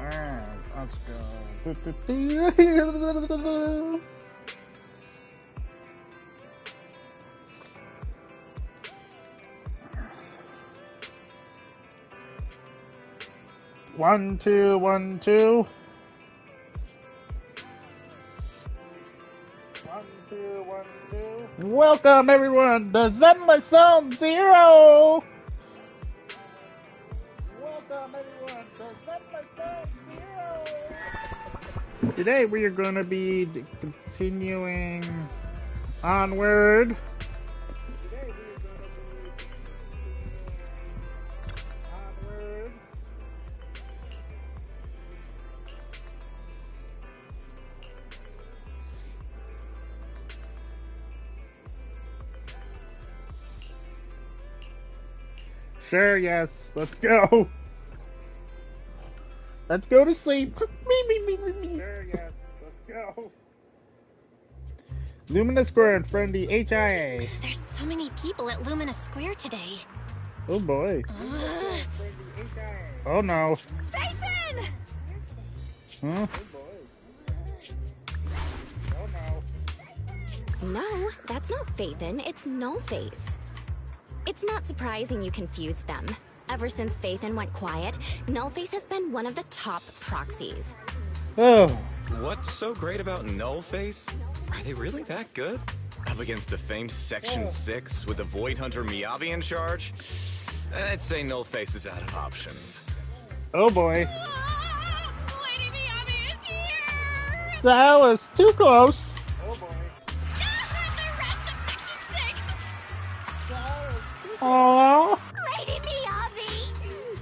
Alright, let's go. 1, 2, 1, 2. 1, 2, 1, 2. Welcome everyone to Zenless Zero. Welcome everyone to Zenless Zero. Today we are going to be continuing onward. Sure, yes. Let's go. Let's go to sleep. Sure, yes. Let's go. Lumina Square and friendly HIA. There's so many people at Lumina Square today. Oh boy. Oh no. Phaethon! Huh? Oh no. No, that's not Phaethon. It's No Face. It's not surprising you confused them. Ever since Phaethon went quiet, Nullface has been one of the top proxies. Oh. What's so great about Nullface? Are they really that good? Up against the famed Section 6 with the Void Hunter Miyabi in charge? I'd say Nullface is out of options. Oh boy. Lady Miyabi is here! That was too close. Oh boy. The rest of Section 6! Aww. Lady Miyabi!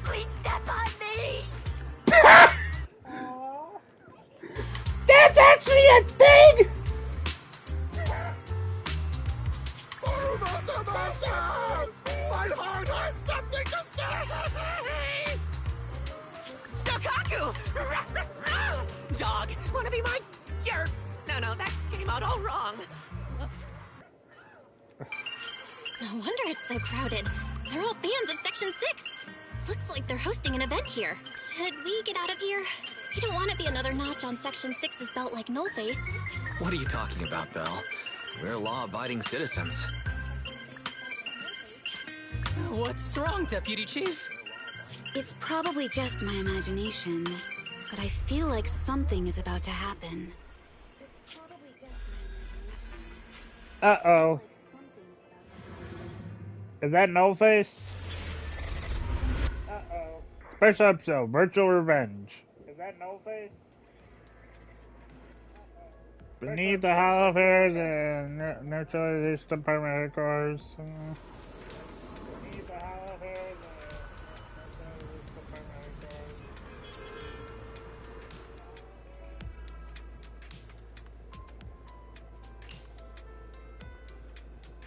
Please step on me! That's actually a thing! My heart has something to say! Shokaku! Dog, wanna be my... No, that came out all wrong. No wonder it's so crowded. They're all fans of Section 6. Looks like they're hosting an event here. Should we get out of here? We don't want to be another notch on Section 6's belt like Nullface. What are you talking about, Belle? We're law-abiding citizens. What's wrong, Deputy Chief? It's probably just my imagination, but I feel like something is about to happen. Uh-oh. Is that No Face? Uh-oh. Special episode, Virtual Revenge. Is that No Face? Beneath the Hollow Affairs and Neutralization Department headquarters. Beneath the Hollow Affairs and Neutralization Department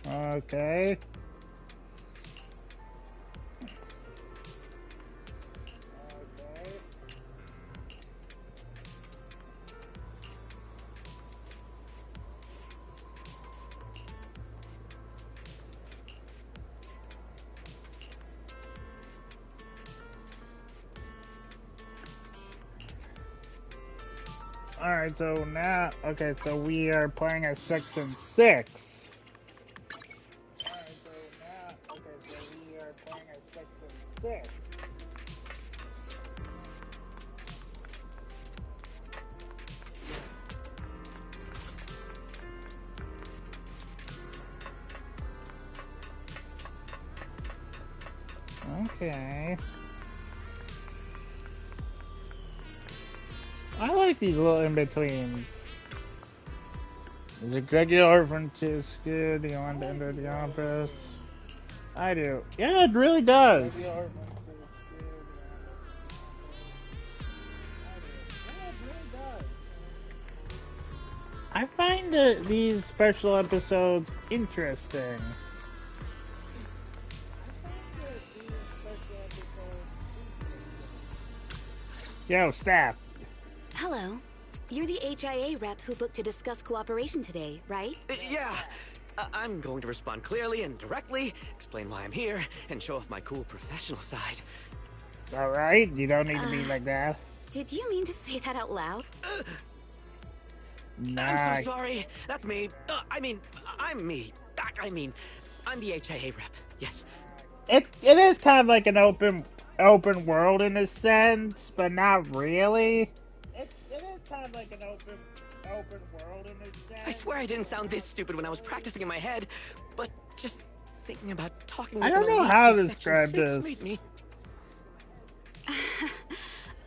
headquarters. Okay. Alright, so now, okay, so we are playing at Section 6. Alright, so now, okay, so we are playing at Section 6. Okay. I like these little in-betweens. The executive order from Tisku, do you want to enter the office? I do. Yeah, it really does. I find these special episodes interesting. Yo, staff. Hello. You're the HIA rep who booked to discuss cooperation today, right? Yeah. I'm going to respond clearly and directly, explain why I'm here, and show off my cool professional side. Alright, you don't need to be like that. Did you mean to say that out loud? Nah. I'm so sorry. That's me. I'm me. I'm the HIA rep. Yes. It is kind of like an open world in a sense, but not really. It is kind of like an open world in a sense. I swear I didn't sound this stupid when I was practicing in my head, but just thinking about talking I like don't an know elite how from to describe Section 6 this. made me.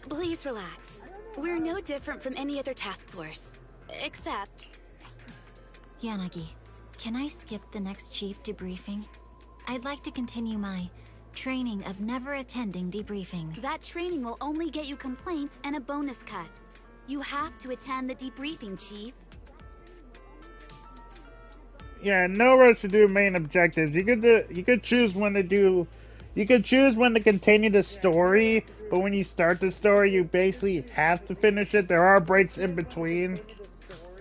Please relax. We're no different from any other task force. Except... Yanagi, can I skip the next chief debriefing? I'd like to continue my training of never attending debriefing. that training will only get you complaints and a bonus cut. You have to attend the debriefing, Chief. Yeah, no rush to do main objectives. You could choose when to do. You could choose when to continue the story, but when you start the story, you basically have to finish it. There are breaks in between.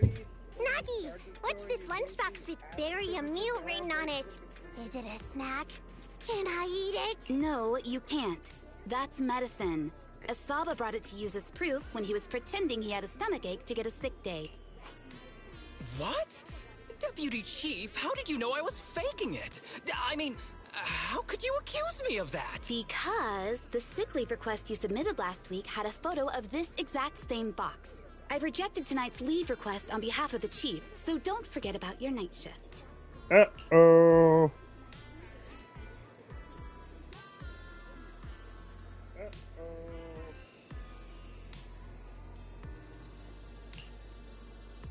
Nagi, what's this lunchbox with "bury a meal" written on it? Is it a snack? Can I eat it? No, you can't. That's medicine. Asaba brought it to use as proof when he was pretending he had a stomachache to get a sick day. What? Deputy Chief, how did you know I was faking it? I mean, how could you accuse me of that? Because the sick leave request you submitted last week had a photo of this exact same box. I've rejected tonight's leave request on behalf of the Chief, so don't forget about your night shift. Uh-oh.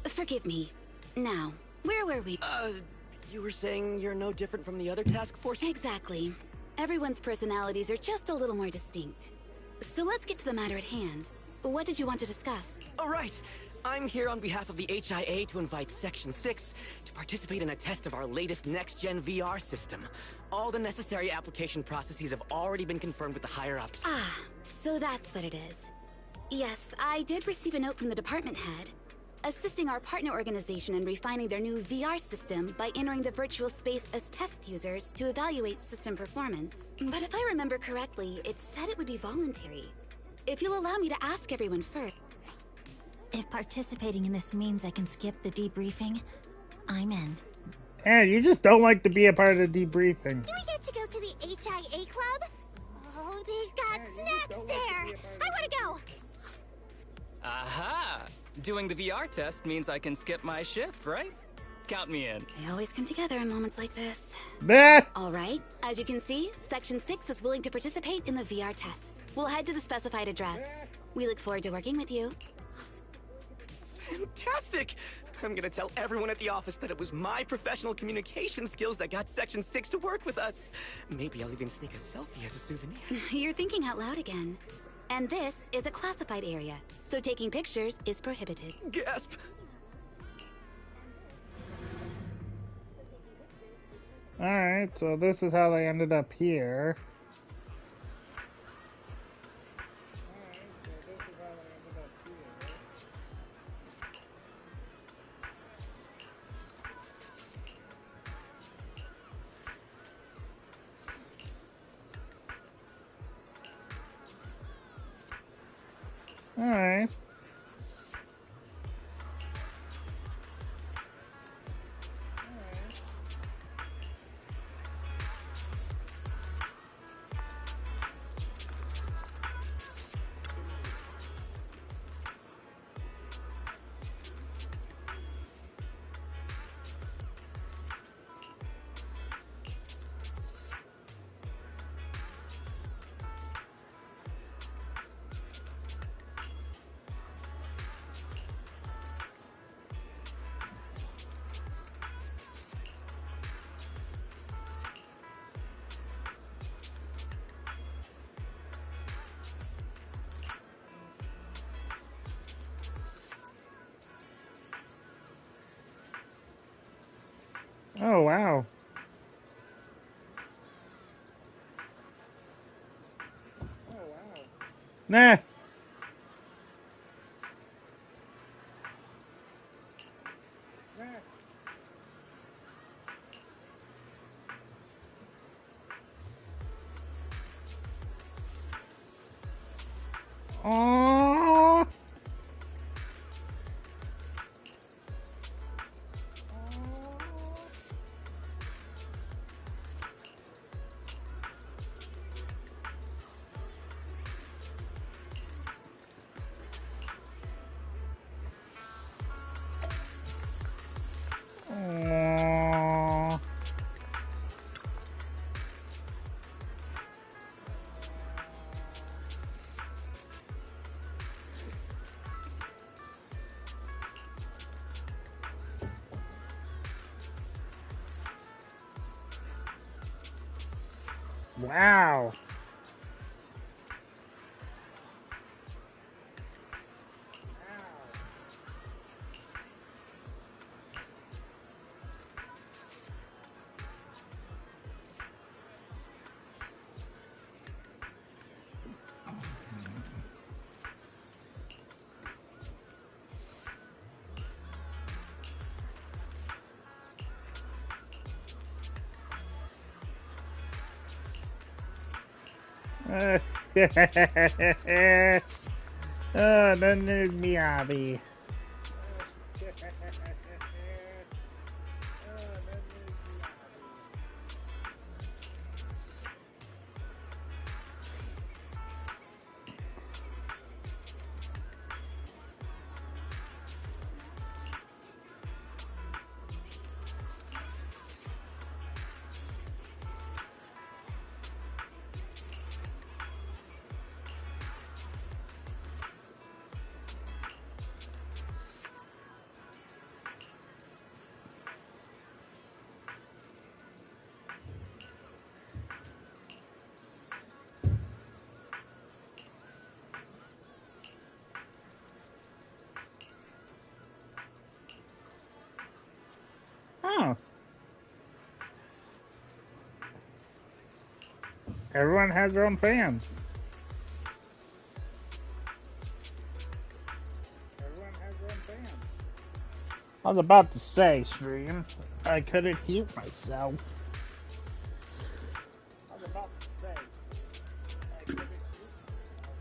Forgive me. Now, where were we? You were saying you're no different from the other task force? Exactly. Everyone's personalities are just a little more distinct. So let's get to the matter at hand. What did you want to discuss? All right. I'm here on behalf of the HIA to invite Section 6 to participate in a test of our latest next-gen VR system. All the necessary application processes have already been confirmed with the higher-ups. Ah, so that's what it is. Yes, I did receive a note from the department head, assisting our partner organization in refining their new VR system by entering the virtual space as test users to evaluate system performance. But if I remember correctly, it said it would be voluntary. If you'll allow me to ask everyone first. If participating in this means I can skip the debriefing, I'm in. And you just don't like to be a part of the debriefing. Do we get to go to the HIA club? Oh, they've got snacks there. I want to go. Aha! Doing the VR test means I can skip my shift, right? Count me in. They always come together in moments like this. Bah! All right, as you can see, Section 6 is willing to participate in the VR test. We'll head to the specified address. We look forward to working with you. Fantastic! I'm gonna tell everyone at the office that it was my professional communication skills that got Section 6 to work with us. Maybe I'll even sneak a selfie as a souvenir. You're thinking out loud again. And this is a classified area, so taking pictures is prohibited. Gasp! Alright, so this is how they ended up here. Alright. Oh, wow. Nah. Aww. Aww. Wow. Oh, the new Miyabi. Oh. Everyone has their own fans. Everyone has their own fans. I was about to say, stream, I couldn't hear myself. I was about to say, I couldn't hear myself.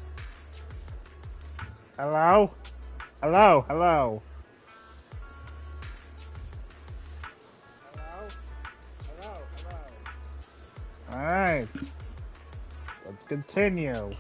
Hello? Hello? Hello? Hello? Hello? Hello? Alright. Let's continue.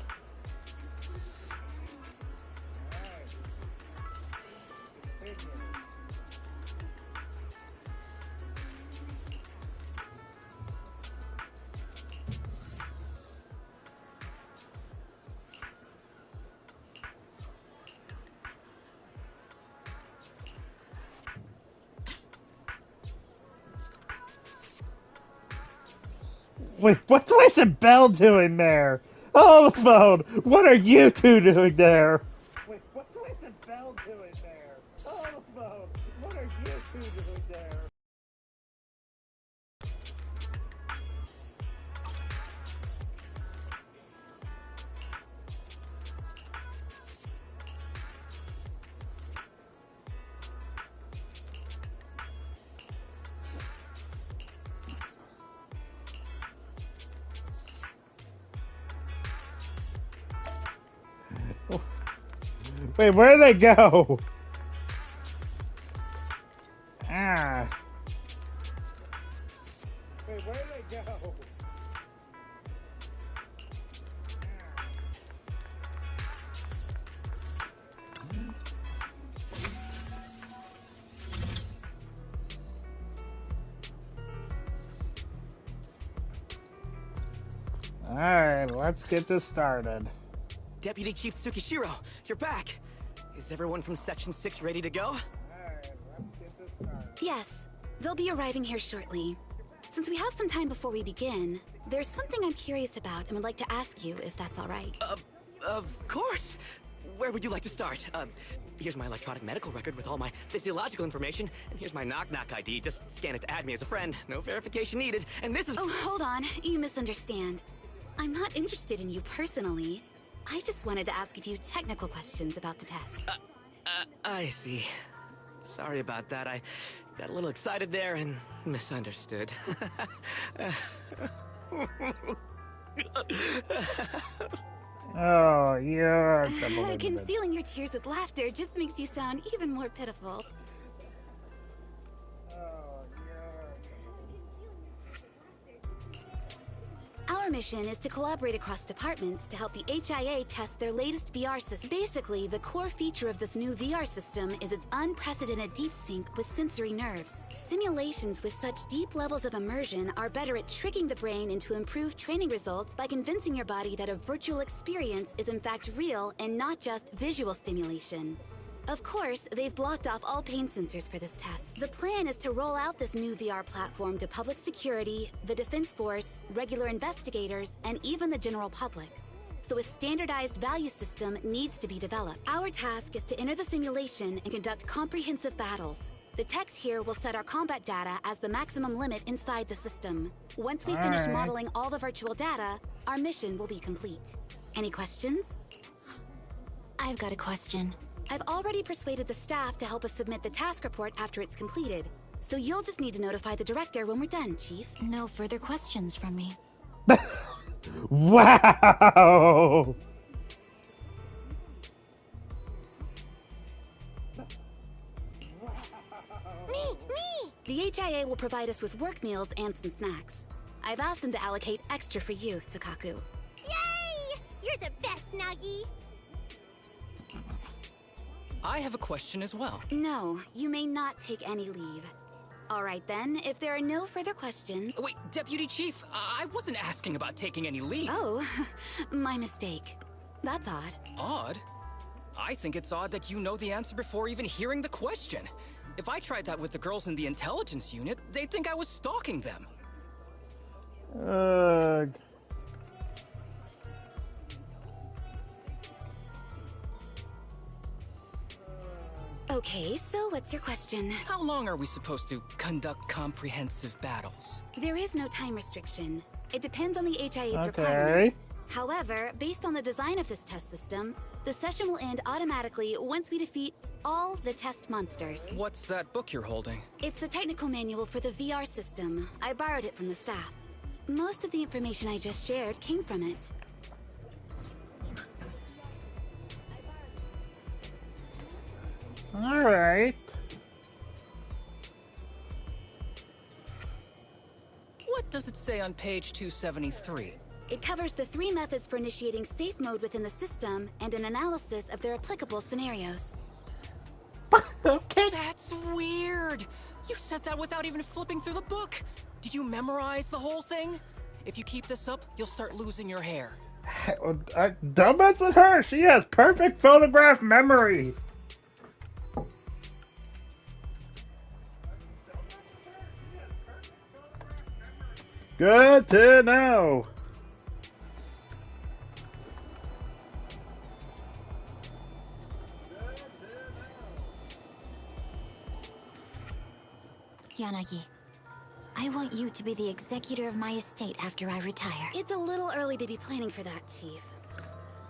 Wait, what's Wasted Bell doing there? Oh, the phone! What are you two doing there? Wait, what's Wasted Bell doing there? Oh, the phone! What are you two doing there? Wait, where'd they go? Ah. Wait, where'd they go? Alright, let's get this started. Deputy Chief Tsukishiro, you're back! Is everyone from Section 6 ready to go? Alright, let's get this started. Yes, they'll be arriving here shortly. Since we have some time before we begin, there's something I'm curious about and would like to ask you if that's all right. Of course! Where would you like to start? Here's my electronic medical record with all my physiological information, and here's my knock-knock ID. Just scan it to add me as a friend. No verification needed, and this is— Oh, hold on. You misunderstand. I'm not interested in you personally. I just wanted to ask a few technical questions about the test. I see. Sorry about that. I got a little excited there and misunderstood. Oh, you're Concealing your tears with laughter just makes you sound even more pitiful. Our mission is to collaborate across departments to help the HIA test their latest VR system. Basically, the core feature of this new VR system is its unprecedented deep sync with sensory nerves. Simulations with such deep levels of immersion are better at tricking the brain into improved training results by convincing your body that a virtual experience is in fact real and not just visual stimulation. Of course, they've blocked off all pain sensors for this test. The plan is to roll out this new VR platform to public security, the Defense Force, regular investigators, and even the general public. So a standardized value system needs to be developed. Our task is to enter the simulation and conduct comprehensive battles. The techs here will set our combat data as the maximum limit inside the system. Once we finish modeling all the virtual data, our mission will be complete. Any questions? I've got a question. I've already persuaded the staff to help us submit the task report after it's completed. So you'll just need to notify the director when we're done, Chief. No further questions from me. Wow! Me! The HIA will provide us with work meals and some snacks. I've asked them to allocate extra for you, Sukaku. Yay! You're the best, Nagi! I have a question as well. No, you may not take any leave. All right then, if there are no further questions... Wait, Deputy Chief, I wasn't asking about taking any leave. Oh, my mistake. That's odd. Odd? I think it's odd that you know the answer before even hearing the question. If I tried that with the girls in the intelligence unit, they'd think I was stalking them. Okay, so what's your question? How long are we supposed to conduct comprehensive battles? There is no time restriction. It depends on the HIA's Okay. requirements. However, based on the design of this test system, the session will end automatically once we defeat all the test monsters. What's that book you're holding? It's the technical manual for the VR system. I borrowed it from the staff. Most of the information I just shared came from it. Alright. What does it say on page 273? It covers the 3 methods for initiating safe mode within the system and an analysis of their applicable scenarios. Okay. That's weird! You said that without even flipping through the book! Did you memorize the whole thing? If you keep this up, you'll start losing your hair. Don't mess with her. She has perfect photograph memory. Good to know. Yanagi, I want you to be the executor of my estate after I retire. It's a little early to be planning for that, Chief.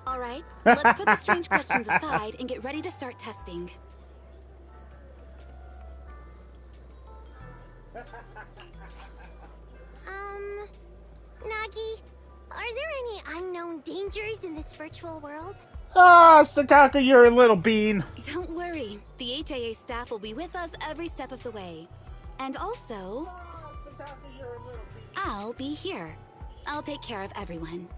All right, let's put the strange questions aside and get ready to start testing. Nagi, are there any unknown dangers in this virtual world? Ah, Sakaka, you're a little bean. Don't worry, the HIA staff will be with us every step of the way. And also, I'll be here. I'll take care of everyone.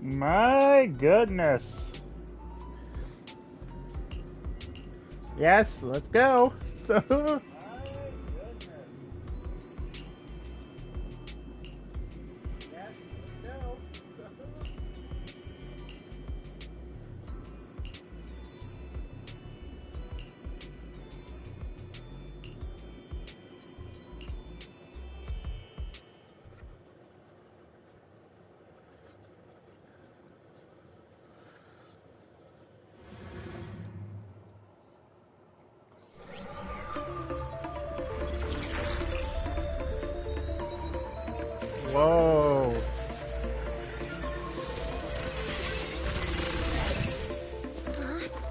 My goodness. Yes, let's go. Whoa.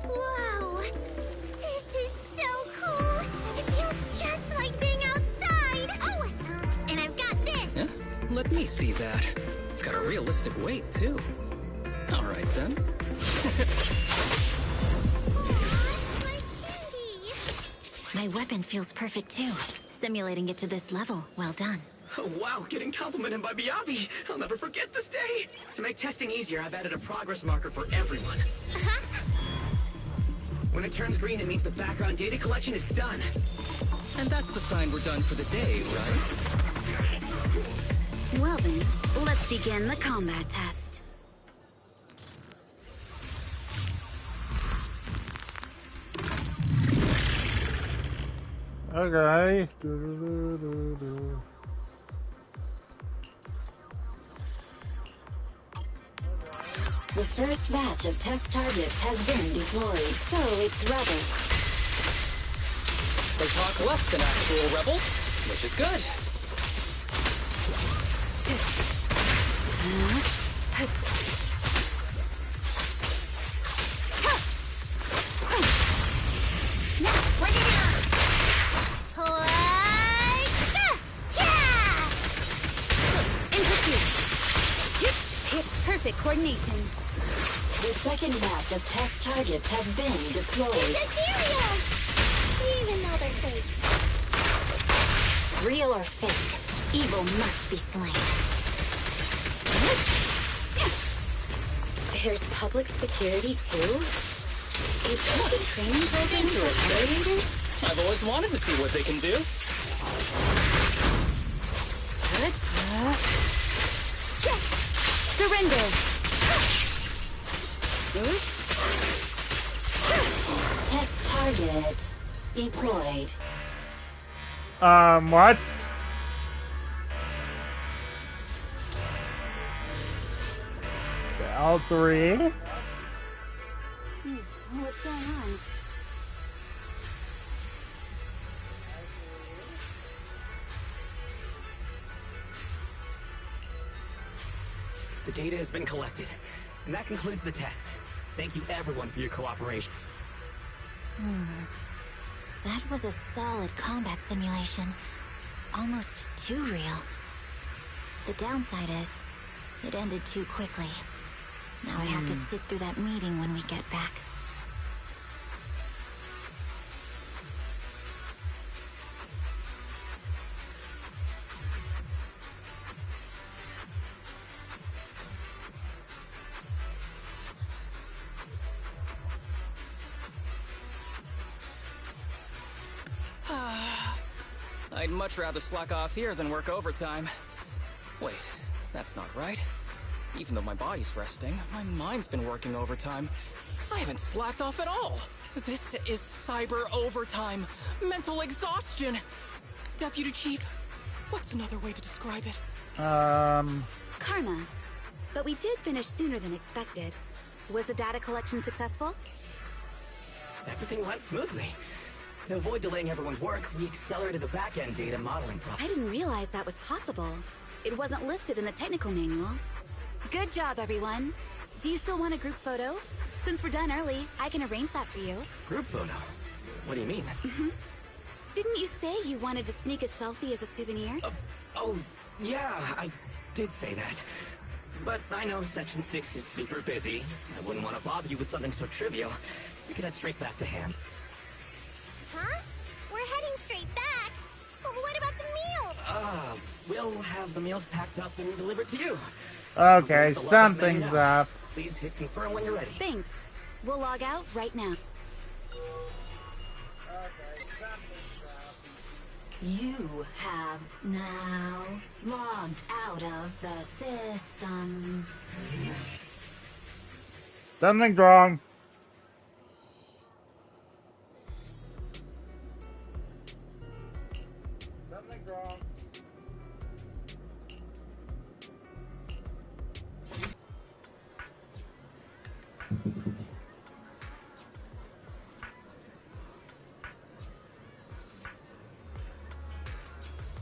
Whoa! This is so cool! It feels just like being outside! Oh! And I've got this! Yeah? Let me see that. It's got a realistic weight, too. Alright then. My candy! My weapon feels perfect too. Simulating it to this level. Well done. Oh, wow, getting complimented by Miyabi. I'll never forget this day. To make testing easier, I've added a progress marker for everyone. When it turns green, it means the background data collection is done. And that's the sign we're done for the day, right? Well then, let's begin the combat test. Okay. The first batch of test targets has been deployed, so it's rebels. They talk less than actual rebels, which is good. Perfect coordination. The second batch of test targets has been deployed. Ethereal! Even though they're fake. Real or fake, evil must be slain. There's public security too? Is this a training program for operators? I've always wanted to see what they can do. Surrender! Test target deployed. What? L3? What's going on? The data has been collected, and that concludes the test. Thank you everyone for your cooperation. That was a solid combat simulation. Almost too real. The downside is, it ended too quickly. Now I have to sit through that meeting when we get back. I'd much rather slack off here than work overtime. Wait, that's not right. Even though my body's resting, my mind's been working overtime. I haven't slacked off at all. This is cyber overtime. Mental exhaustion. Deputy Chief, what's another way to describe it? Karma. But we did finish sooner than expected. Was the data collection successful? Everything went smoothly. To avoid delaying everyone's work, we accelerated the back-end data modeling process. I didn't realize that was possible. It wasn't listed in the technical manual. Good job, everyone. Do you still want a group photo? Since we're done early, I can arrange that for you. Group photo? What do you mean? Didn't you say you wanted to sneak a selfie as a souvenir? Oh, yeah, I did say that. But I know Section 6 is super busy. I wouldn't want to bother you with something so trivial. We could head straight back to hand. Huh? We're heading straight back. But what about the meal? We'll have the meals packed up and delivered to you. Okay, something's up. Please hit confirm when you're ready. Thanks. We'll log out right now. You have now logged out of the system. Something's wrong. Something's wrong.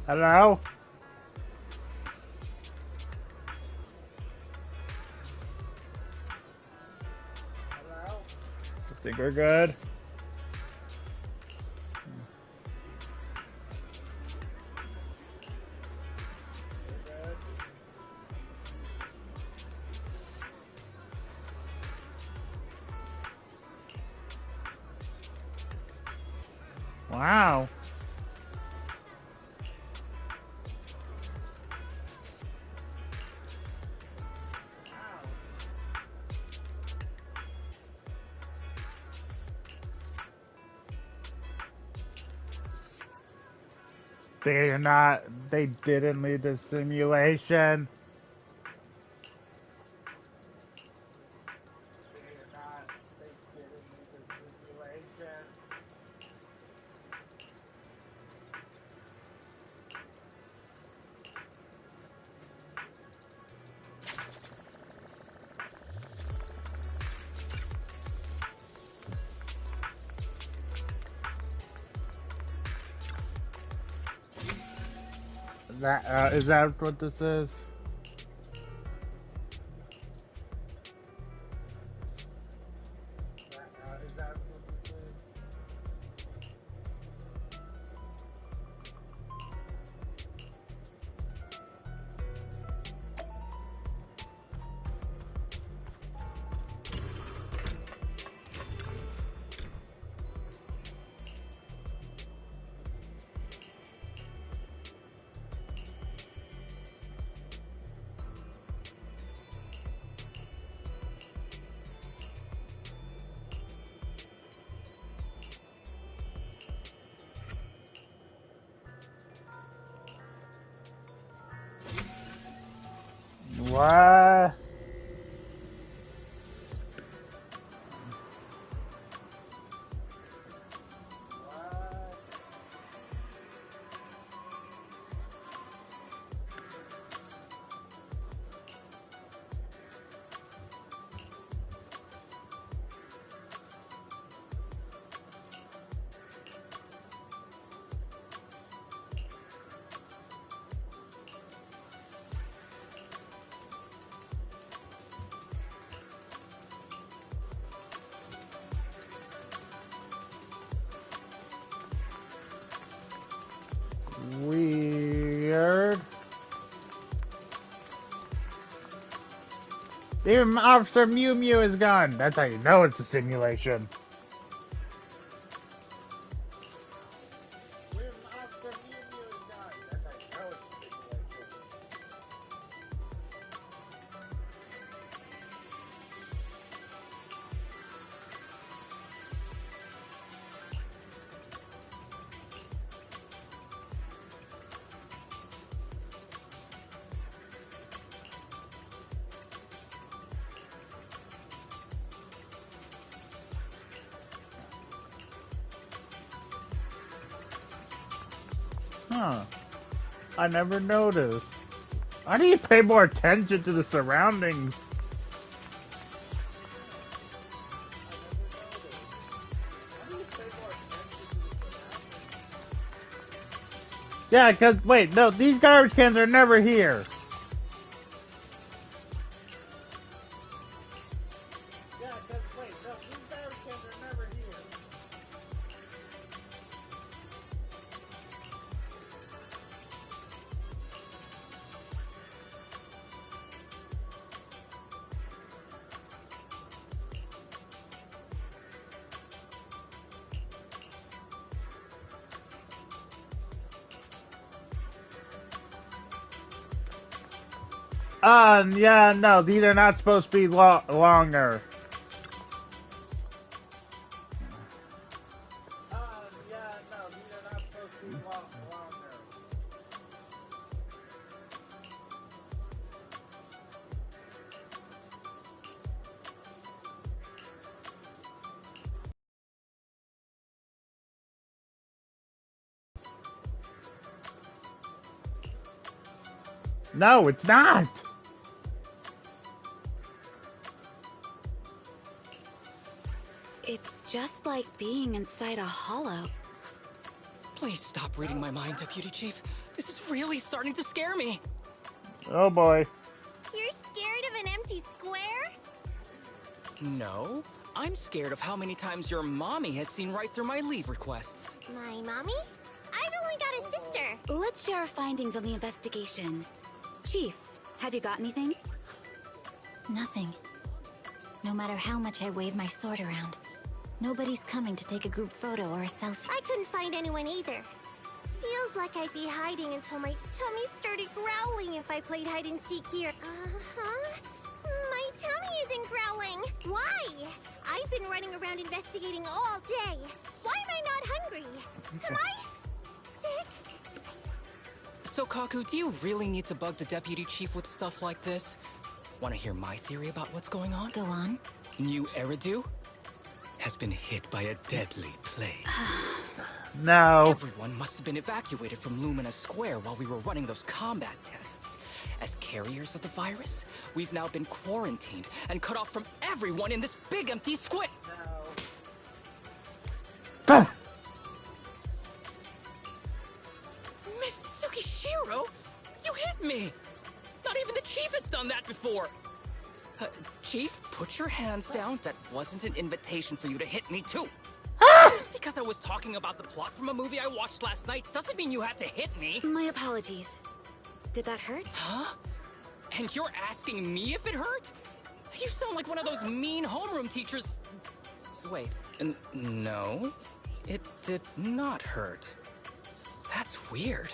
Hello? Think we're good? Wow. They didn't leave the simulation. That is that what this is? What? Weird. Even Officer Mew Mew is gone. That's how you know it's a simulation. Huh. I never noticed. I need to pay more attention to the surroundings. Yeah, cause wait, no, these garbage cans are never here. Yeah, cause wait, no, these garbage cans are never here. Yeah, no, these are not supposed to be longer. Yeah, no, these are not supposed to be longer. No, it's not. It's just like being inside a hollow. Please stop reading my mind, Deputy Chief. This is really starting to scare me. Oh boy. You're scared of an empty square? No, I'm scared of how many times your mommy has seen right through my leave requests. My mommy? I've only got a sister. Let's share our findings on the investigation. Chief, have you got anything? Nothing. No matter how much I wave my sword around, nobody's coming to take a group photo or a selfie. I couldn't find anyone either. Feels like I'd be hiding until my tummy started growling if I played hide and seek here. Uh-huh. My tummy isn't growling. Why? I've been running around investigating all day. Why am I not hungry? Am I sick? So, Kaku, do you really need to bug the deputy chief with stuff like this? Want to hear my theory about what's going on? Go on. New Eridu has been hit by a deadly plague. No. Everyone must have been evacuated from Lumina Square while we were running those combat tests. As carriers of the virus, we've now been quarantined and cut off from everyone in this big empty square. Ah. Miss Tsukishiro, you hit me! Not even the chief has done that before! Chief, put your hands down. That wasn't an invitation for you to hit me too. Just because I was talking about the plot from a movie I watched last night doesn't mean you had to hit me. My apologies. Did that hurt? Huh? And you're asking me if it hurt? You sound like one of those mean homeroom teachers. Wait, no. It did not hurt. That's weird.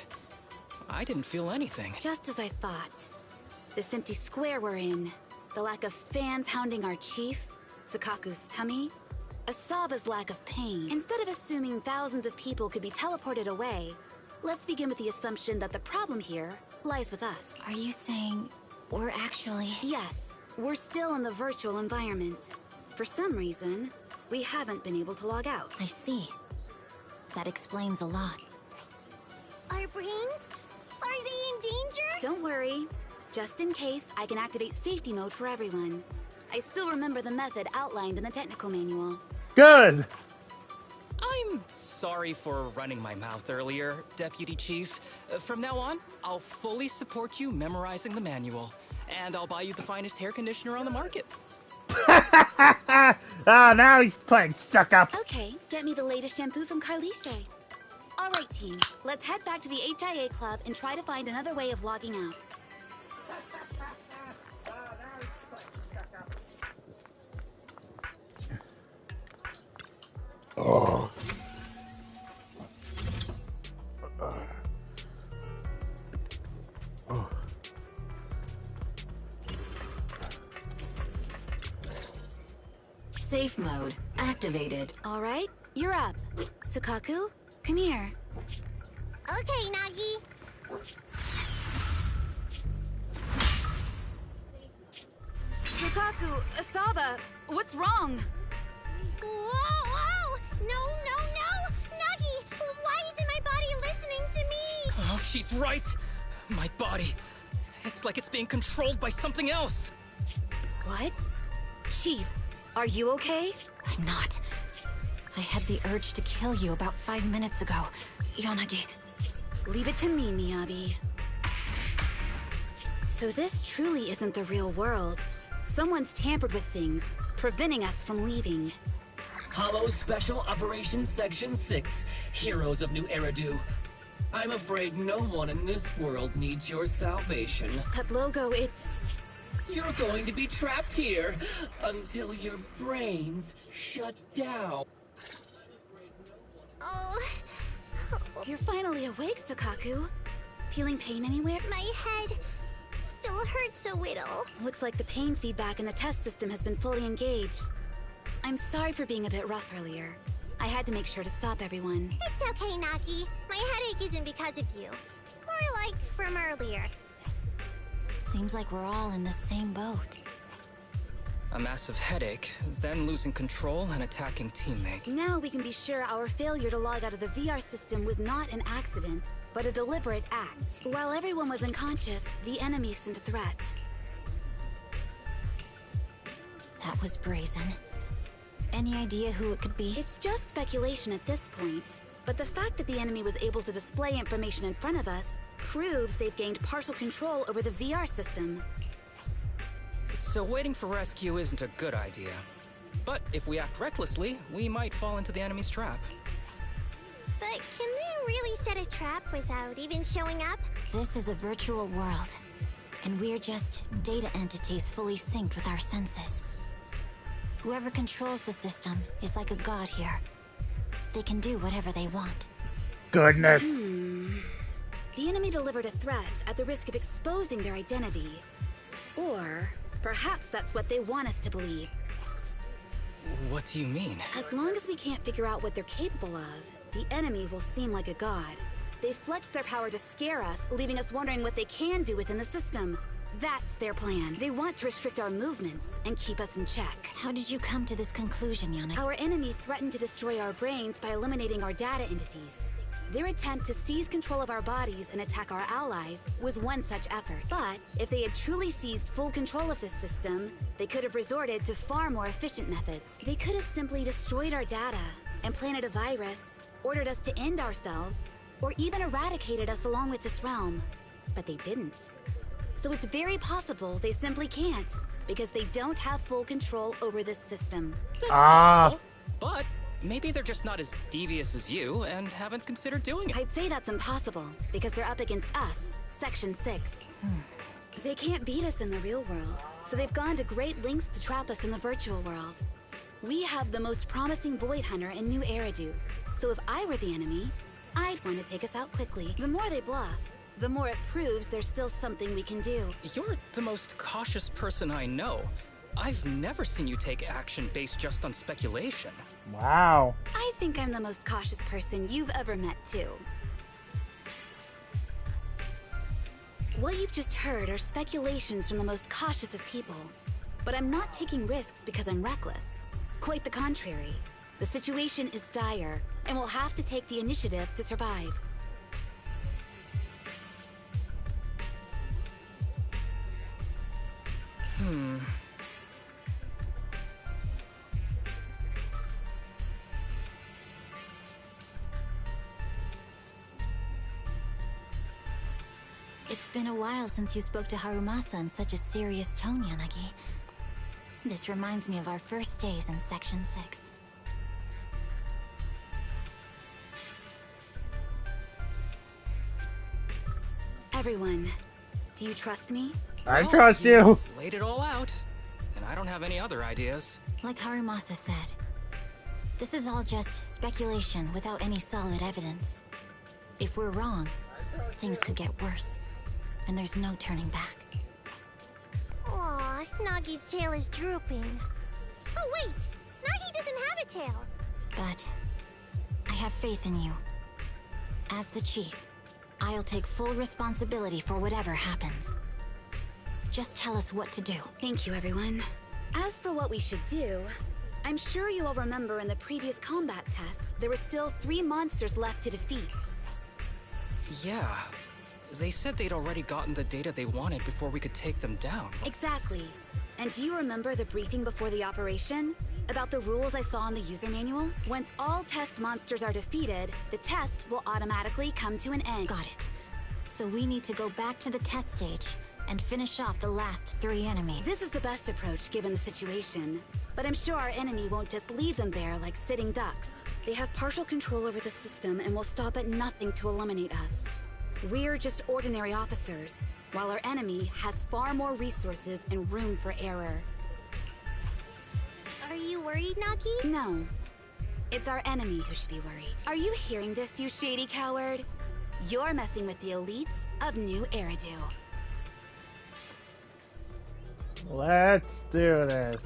I didn't feel anything. Just as I thought. This empty square we're in, the lack of fans hounding our chief, Sukaku's tummy, Asaba's lack of pain. Instead of assuming thousands of people could be teleported away, let's begin with the assumption that the problem here lies with us. Are you saying we're actually... Yes, we're still in the virtual environment. For some reason, we haven't been able to log out. I see. That explains a lot. Our brains? Are they in danger? Don't worry. Just in case, I can activate safety mode for everyone. I still remember the method outlined in the technical manual. Good. I'm sorry for running my mouth earlier, Deputy Chief. From now on, I'll fully support you memorizing the manual. And I'll buy you the finest hair conditioner on the market. Now he's playing suck up. Okay, get me the latest shampoo from Carliche. Alright team, let's head back to the HIA club and try to find another way of logging out. Oh. Safe mode activated. Alright, you're up. Sukaku, come here. Okay, Nagi. Sukaku, Asaba, what's wrong? Whoa! No! Nagi, why isn't my body listening to me? Oh, she's right. My body. It's like it's being controlled by something else. What? Chief, are you okay? I'm not. I had the urge to kill you about 5 minutes ago, Yanagi. Leave it to me, Miyabi. So this truly isn't the real world. Someone's tampered with things, preventing us from leaving. Hollow Special Operations Section 6, Heroes of New Eridu. I'm afraid no one in this world needs your salvation. That logo, it's... You're going to be trapped here until your brains shut down. Oh... You're finally awake, Sukaku. Feeling pain anywhere? My head still hurts a little. Looks like the pain feedback in the test system has been fully engaged. I'm sorry for being a bit rough earlier. I had to make sure to stop everyone. It's okay, Nagi. My headache isn't because of you. More like from earlier. Seems like we're all in the same boat. A massive headache, then losing control and attacking teammate. Now we can be sure our failure to log out of the VR system was not an accident, but a deliberate act. While everyone was unconscious, the enemy sent a threat. That was brazen. Any idea who it could be? It's just speculation at this point, but the fact that the enemy was able to display information in front of us proves they've gained partial control over the VR system. So waiting for rescue isn't a good idea. But if we act recklessly, we might fall into the enemy's trap. But can they really set a trap without even showing up? This is a virtual world, and we're just data entities fully synced with our senses. Whoever controls the system is like a god here. They can do whatever they want. Goodness. The enemy delivered a threat at the risk of exposing their identity. Or perhaps that's what they want us to believe. What do you mean? As long as we can't figure out what they're capable of, the enemy will seem like a god. They flex their power to scare us, leaving us wondering what they can do within the system. That's their plan. They want to restrict our movements and keep us in check. How did you come to this conclusion, Yannick? Our enemy threatened to destroy our brains by eliminating our data entities. Their attempt to seize control of our bodies and attack our allies was one such effort. But if they had truly seized full control of this system, they could have resorted to far more efficient methods. They could have simply destroyed our data, implanted a virus, ordered us to end ourselves, or even eradicated us along with this realm. But they didn't. So it's very possible they simply can't, because they don't have full control over this system. That's possible, but maybe they're just not as devious as you and haven't considered doing it. I'd say that's impossible, because they're up against us, Section 6. They can't beat us in the real world, so they've gone to great lengths to trap us in the virtual world. We have the most promising Void Hunter in New Eridu, so if I were the enemy, I'd want to take us out quickly. The more they bluff, the more it proves there's still something we can do. You're the most cautious person I know. I've never seen you take action based just on speculation. Wow. I think I'm the most cautious person you've ever met, too. What you've just heard are speculations from the most cautious of people. But I'm not taking risks because I'm reckless. Quite the contrary. The situation is dire, and we'll have to take the initiative to survive. It's been a while since you spoke to Harumasa in such a serious tone, Yanagi. This reminds me of our first days in Section 6. Everyone, do you trust me? I trust you. Laid it all out, and I don't have any other ideas. Like Harumasa said, this is all just speculation without any solid evidence. If we're wrong, things could get worse, and there's no turning back. Aw, Nagi's tail is drooping. Oh wait! Nagi doesn't have a tail! But I have faith in you. As the chief, I'll take full responsibility for whatever happens. Just tell us what to do. Thank you, everyone. As for what we should do, I'm sure you all remember in the previous combat test, there were still 3 monsters left to defeat. Yeah. They said they'd already gotten the data they wanted before we could take them down. Exactly. And do you remember the briefing before the operation? About the rules I saw in the user manual? Once all test monsters are defeated, the test will automatically come to an end. Got it. So we need to go back to the test stage and finish off the last 3 enemies. This is the best approach given the situation. But I'm sure our enemy won't just leave them there like sitting ducks. They have partial control over the system and will stop at nothing to eliminate us. We're just ordinary officers, while our enemy has far more resources and room for error. Are you worried, Nagi? No. It's our enemy who should be worried. Are you hearing this, you shady coward? You're messing with the elites of New Eridu. Let's do this.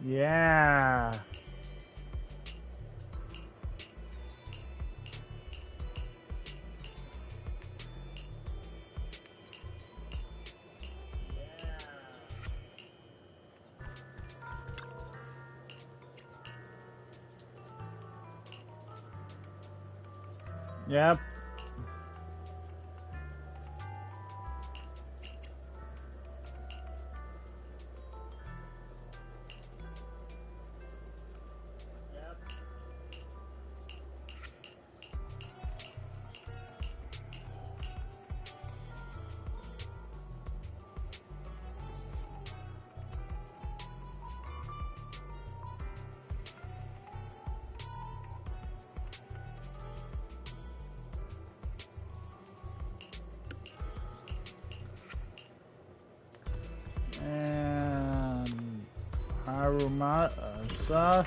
Yeah. Yep. And Harumasa.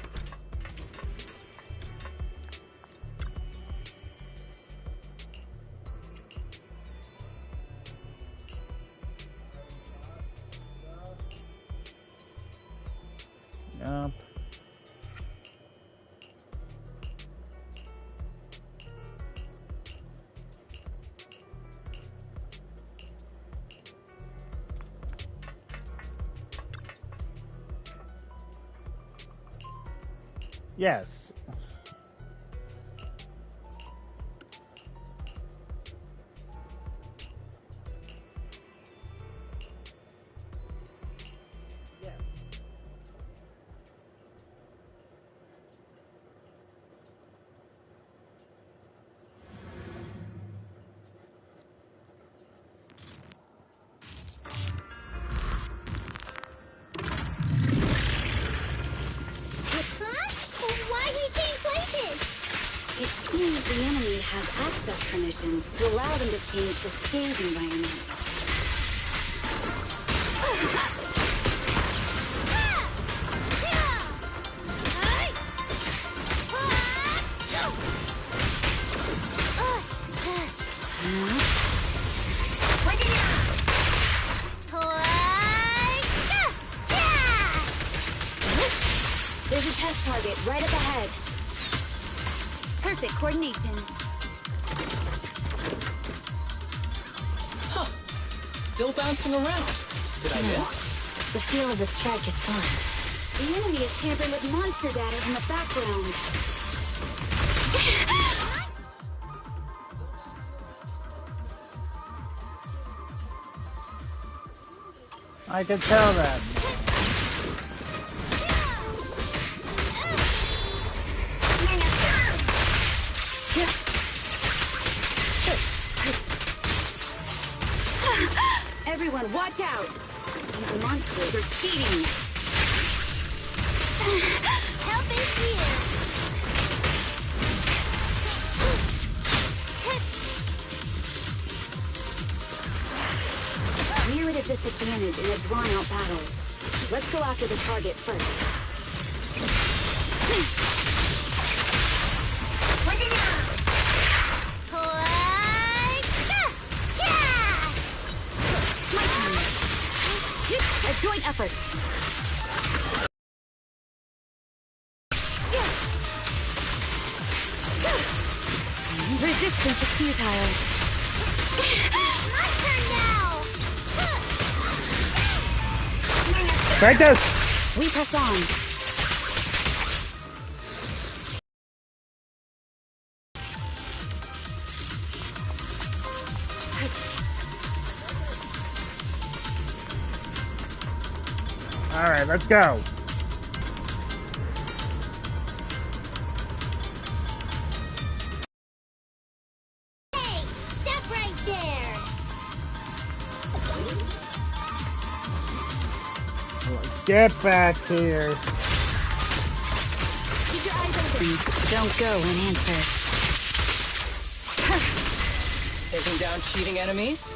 Yep. Yes. Why he change places? It seems the enemy has access permissions to allow them to change the stage environment. There's a test target right up ahead. Perfect coordination. Huh. Still bouncing around. Did I miss? The feel of the strike is fine. The enemy is tampering with monster data in the background. I can tell that. Everyone, watch out! These monsters are cheating! Help is here. We're at a disadvantage in a drawn-out battle. Let's go after the target first. A joint effort. Resistance is futile. My turn now. Practice! We press on. Alright, let's go. Hey, stop right there. Get back here. Keep your eyes open. Don't go unanswered. Taking down cheating enemies?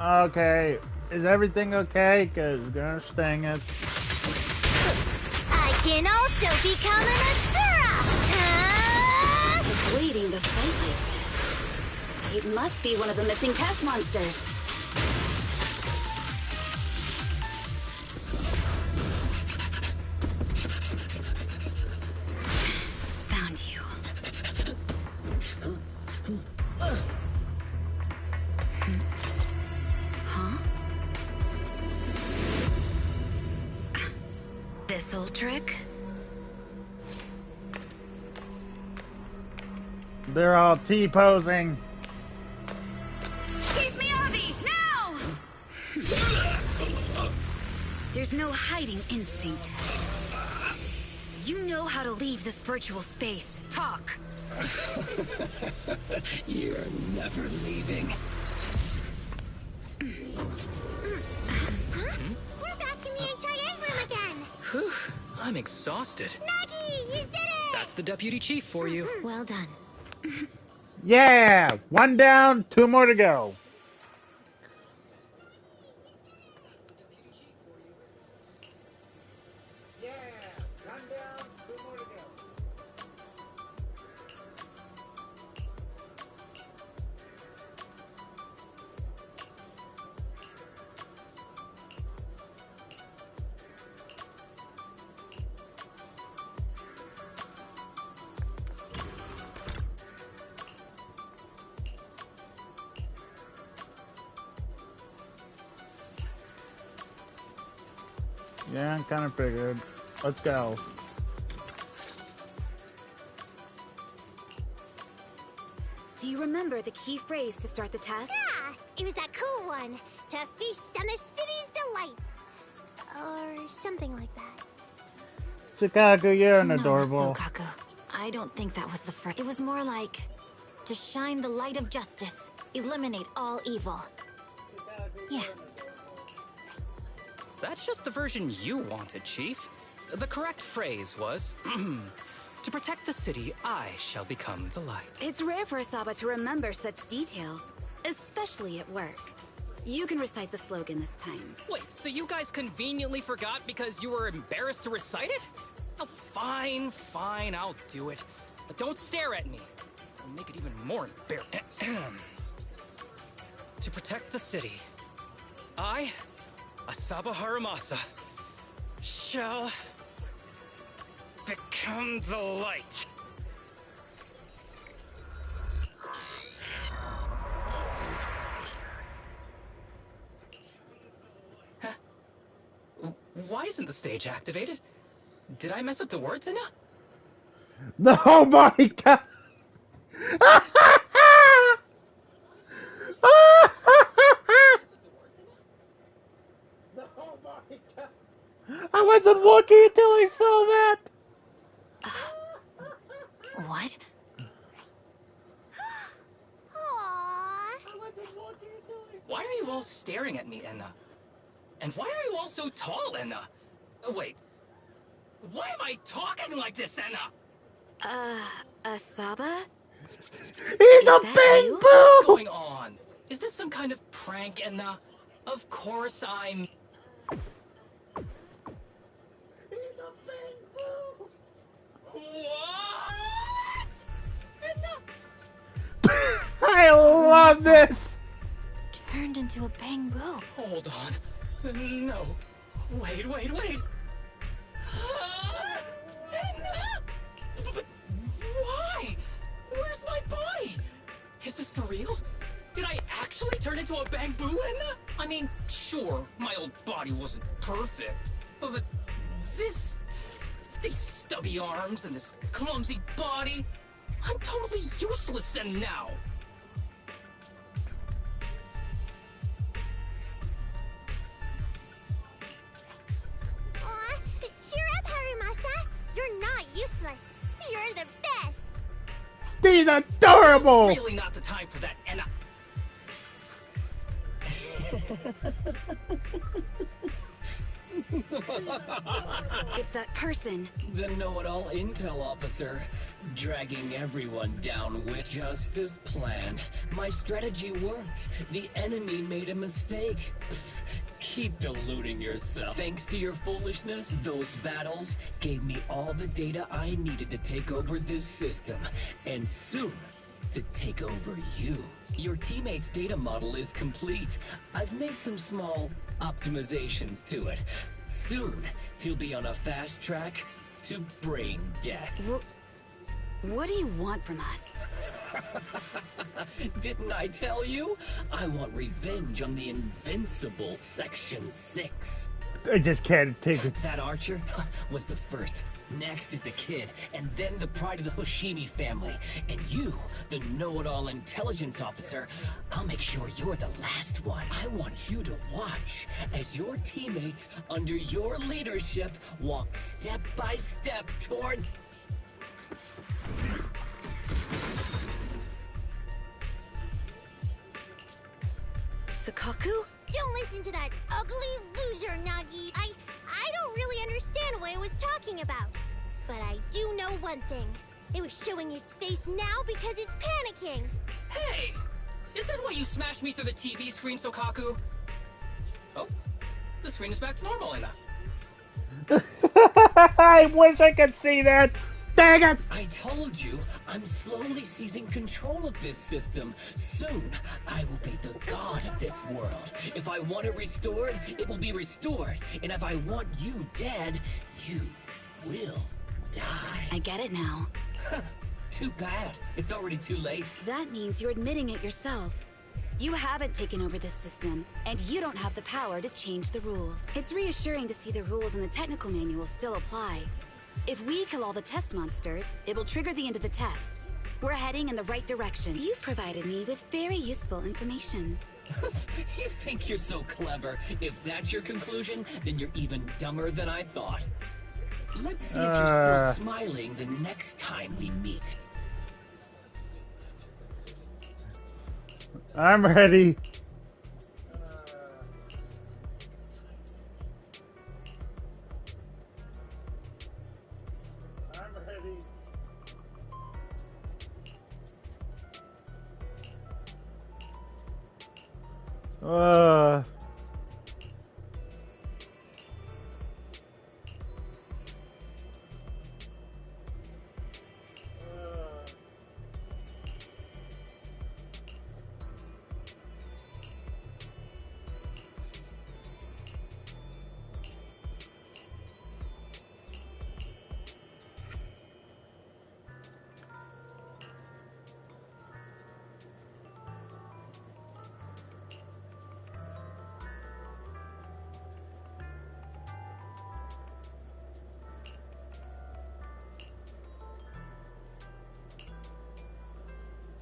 Okay, is everything okay? Cause gosh dang it. I can also become an Asura. Waiting to fight like this. It must be one of the missing test monsters. Found you. Huh? This old trick? They're all T-posing. Chief Miyabi, now! There's no hiding instinct. You know how to leave this virtual space. Talk. You're never leaving. We're back in the HIA room again! Whew, I'm exhausted. Maggie, you did it! That's the deputy chief for you. Well done. Yeah! 1 down, 2 more to go. Yeah, I kind of figured. Let's go. Do you remember the key phrase to start the test? Yeah! It was that cool one. To feast on the city's delights. Or something like that. Sukaku, you're an No, adorable. Sokaku. I don't think that was the phrase. It was more like, to shine the light of justice, eliminate all evil. Yeah. That's just the version you wanted, Chief. The correct phrase was, to protect the city, I shall become the light. It's rare for Asaba to remember such details, especially at work. You can recite the slogan this time. Wait, so you guys conveniently forgot because you were embarrassed to recite it? Oh, fine, I'll do it. But don't stare at me. I'll make it even more embarrassing. To protect the city, I, Asaba Haramasa, shall become the light. Huh? Why isn't the stage activated? Did I mess up the words, Inna? Oh my god! I wasn't looking until I saw that! What? Aww. Why are you all staring at me, Enna? And why are you all so tall, Enna? Wait. Why am I talking like this, Enna? Asaba? He's a that big you? What's boo! going on? Is this some kind of prank, Enna? Of course I'm... What? Enna? I love this! Turned into a bamboo. Hold on. No. Wait. Enna? But why? Where's my body? Is this for real? Did I actually turn into a bamboo, Enna? I mean, sure, my old body wasn't perfect, but this... These stubby arms and this clumsy body... I'm totally useless then now! Aw, cheer up, Harumasa. You're not useless. You're the best. He's adorable! It's really not the time for that, Enna. It's that person. The know-it-all intel officer, dragging everyone down with just as planned. My strategy worked. The enemy made a mistake. Pfft, keep deluding yourself. Thanks to your foolishness, those battles gave me all the data I needed to take over this system, and soon to take over you. Your teammate's data model is complete. I've made some small optimizations to it. Soon, he'll be on a fast track to brain death. What do you want from us? Didn't I tell you? I want revenge on the invincible Section 6. I just can't take it. That archer was the first. Next is the kid, and then the pride of the Hoshimi family. And you, the know-it-all intelligence officer, I'll make sure you're the last one. I want you to watch as your teammates, under your leadership, walk step by step towards... Sukaku? Don't listen to that ugly loser, Nagi. I don't really understand what it was talking about. But I do know one thing. It was showing its face now because it's panicking. Hey! Is that why you smashed me through the TV screen, Sokaku? Oh, the screen is back to normal, Anna. I wish I could see that. Dang it! I told you, I'm slowly seizing control of this system. Soon, I will be the god of this world. If I want it restored, it will be restored. And if I want you dead, you will die. I get it now. Too bad. It's already too late. That means you're admitting it yourself. You haven't taken over this system, and you don't have the power to change the rules. It's reassuring to see the rules in the technical manual still apply. If we kill all the test monsters, it will trigger the end of the test. We're heading in the right direction. You've provided me with very useful information. You think you're so clever. If that's your conclusion, then you're even dumber than I thought. Let's see if you're still smiling the next time we meet. I'm ready.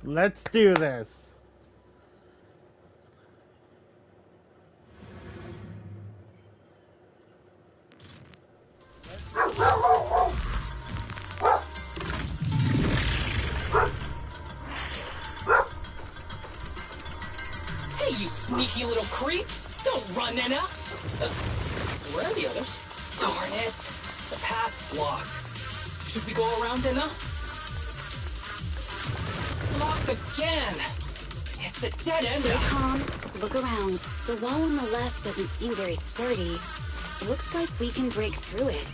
Let's do this. Hey, you sneaky little creep! Don't run, Anna! Where are the others? Darn it! The path's blocked. Should we go around, Anna? Locked again! It's a dead end! Stay calm. Look around. The wall on the left doesn't seem very sturdy. Looks like we can break through it.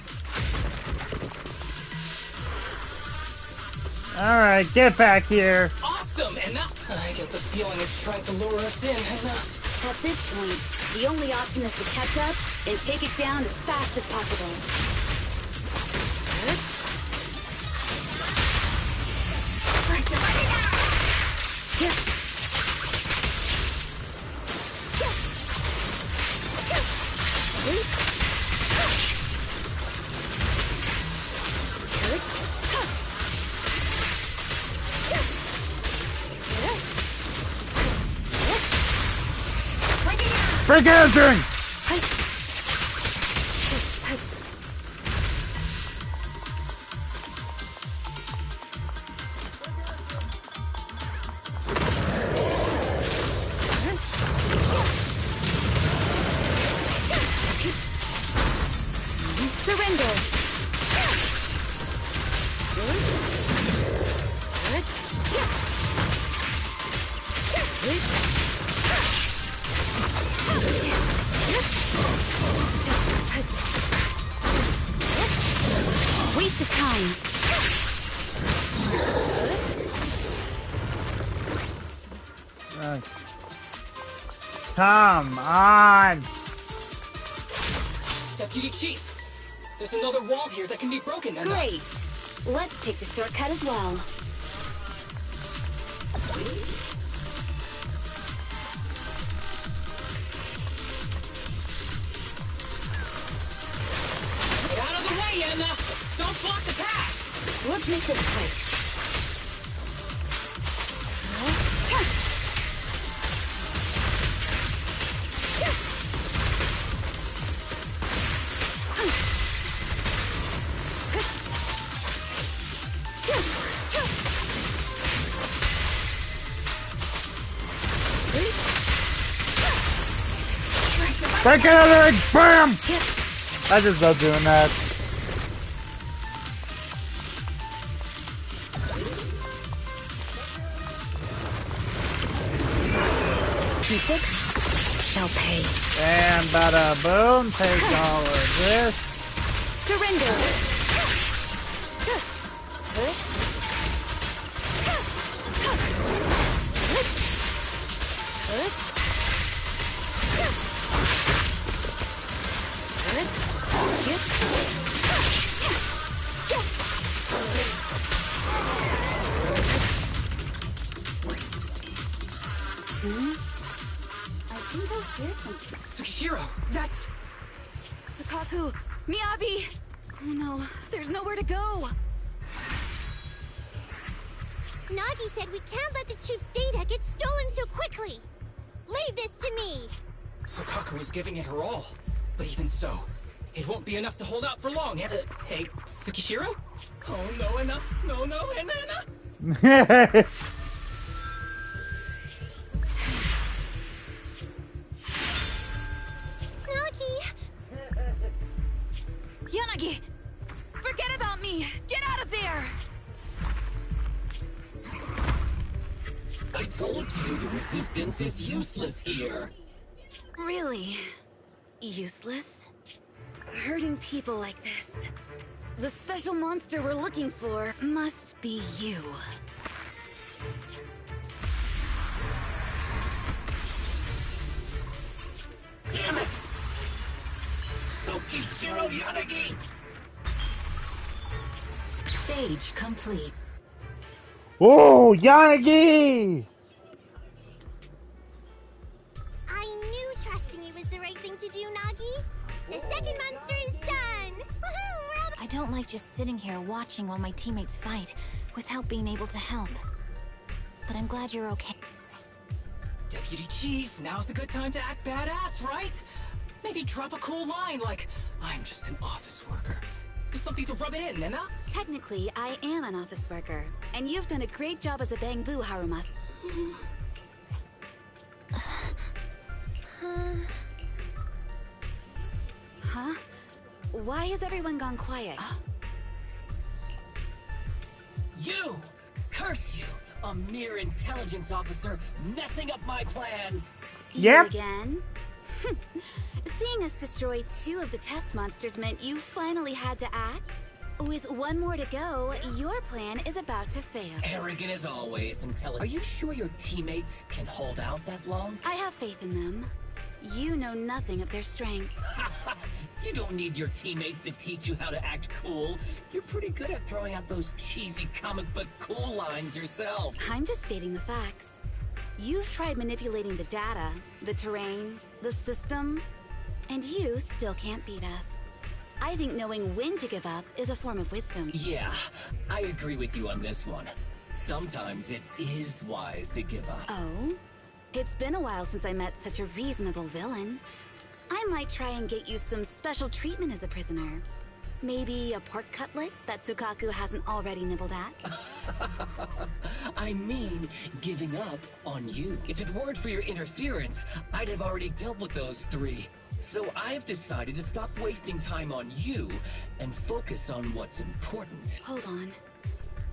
Alright, get back here. Awesome, Anna! I get the feeling it's trying to lure us in, Anna. At this point, the only option is to catch up and take it down as fast as possible. Break answering! Waste of time. Come on! Deputy Chief, there's another wall here that can be broken, Anna. Great. Let's take the shortcut as well. Let's make this quick. Break it out of it! Bam! I just love doing that. Shall pay. And bada boom, take all of this. Surrender. I think I hear something. Tsukishiro, that's... Sukaku, Miyabi! Oh no, there's nowhere to go! Nagi said we can't let the chief's data get stolen so quickly. Leave this to me. Sukaku is giving it her all. But even so, it won't be enough to hold out for long. Hey, Tsukishiro? Oh no, Anna. No, Anna. Yanagi! Forget about me! Get out of there! I told you the resistance is useless here. Really? Useless? Hurting people like this. The special monster we're looking for must be you. Damn it! Tsukishiro Yanagi! Stage complete. Oh, Yanagi! I knew trusting you was the right thing to do, Nagi. The second monster is done. Woohoo! We're all... I don't like just sitting here watching while my teammates fight without being able to help. But I'm glad you're okay. Deputy Chief, now's a good time to act badass, right? Maybe drop a cool line like, I'm just an office worker. Something to rub it in, Nena? Technically, I am an office worker, and you've done a great job as a bamboo, Harumas. Huh? Why has everyone gone quiet? You! Curse you! A mere intelligence officer messing up my plans! You again? Seeing us destroy 2 of the test monsters meant you finally had to act? With 1 more to go, your plan is about to fail. Arrogant as always, Are you sure your teammates can hold out that long? I have faith in them. You know nothing of their strength. You don't need your teammates to teach you how to act cool. You're pretty good at throwing out those cheesy comic book cool lines yourself. I'm just stating the facts. You've tried manipulating the data, the terrain, the system, and you still can't beat us. I think knowing when to give up is a form of wisdom. Yeah, I agree with you on this one. Sometimes it is wise to give up. Oh? It's been a while since I met such a reasonable villain. I might try and get you some special treatment as a prisoner. Maybe a pork cutlet that Sukaku hasn't already nibbled at? I mean, giving up on you. If it weren't for your interference, I'd have already dealt with those 3. So I've decided to stop wasting time on you and focus on what's important. Hold on.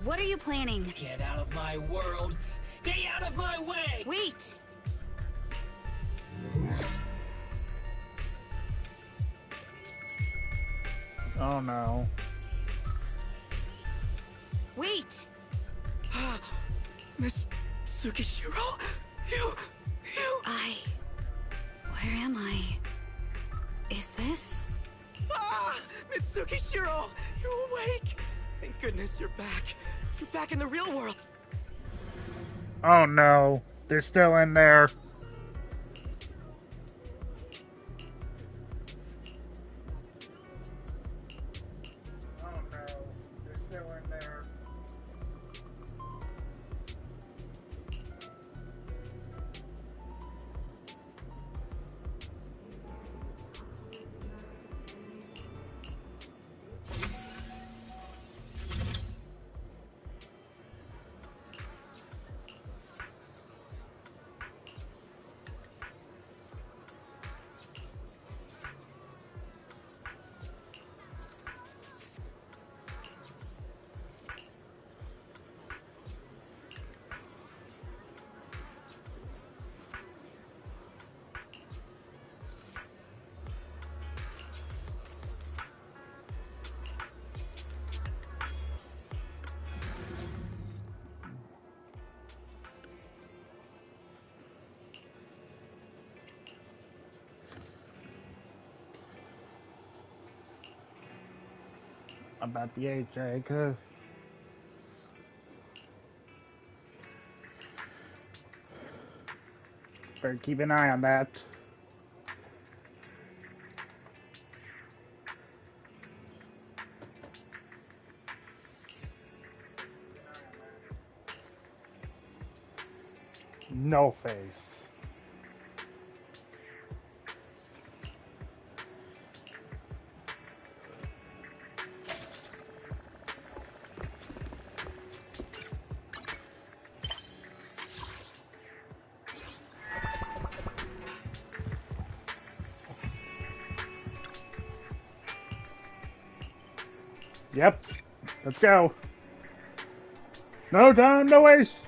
What are you planning? Get out of my world! Stay out of my way! Wait! Oh no. Wait! Miss Tsukishiro? You... Where am I? Is this? Ah! Miss Tsukishiro! You're awake! Thank goodness you're back. You're back in the real world. Oh no. They're still in there. Oh no. They're still in there. about the HA, cause better keep an eye on that. No face. Yep. Let's go. No time, no waste.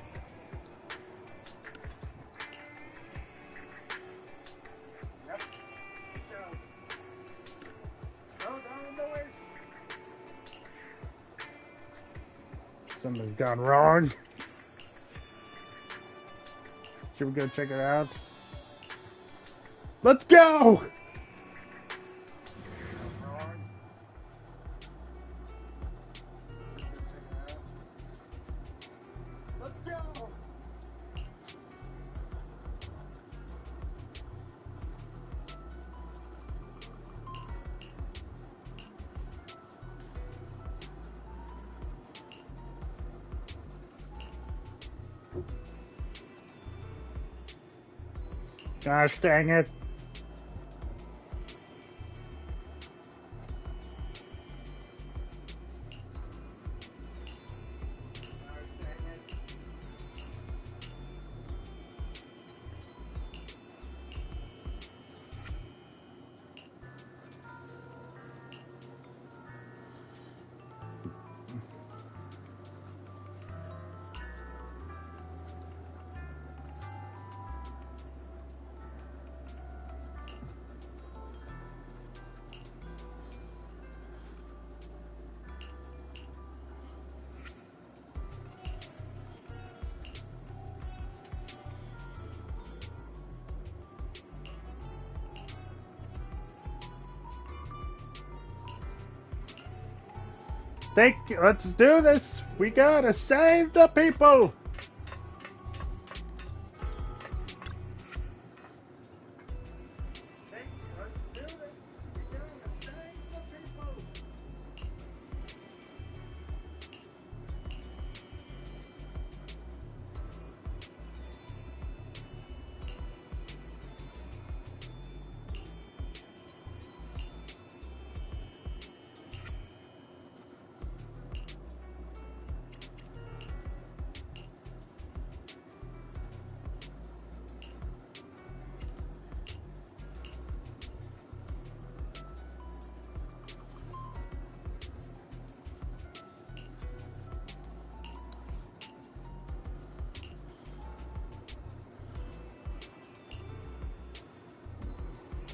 Yep. Let's go. No time, no waste. Something's gone wrong. Should we go check it out? Let's go! Let's go! Gosh dang it. Let's do this. We gotta save the people. Let's do this. We gotta save the people.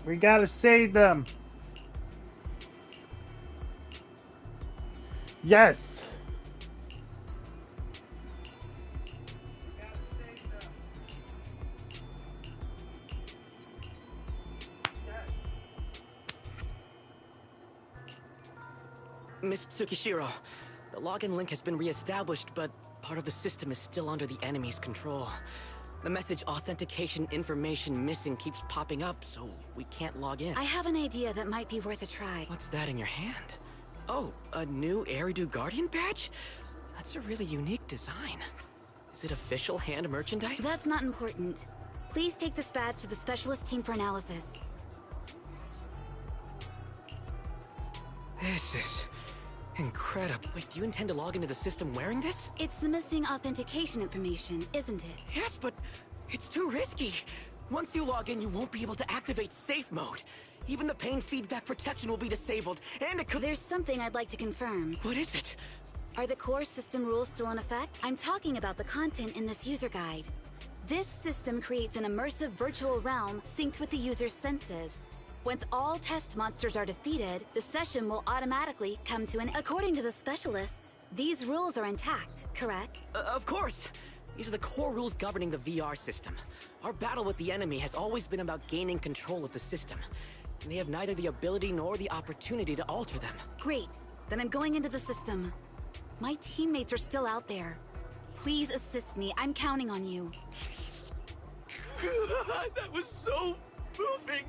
We gotta save them. Yes. We gotta save them. Yes. Miss Tsukishiro, the login link has been reestablished, but part of the system is still under the enemy's control. The message authentication information missing keeps popping up, so we can't log in. I have an idea that might be worth a try. What's that in your hand? Oh, a new Eridu Guardian badge? That's a really unique design. Is it official hand merchandise? That's not important. Please take this badge to the specialist team for analysis. This is incredible. Wait, do you intend to log into the system wearing this? It's the missing authentication information, isn't it? Yes, but it's too risky. Once you log in, you won't be able to activate safe mode. Even the pain feedback protection will be disabled, and it could— There's something I'd like to confirm. What is it? Are the core system rules still in effect? I'm talking about the content in this user guide. This system creates an immersive virtual realm synced with the user's senses. Once all test monsters are defeated, the session will automatically come to an end. According to the specialists, these rules are intact, correct? Of course! These are the core rules governing the VR system. Our battle with the enemy has always been about gaining control of the system. And they have neither the ability nor the opportunity to alter them. Great. Then I'm going into the system. My teammates are still out there. Please assist me. I'm counting on you. That was so moving.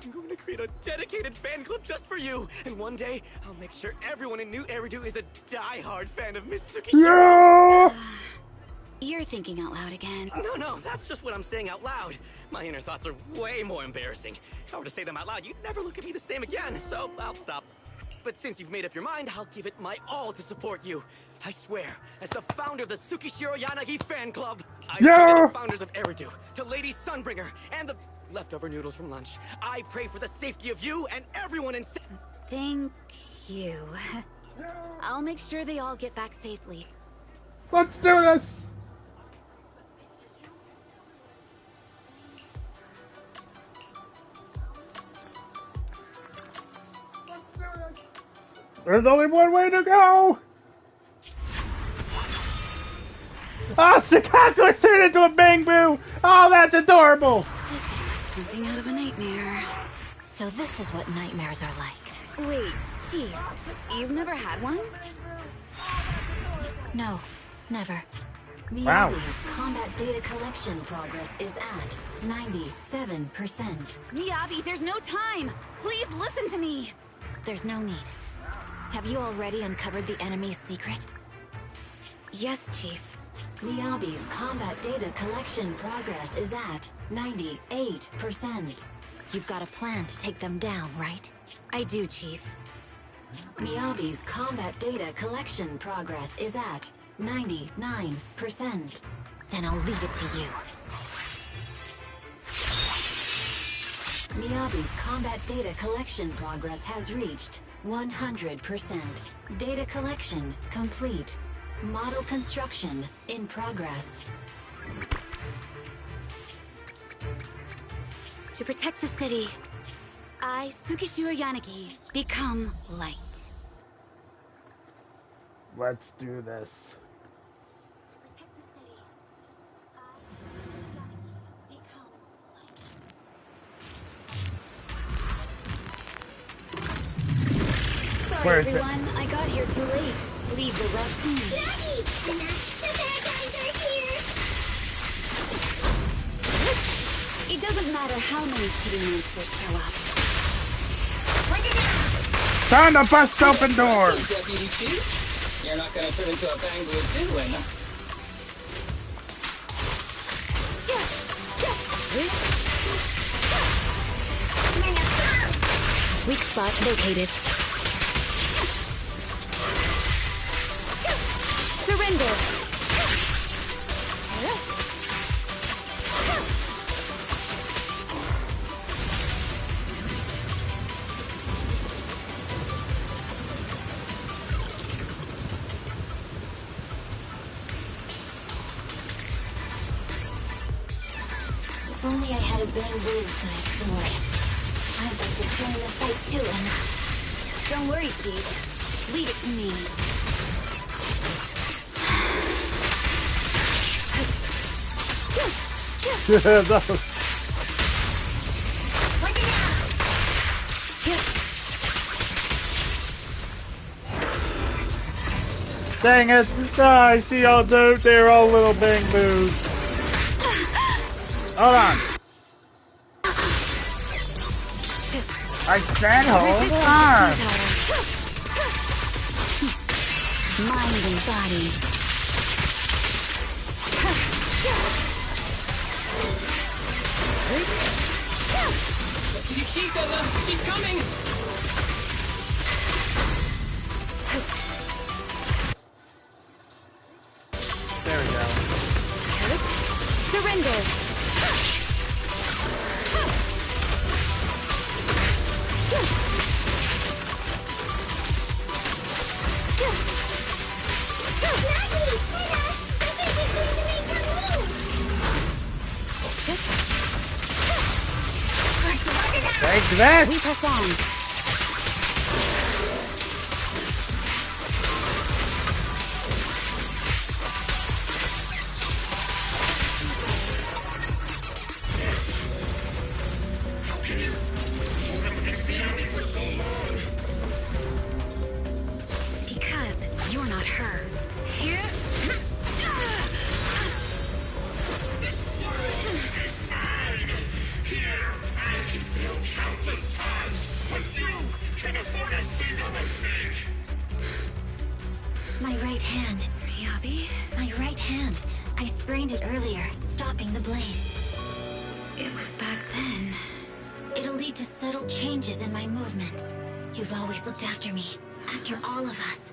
I'm going to create a dedicated fan club just for you. And one day, I'll make sure everyone in New Eridu is a die-hard fan of Miss Tsukishiro. Yeah! You're thinking out loud again. No, that's just what I'm saying out loud. My inner thoughts are way more embarrassing. If I were to say them out loud, you'd never look at me the same again, so I'll stop. But since you've made up your mind, I'll give it my all to support you. I swear, as the founder of the Tsukishiro Yanagi fan club, I pray to the founders of Eridu, to Lady Sunbringer, and the leftover noodles from lunch. I pray for the safety of you and everyone in... Thank you. I'll make sure they all get back safely. Let's do this! There's only one way to go! Oh, Shikaku is turned into a Bangbu! Oh, that's adorable! This is like something out of a nightmare. So this is what nightmares are like. Wait, Chief, you've never had one? No, never. Wow. Miyabi's combat data collection progress is at 97%. Miyabi, there's no time! Please listen to me! There's no need. Have you already uncovered the enemy's secret? Yes, Chief. Miyabi's combat data collection progress is at 98%. You've got a plan to take them down, right? I do, Chief. Miyabi's combat data collection progress is at 99%. Then I'll leave it to you. Miyabi's combat data collection progress has reached 100%. Data collection complete. Model construction in progress. To protect the city, I, Tsukishiro Yanagi, become light. Let's do this. Sorry, Where is it? everyone. I got here too late. Leave the rest to me. Daddy! The bad guys are here! It doesn't matter how many kitty monsters show up. Time to bust open doors! Deputy Chief, you're not gonna turn into a Bangbu too, eh? Weak spot located. Surrender! If only I had a Bangbu-sized sword. I'd like to join the fight too, and... Don't worry, Chief. Leave it to me. That was- Dang it! Ah, I see all they're all little Bangboos. Hold on. I said hold on. Mind and body. Deputy Chief, he's coming! There we go. Surrender! Take that! We press on. can afford a single mistake. My right hand. Miyabi? My right hand. I sprained it earlier, stopping the blade. It was back then. It'll lead to subtle changes in my movements. You've always looked after me, after all of us.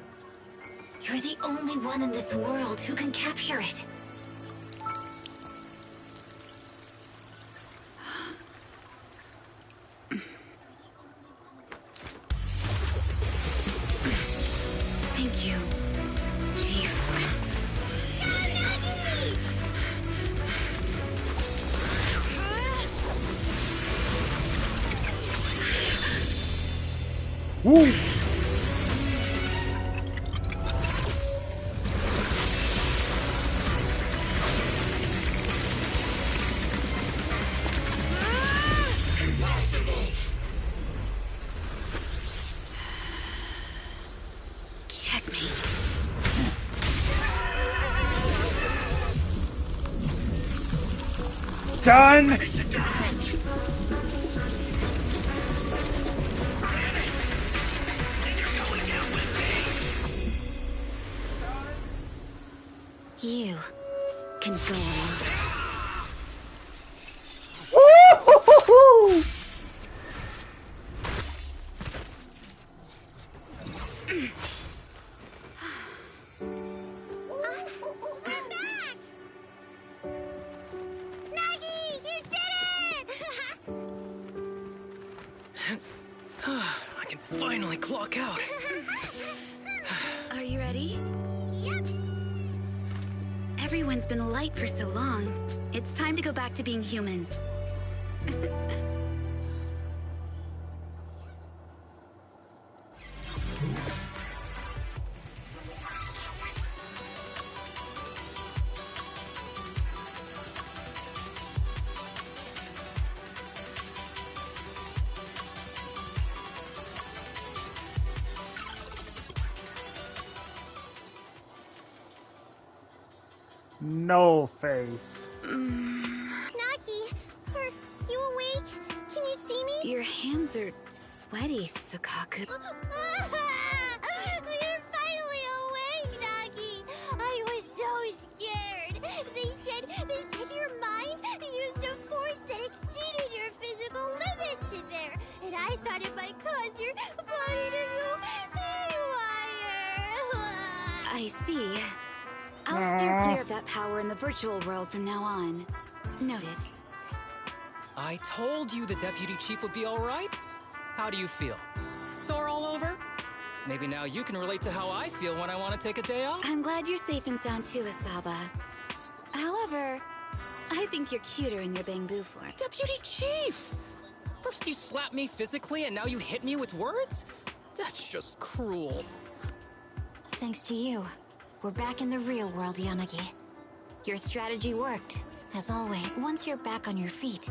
You're the only one in this world who can capture it. Thank you, Chief. Woo! Impossible. Checkmate. Done! You can go alone. Woo-hoo-hoo-hoo! I'm back! Nagi, you did it! I can finally clock out. Are you ready? Yep. Everyone's been light for so long. It's time to go back to being human. No face. Nagi, are you awake? Can you see me? Your hands are sweaty, Sakaku. You're finally awake, Nagi. I was so scared. They said your mind used a force that exceeded your physical limits in there, and I thought it might cause your body to go haywire. I see. I'll steer clear of that power in the virtual world from now on. Noted. I told you the deputy chief would be all right. How do you feel? Sore all over? Maybe now you can relate to how I feel when I want to take a day off? I'm glad you're safe and sound too, Asaba. However, I think you're cuter in your bamboo form. Deputy chief! First you slap me physically and now you hit me with words? That's just cruel. Thanks to you, we're back in the real world, Yanagi. Your strategy worked, as always. Once you're back on your feet,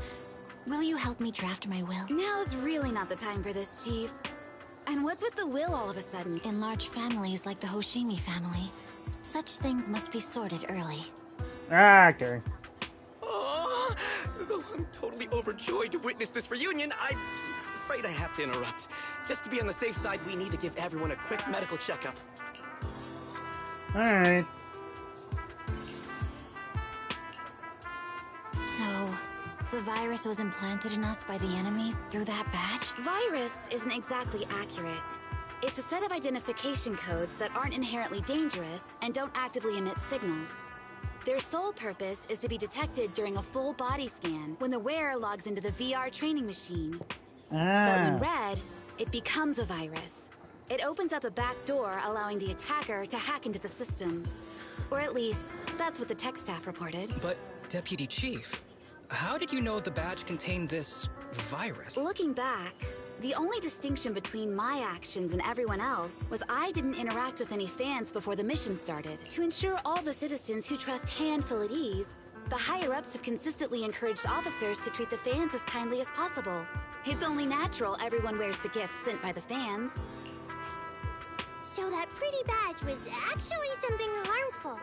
will you help me draft my will? Now's really not the time for this, Chief. And what's with the will all of a sudden? In large families like the Hoshimi family, such things must be sorted early. Ah, okay. Oh, though I'm totally overjoyed to witness this reunion, I'm afraid I have to interrupt. Just to be on the safe side, we need to give everyone a quick medical checkup. Alright. So, the virus was implanted in us by the enemy through that badge? Virus isn't exactly accurate. It's a set of identification codes that aren't inherently dangerous and don't actively emit signals. Their sole purpose is to be detected during a full body scan when the wearer logs into the VR training machine. But when read, it becomes a virus. It opens up a back door, allowing the attacker to hack into the system. Or at least, that's what the tech staff reported. But, Deputy Chief, how did you know the badge contained this virus? Looking back, the only distinction between my actions and everyone else was I didn't interact with any fans before the mission started. To ensure all the citizens who trust Han feel at ease, the higher-ups have consistently encouraged officers to treat the fans as kindly as possible. It's only natural everyone wears the gifts sent by the fans. So that pretty badge was actually something harmful.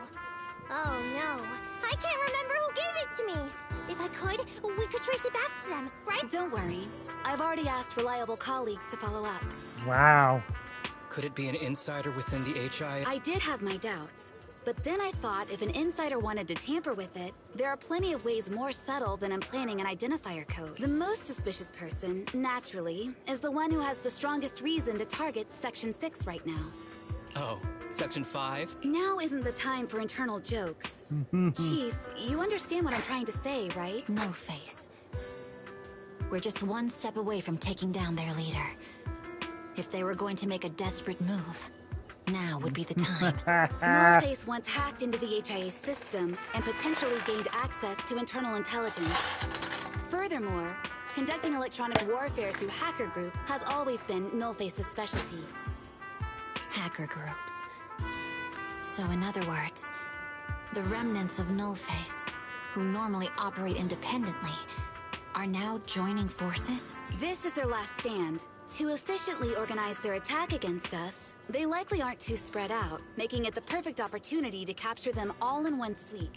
Oh no, I can't remember who gave it to me. If I could, we could trace it back to them, right? Don't worry. I've already asked reliable colleagues to follow up. Wow. Could it be an insider within the HI? I did have my doubts. But then I thought if an insider wanted to tamper with it, there are plenty of ways more subtle than implanting an identifier code. The most suspicious person, naturally, is the one who has the strongest reason to target Section 6 right now. Oh, Section 5? Now isn't the time for internal jokes. Chief, you understand what I'm trying to say, right? No face. We're just one step away from taking down their leader. If they were going to make a desperate move, now would be the time. Nullface once hacked into the HIA system and potentially gained access to internal intelligence. Furthermore, conducting electronic warfare through hacker groups has always been Nullface's specialty. Hacker groups. So in other words, the remnants of Nullface, who normally operate independently, are now joining forces? This is their last stand. To efficiently organize their attack against us, they likely aren't too spread out, making it the perfect opportunity to capture them all in one sweep.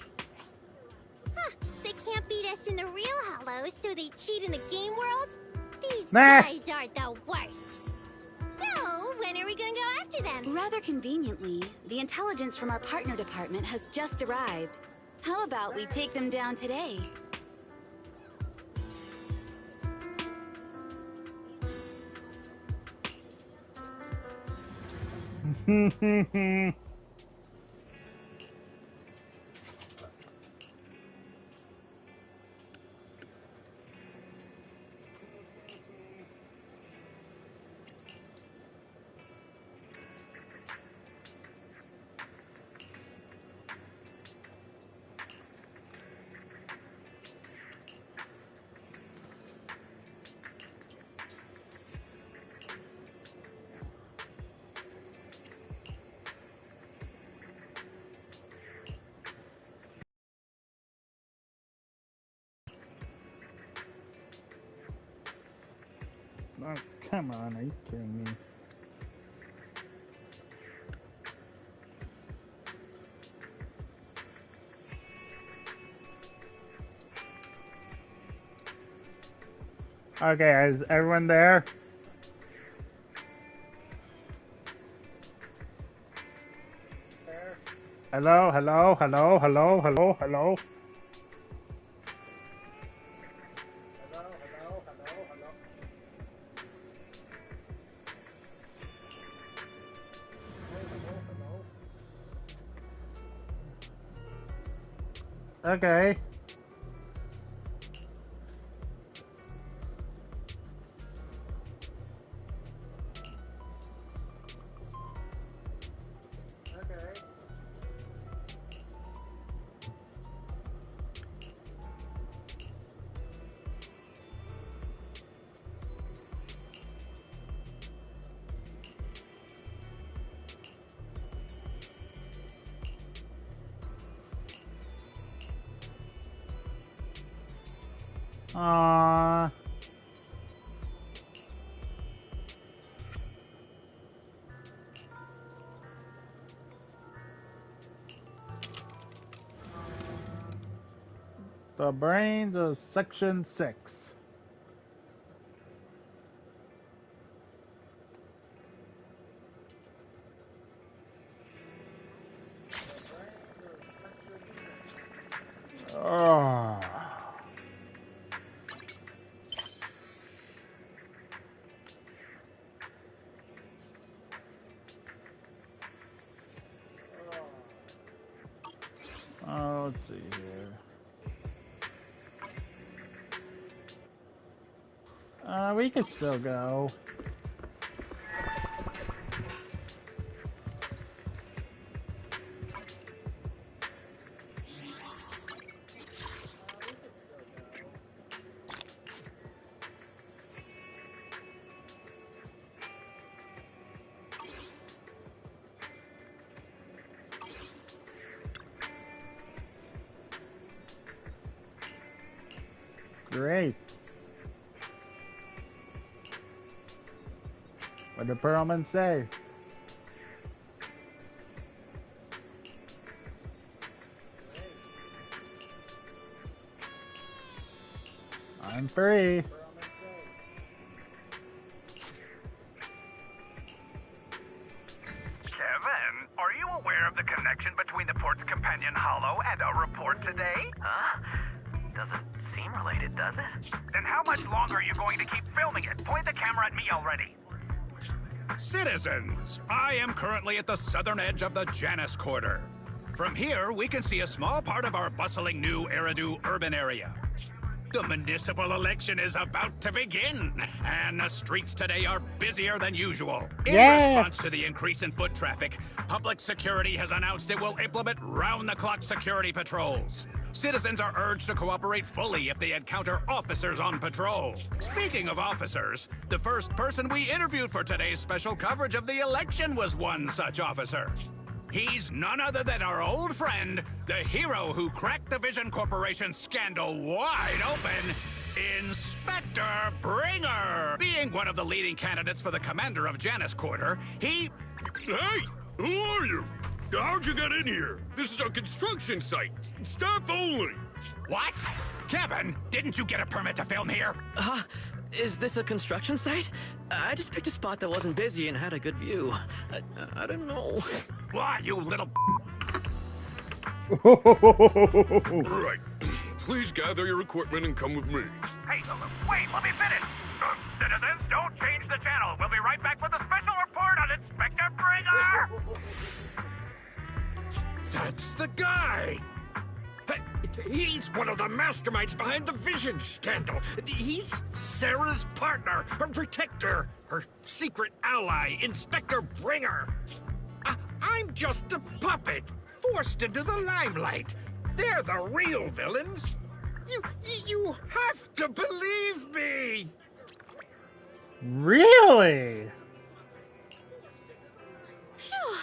Huh, they can't beat us in the real Hollows, so they cheat in the game world? These Nah. guys are the worst. So, when are we gonna go after them? Rather conveniently, the intelligence from our partner department has just arrived. How about we take them down today? Oh, come on, are you kidding me? Okay, is everyone there? Hello, hello, hello, hello, hello, hello. Okay. Aww. The brains of Section 6. Oh. Let's see here. We could still go. Great. What did Perlman say? I'm free. Kevin, are you aware of the connection between the port's companion hollow and our report today? Huh? Doesn't seem related, does it? Then how much longer are you going to keep filming it? Point the camera at me already. Citizens, I am currently at the southern edge of the Janus Quarter. From here, we can see a small part of our bustling new Eridu urban area. The municipal election is about to begin, and the streets today are busier than usual. In response to the increase in foot traffic, public security has announced it will implement round-the-clock security patrols. Citizens are urged to cooperate fully if they encounter officers on patrol. Speaking of officers, the first person we interviewed for today's special coverage of the election was one such officer. He's none other than our old friend, the hero who cracked the Vision Corporation scandal wide open, Inspector Bringer. Being one of the leading candidates for the commander of Janus Quarter, he... Hey! Who are you? How'd you get in here? This is a construction site. Staff only. What? Kevin, didn't you get a permit to film here? Is this a construction site? I just picked a spot that wasn't busy and had a good view. I don't know. Why, you little... Right. Please gather your equipment and come with me. Hey, wait, let me finish. Citizens, don't change the channel. We'll be right back with a special report on Inspector Bringer. That's the guy! He's one of the masterminds behind the Vision scandal. He's Sarah's partner, her protector, her secret ally, Inspector Bringer. I'm just a puppet, forced into the limelight. They're the real villains. You have to believe me! Really? Phew!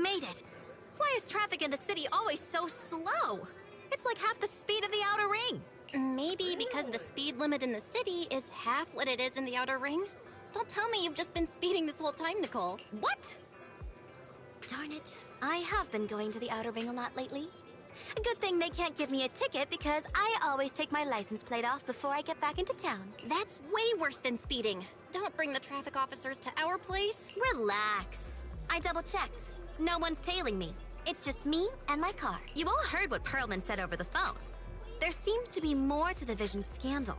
Made it. Why is traffic in the city always so slow? It's like half the speed of the outer ring. Maybe because the speed limit in the city is half what it is in the outer ring? Don't tell me you've just been speeding this whole time, Nicole. What? Darn it. I have been going to the outer ring a lot lately. A good thing they can't give me a ticket because I always take my license plate off before I get back into town. That's way worse than speeding. Don't bring the traffic officers to our place. Relax. I double-checked. No one's tailing me. It's just me and my car. You all heard what Perlman said over the phone. There seems to be more to the Vision scandal.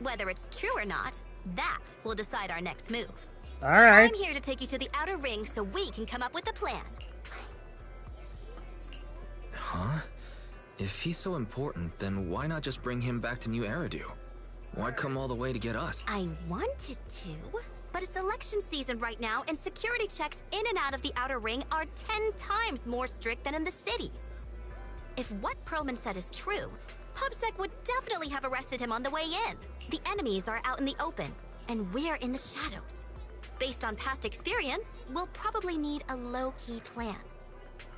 Whether it's true or not, that will decide our next move. All right. I'm here to take you to the outer ring so we can come up with a plan. Huh? If he's so important, then why not just bring him back to New Eridu? Why come all the way to get us? I wanted to, but it's election season right now, and security checks in and out of the outer ring are 10 times more strict than in the city. If what Perlman said is true, PubSec would definitely have arrested him on the way in. The enemies are out in the open, and we're in the shadows. Based on past experience, we'll probably need a low-key plan.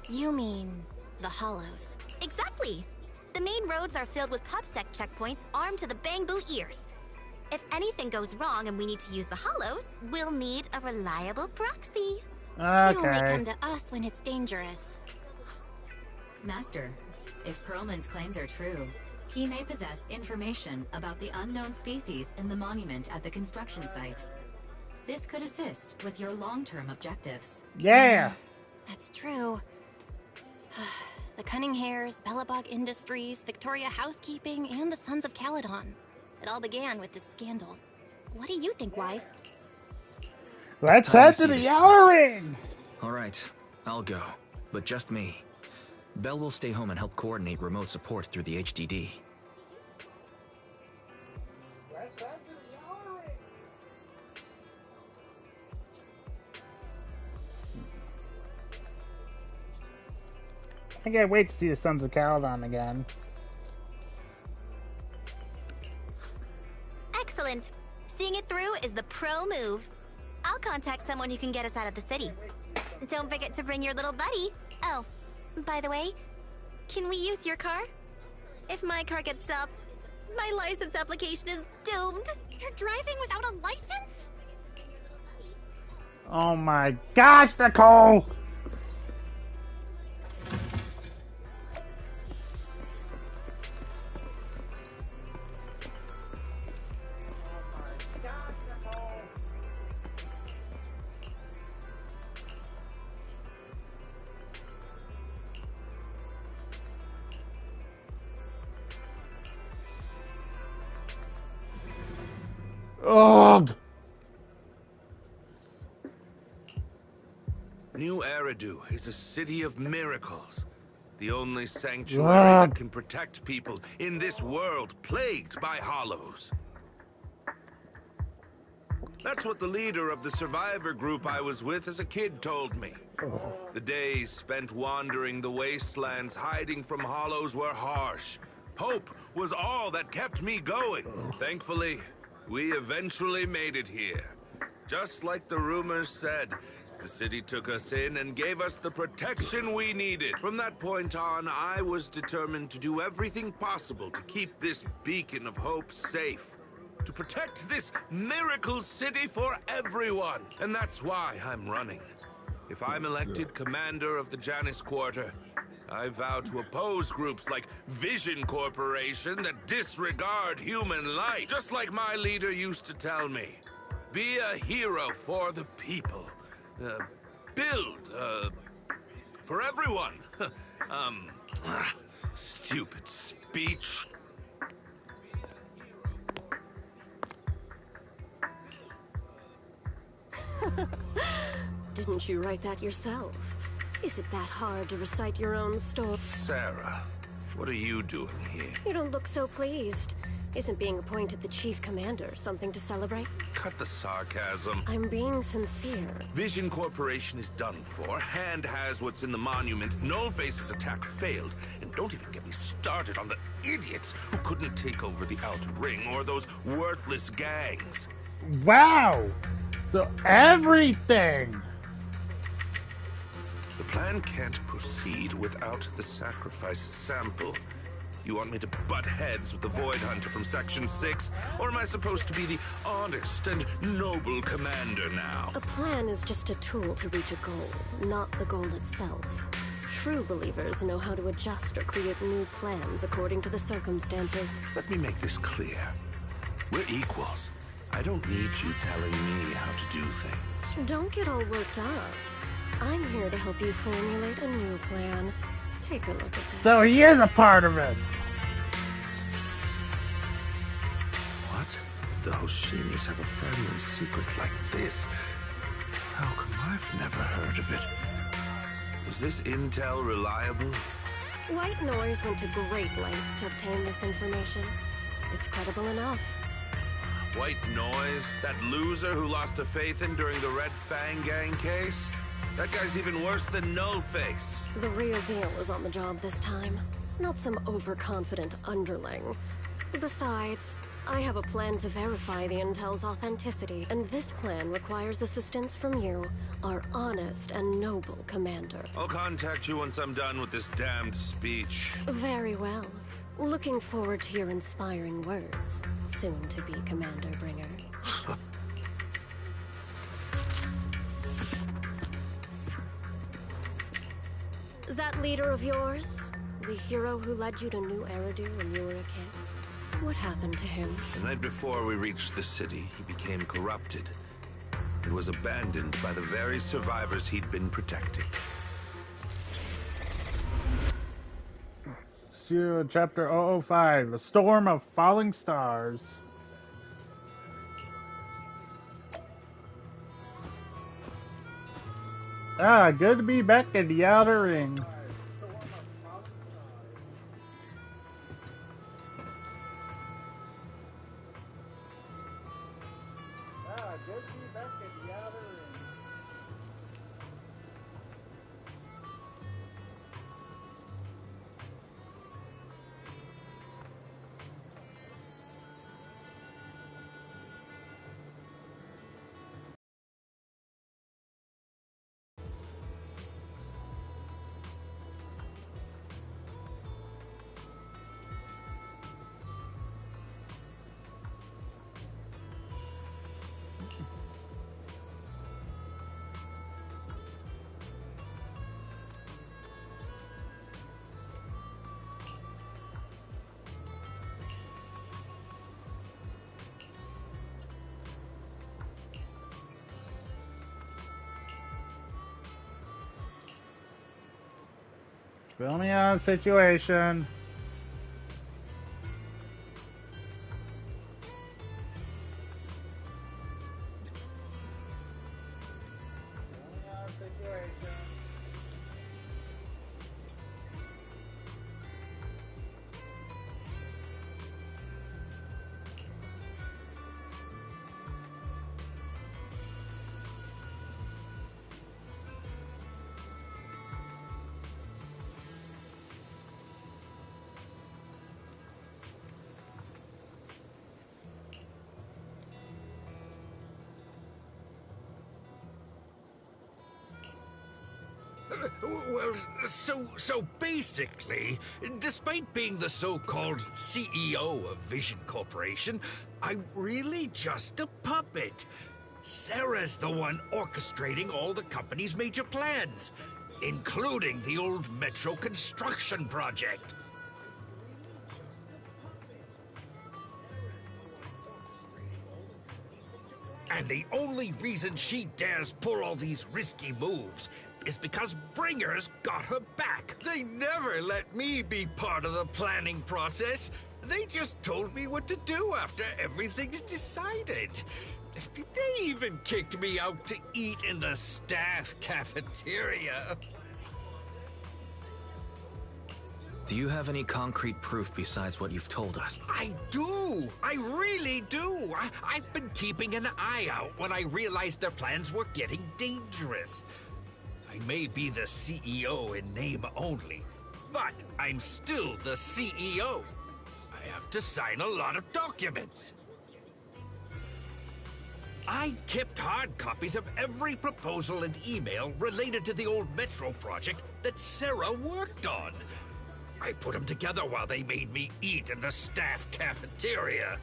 You mean the Hollows? Exactly! The main roads are filled with PubSec checkpoints armed to the bang-boo ears. If anything goes wrong and we need to use the Hollows, we'll need a reliable proxy. Okay. You only come to us when it's dangerous. Master, if Perlman's claims are true, he may possess information about the unknown species in the monument at the construction site. This could assist with your long-term objectives. Yeah. That's true. The Cunning Hares, Bellabog Industries, Victoria Housekeeping, and the Sons of Caledon. It all began with this scandal. What do you think, Wise? Let's head to the outer ring! Alright, I'll go. But just me. Belle will stay home and help coordinate remote support through the HDD. Let's head to the outer ring! I can't wait to see the Sons of Caledon again. Excellent. Seeing it through is the pro move. I'll contact someone who can get us out of the city. Don't forget to bring your little buddy. Oh, by the way, can we use your car? If my car gets stopped, my license application is doomed. You're driving without a license? Oh my gosh, Nicole! Ugh. New Eridu is a city of miracles. The only sanctuary Ugh. that can protect people in this world plagued by hollows. That's what the leader of the survivor group I was with as a kid told me. The days spent wandering the wastelands hiding from hollows were harsh. Hope was all that kept me going. Thankfully, we eventually made it here. Just like the rumors said, the city took us in and gave us the protection we needed. From that point on, I was determined to do everything possible to keep this beacon of hope safe. To protect this miracle city for everyone. And that's why I'm running. If I'm elected commander of the Janus Quarter, I vow to oppose groups like Vision Corporation that disregard human life. Just like my leader used to tell me. Be a hero for the people. Build, for everyone. Stupid speech. Didn't you write that yourself? Is it that hard to recite your own story? Sarah, what are you doing here? You don't look so pleased. Isn't being appointed the chief commander something to celebrate? Cut the sarcasm. I'm being sincere. Vision Corporation is done for. Hand has what's in the monument. Nullface's attack failed. And don't even get me started on the idiots who couldn't take over the Outer Ring or those worthless gangs. Wow! So everything! The plan can't proceed without the sacrifice sample. You want me to butt heads with the Void Hunter from Section 6? Or am I supposed to be the honest and noble commander now? A plan is just a tool to reach a goal, not the goal itself. True believers know how to adjust or create new plans according to the circumstances. Let me make this clear. We're equals. I don't need you telling me how to do things. Don't get all worked up. I'm here to help you formulate a new plan. Take a look at this. So he is a part of it. What? The Hoshinis have a family secret like this? How come I've never heard of it? Was this intel reliable? White Noise went to great lengths to obtain this information. It's credible enough. White Noise? That loser who lost a faith in during the Red Fang Gang case? That guy's even worse than Nullface. The real deal is on the job this time. Not some overconfident underling. Besides, I have a plan to verify the intel's authenticity, and this plan requires assistance from you, our honest and noble commander. I'll contact you once I'm done with this damned speech. Very well. Looking forward to your inspiring words, soon-to-be Commander Bringer. That leader of yours? The hero who led you to New Eridu when you were a kid? What happened to him? The night before we reached the city, he became corrupted. It was abandoned by the very survivors he'd been protecting. Chapter 005, A Storm of Falling Stars. Ah, good to be back in the Outer Ring. Fill me on situation. Well, so basically, despite being the so-called CEO of Vision Corporation, I'm really just a puppet. Sarah's the one orchestrating all the company's major plans, including the old metro construction project. And the only reason she dares pull all these risky moves is because Bringer's got her back. They never let me be part of the planning process. They just told me what to do after everything's decided. They even kicked me out to eat in the staff cafeteria. Do you have any concrete proof besides what you've told us? I do! I really do! I've been keeping an eye out when I realized their plans were getting dangerous. I may be the CEO in name only, but I'm still the CEO. I have to sign a lot of documents. I kept hard copies of every proposal and email related to the old Metro project that Sarah worked on. I put them together while they made me eat in the staff cafeteria.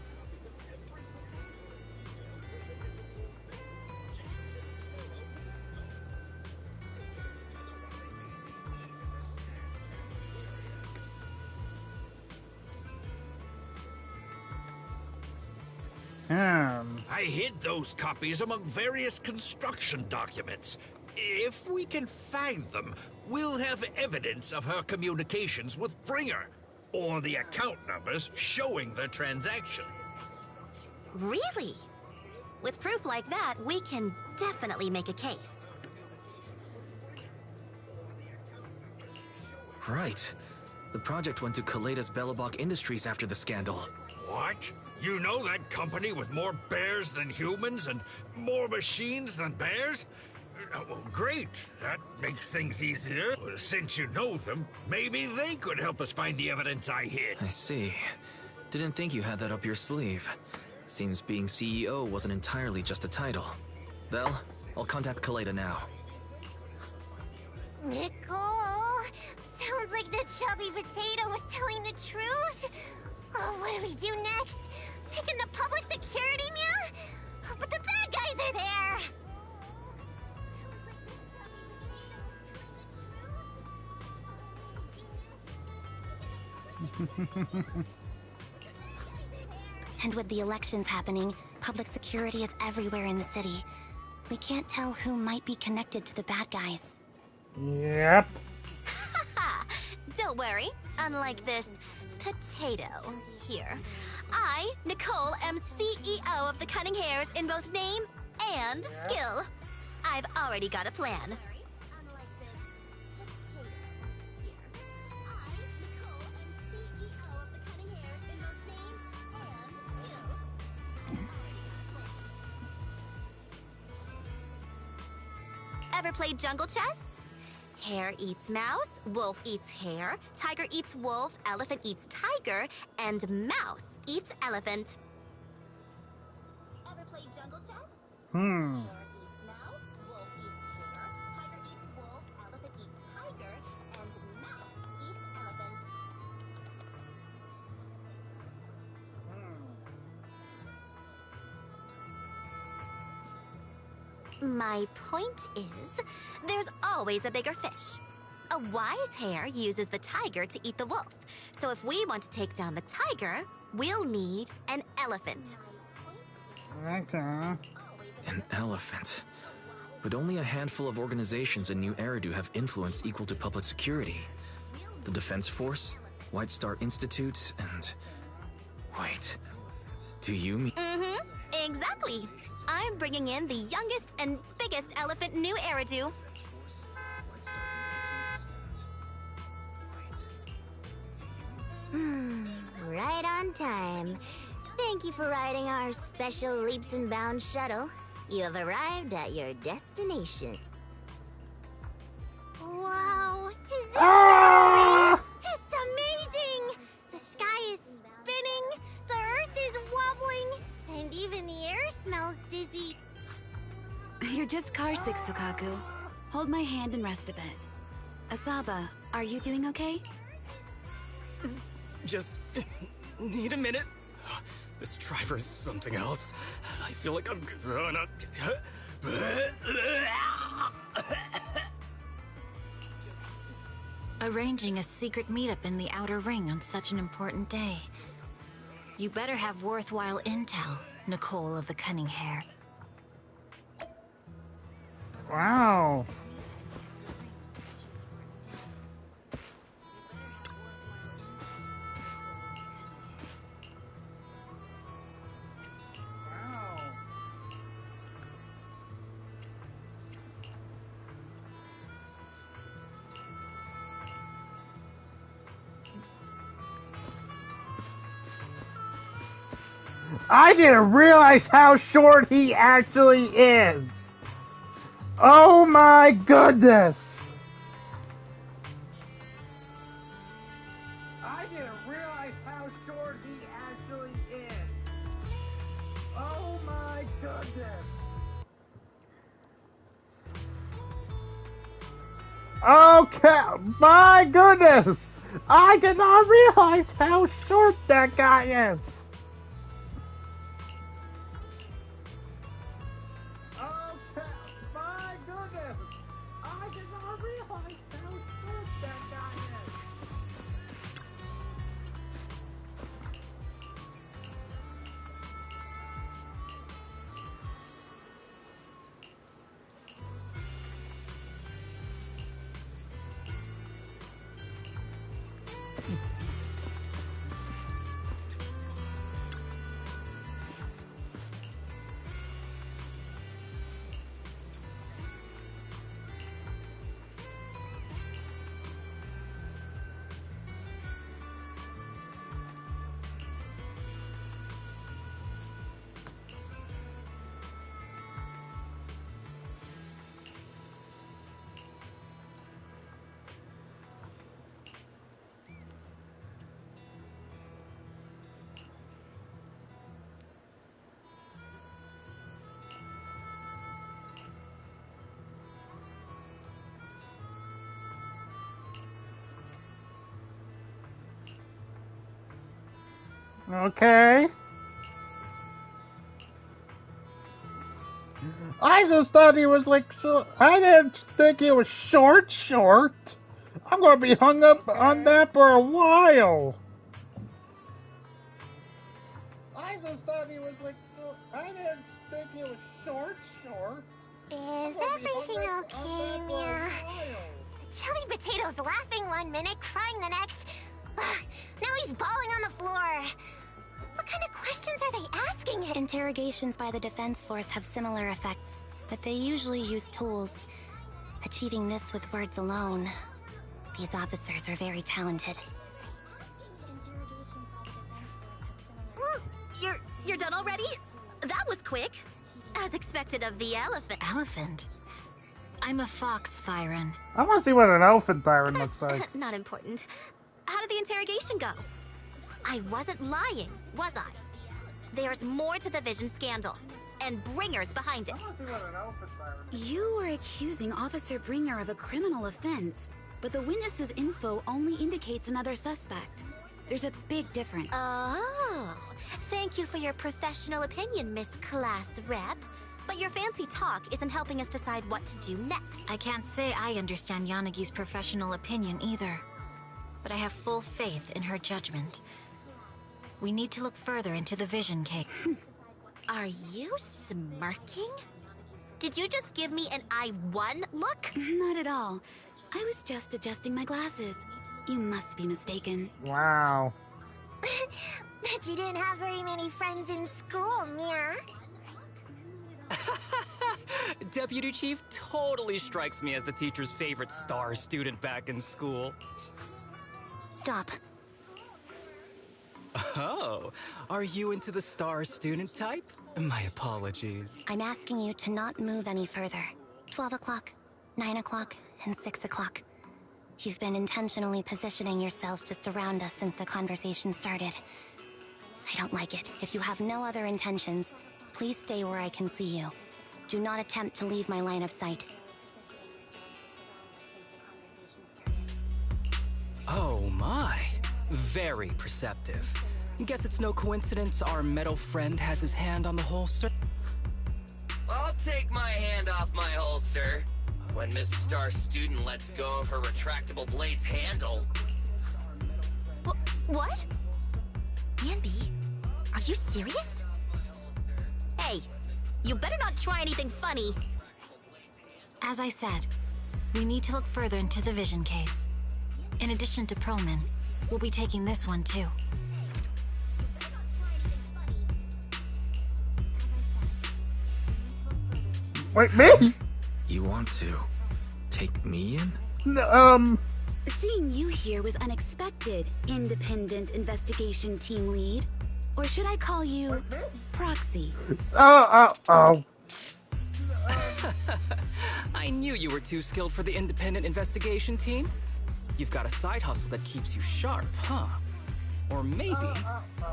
I hid those copies among various construction documents. If we can find them, we'll have evidence of her communications with Bringer, or the account numbers showing the transaction. Really? With proof like that, we can definitely make a case. Right. The project went to Kaleda's Belobog Industries after the scandal. What? You know that company with more bears than humans and more machines than bears? Well, great. That makes things easier. Since you know them, maybe they could help us find the evidence I hid. I see. Didn't think you had that up your sleeve. Seems being CEO wasn't entirely just a title. Belle, I'll contact Kaleda now. Nicole! Sounds like the chubby potato was telling the truth. Oh, what do we do next? Take him to public security, Mia? But the bad guys are there! And with the elections happening, public security is everywhere in the city. We can't tell who might be connected to the bad guys. Yep. Don't worry. Unlike this potato here, I, Nicole, am CEO of the Cunning Hares in both name and skill. I've already got a plan. Ever played jungle chess? Hare eats mouse, wolf eats hare, tiger eats wolf, elephant eats tiger, and mouse eats elephant. Ever played jungle chess? Hare eats mouse, wolf eats hare, tiger eats wolf, elephant eats tiger, and mouse eats elephant. My point is, there's always a bigger fish. A wise hare uses the tiger to eat the wolf. So if we want to take down the tiger, we'll need an elephant. Okay. An elephant. But only a handful of organizations in New Eridu have influence equal to public security. The Defense Force, White Star Institute, and... Wait. Do you mean... Exactly. I'm bringing in the youngest and biggest elephant in New Eridu. Right on time. Thank you for riding our special leaps and bounds shuttle. You have arrived at your destination. Wow, is this Ah! It's amazing! The sky is spinning, the earth is wobbling, and even the air smells dizzy. You're just car sick, Sukaku. Hold my hand and rest a bit. Asaba, are you doing okay? Just need a minute. This driver is something else. I feel like I'm gonna... Arranging a secret meetup in the Outer Ring on such an important day. You better have worthwhile intel, Nicole of the Cunning Hair. Wow. I didn't realize how short he actually is. Oh my goodness. I didn't realize how short he actually is. Oh my goodness. Okay, my goodness. I did not realize how short that guy is. Okay. I just thought he was like so. I didn't think he was short. I'm gonna be hung up on that for a while. I just thought he was like so. I didn't think he was short. Is everything okay, Mia? Chubby Potato's laughing one minute, crying the next. Now he's bawling on the floor. What kind of questions are they asking him? Interrogations by the Defense Force have similar effects, but they usually use tools. Achieving this with words alone. These officers are very talented. You're done already? That was quick. As expected of the elephant. Elephant? I'm a fox, Thyron. I want to see what an elephant tyrant looks like. Not important. How did the interrogation go? I wasn't lying, was I? There's more to the Vision scandal, and Bringer's behind it. You were accusing Officer Bringer of a criminal offense, but the witness's info only indicates another suspect. There's a big difference. Oh, thank you for your professional opinion, Miss Class Rep. But your fancy talk isn't helping us decide what to do next. I can't say I understand Yanagi's professional opinion either, but I have full faith in her judgment. We need to look further into the Vision case. Are you smirking? Did you just give me an I won look? Not at all. I was just adjusting my glasses. You must be mistaken. Wow. Bet you didn't have very many friends in school, Mia. Deputy Chief totally strikes me as the teacher's favorite star student back in school. Stop. Oh, are you into the star student type? My apologies. I'm asking you to not move any further. 12 o'clock, 9 o'clock, and 6 o'clock. You've been intentionally positioning yourselves to surround us since the conversation started. I don't like it. If you have no other intentions, please stay where I can see you. Do not attempt to leave my line of sight. Oh my. Very perceptive. Guess it's no coincidence our metal friend has his hand on the holster. I'll take my hand off my holster when Miss Star Student lets go of her retractable blade's handle. What? Andy, are you serious? Hey, you better not try anything funny. As I said, we need to look further into the vision case. In addition to Perlman, we'll be taking this one too. Wait, me? You want to take me in? Seeing you here was unexpected, Independent Investigation Team Lead. Or should I call you Proxy? Oh. I knew you were too skilled for the independent investigation team. You've got a side hustle that keeps you sharp, huh? Or maybe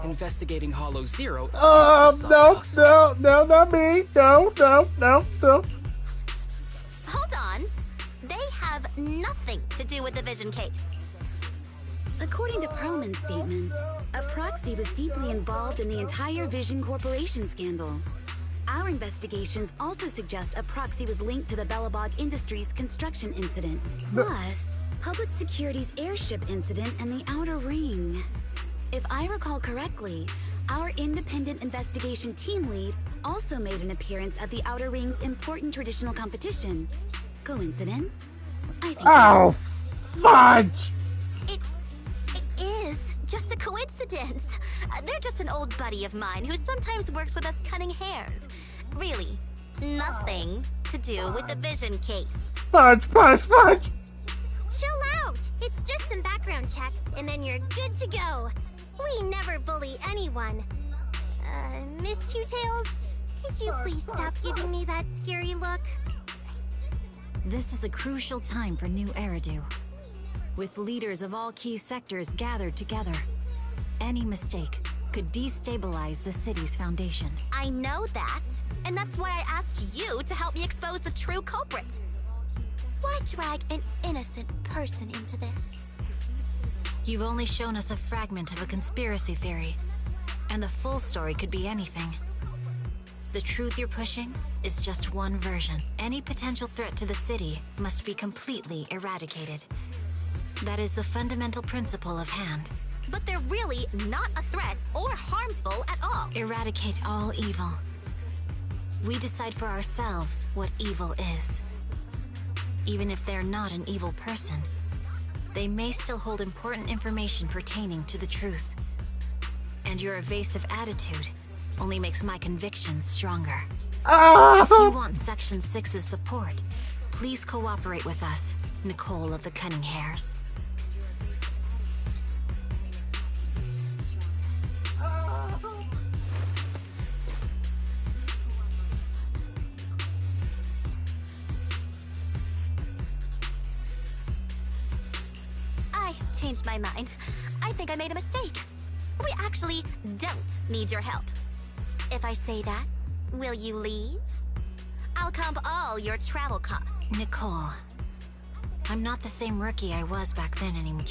investigating Hollow Zero is the side hustle. No, not me. No. Hold on. They have nothing to do with the vision case. According to Perlman's statements, a Proxy was deeply involved in the entire Vision Corporation scandal. Our investigations also suggest a Proxy was linked to the Bellabog Industries construction incident. Plus, Public Security's airship incident and the Outer Ring. If I recall correctly, our Independent Investigation Team Lead also made an appearance at the Outer Ring's important traditional competition. Coincidence? I think. Oh, fudge! It is just a coincidence. They're just an old buddy of mine who sometimes works with us cunning hares. Really, nothing to do with the vision case. Fudge! Chill out! It's just some background checks, and then you're good to go. We never bully anyone. Miss Two Tails, could you please stop giving me that scary look? This is a crucial time for New Eridu. With leaders of all key sectors gathered together, any mistake could destabilize the city's foundation. I know that, and that's why I asked you to help me expose the true culprit. Why drag an innocent person into this? You've only shown us a fragment of a conspiracy theory, and the full story could be anything. The truth you're pushing is just one version. Any potential threat to the city must be completely eradicated. That is the fundamental principle of Hand. But they're really not a threat or harmful at all. Eradicate all evil. We decide for ourselves what evil is. Even if they're not an evil person, they may still hold important information pertaining to the truth. And your evasive attitude only makes my convictions stronger. If you want Section 6's support, please cooperate with us, Nicole of the Cunning Hares. I changed my mind. I think I made a mistake. We actually don't need your help. If I say that, will you leave? I'll comp all your travel costs. Nicole, I'm not the same rookie I was back then anymore.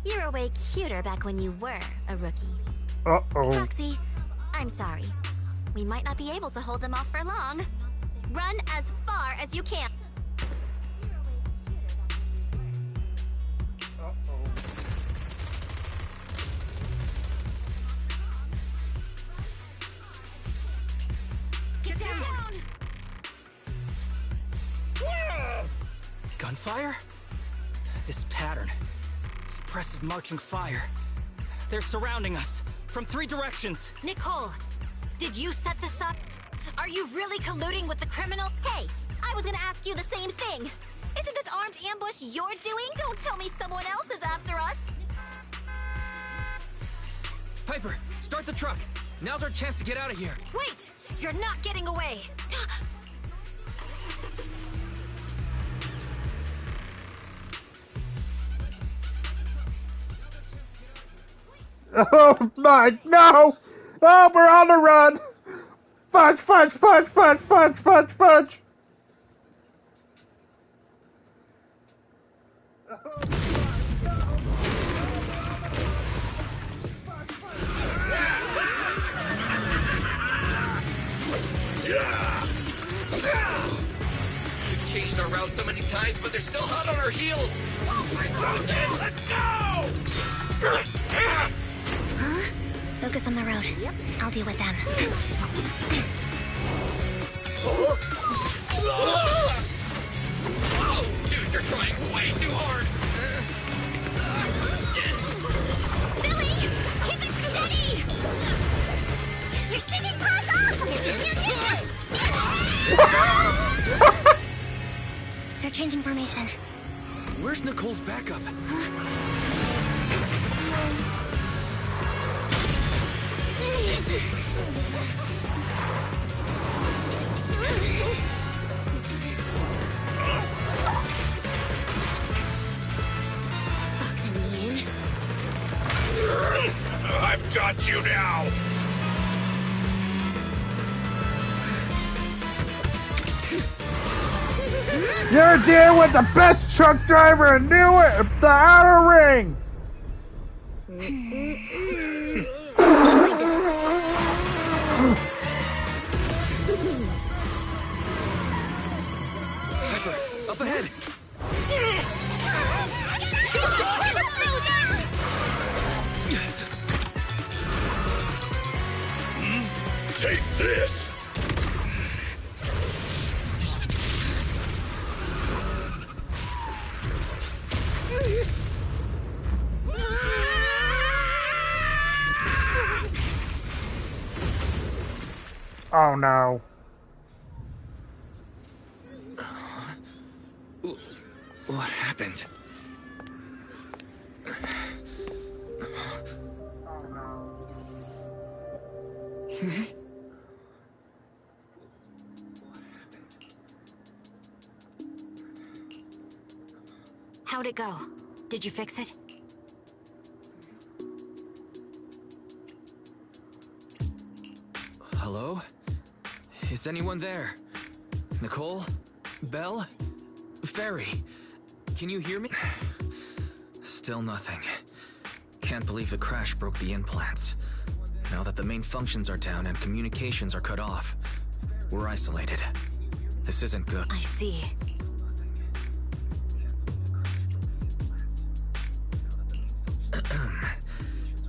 You were way cuter back when you were a rookie. Uh-oh. Proxy, I'm sorry. We might not be able to hold them off for long. Run as far as you can. Get down! Gunfire? This pattern. Suppressive marching fire. They're surrounding us from 3 directions. Nicole, did you set this up? Are you really colluding with the criminal? Hey, I was gonna ask you the same thing. Isn't this armed ambush you're doing? Don't tell me someone else is after us. Piper, start the truck. Now's our chance to get out of here. Wait! You're not getting away! Oh my, no! Oh, we're on the run! Fudge, fudge, fudge, fudge, fudge, fudge, fudge! We've changed our route so many times, but they're still hot on our heels. Oh, let's go! Huh? Focus on the road. Yep. I'll deal with them. Oh, dude, you're trying way too hard. Billy, keep it steady. You're sticking close off. They're changing formation. Where's Nicole's backup? I've got you now! You're dealing with the best truck driver in the outer ring! Piper, up ahead! Take this! Oh no. What happened? How'd it go? Did you fix it? Hello? Is anyone there? Nicole? Belle? Ferry? Can you hear me? Still nothing. Can't believe the crash broke the implants. Now that the main functions are down and communications are cut off, we're isolated. This isn't good. I see.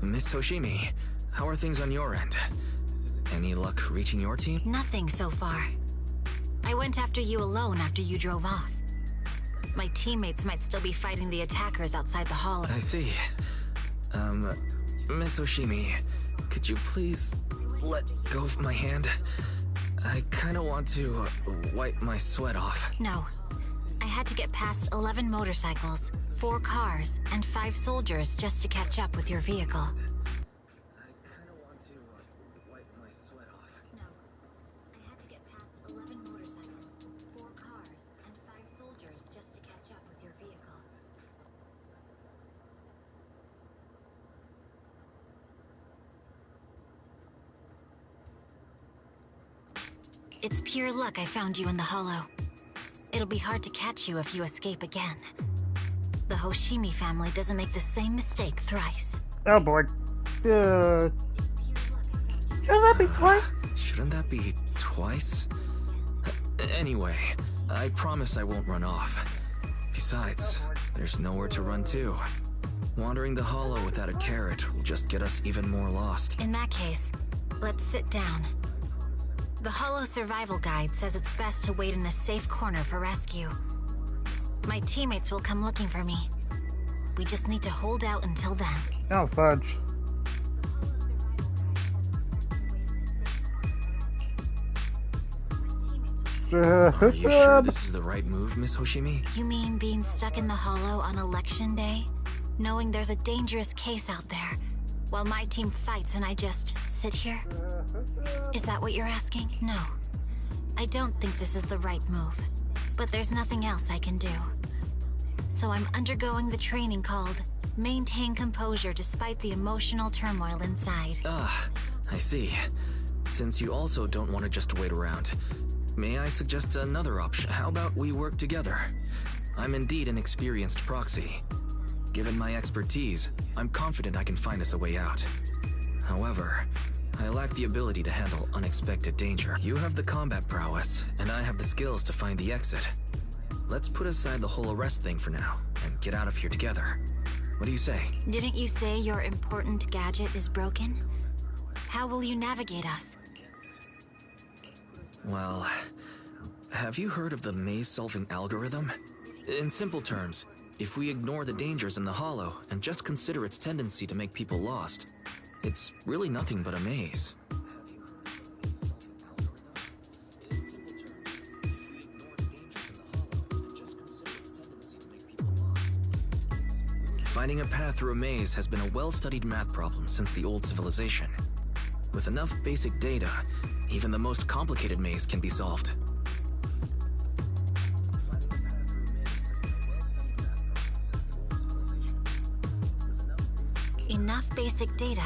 Miss Hoshimi, how are things on your end? Any luck reaching your team? Nothing so far. I went after you alone after you drove off. My teammates might still be fighting the attackers outside the hall. I see. Miss Hoshimi, could you please let go of my hand? I kinda want to wipe my sweat off. No. I had to get past 11 motorcycles, 4 cars, and 5 soldiers just to catch up with your vehicle. It's pure luck I found you in the hollow. It'll be hard to catch you if you escape again. The Hoshimi family doesn't make the same mistake thrice. Oh boy. Shouldn't that be twice? Shouldn't that be twice? Anyway, I promise I won't run off. Besides, there's nowhere to run to. Wandering the hollow without a carrot will just get us even more lost. In that case, let's sit down. The Hollow Survival Guide says it's best to wait in a safe corner for rescue. My teammates will come looking for me. We just need to hold out until then. Oh, fudge. Are you sure this is the right move, Miss Hoshimi? You mean being stuck in the Hollow on Election Day? Knowing there's a dangerous case out there? while my team fights and I just sit here? Is that what you're asking? No. I don't think this is the right move. But there's nothing else I can do. So I'm undergoing the training called Maintain Composure Despite the Emotional Turmoil Inside. Ah, I see. Since you also don't want to just wait around, may I suggest another option? How about we work together? I'm indeed an experienced proxy. Given my expertise, I'm confident I can find us a way out. However, I lack the ability to handle unexpected danger. You have the combat prowess, and I have the skills to find the exit. Let's put aside the whole arrest thing for now, and get out of here together. What do you say? Didn't you say your important gadget is broken? How will you navigate us? Well, have you heard of the maze-solving algorithm? In simple terms, if we ignore the dangers in the Hollow and just consider its tendency to make people lost, it's really nothing but a maze. Finding a path through a maze has been a well-studied math problem since the old civilization. With enough basic data, even the most complicated maze can be solved. Enough basic data?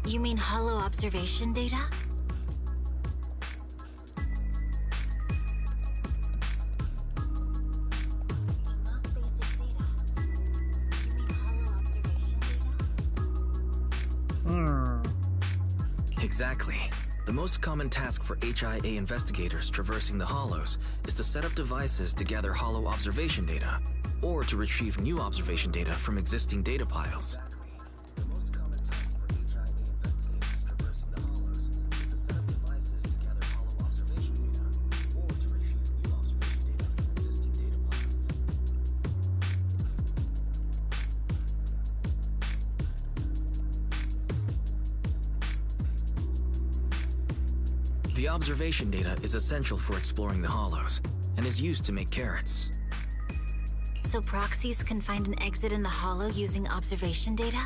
You mean hollow observation data? Exactly. The most common task for HIA investigators traversing the Hollows is to set up devices to gather hollow observation data, or to retrieve new observation data from existing data piles. The observation data is essential for exploring the Hollows, and is used to make carrots. So proxies can find an exit in the hollow using observation data?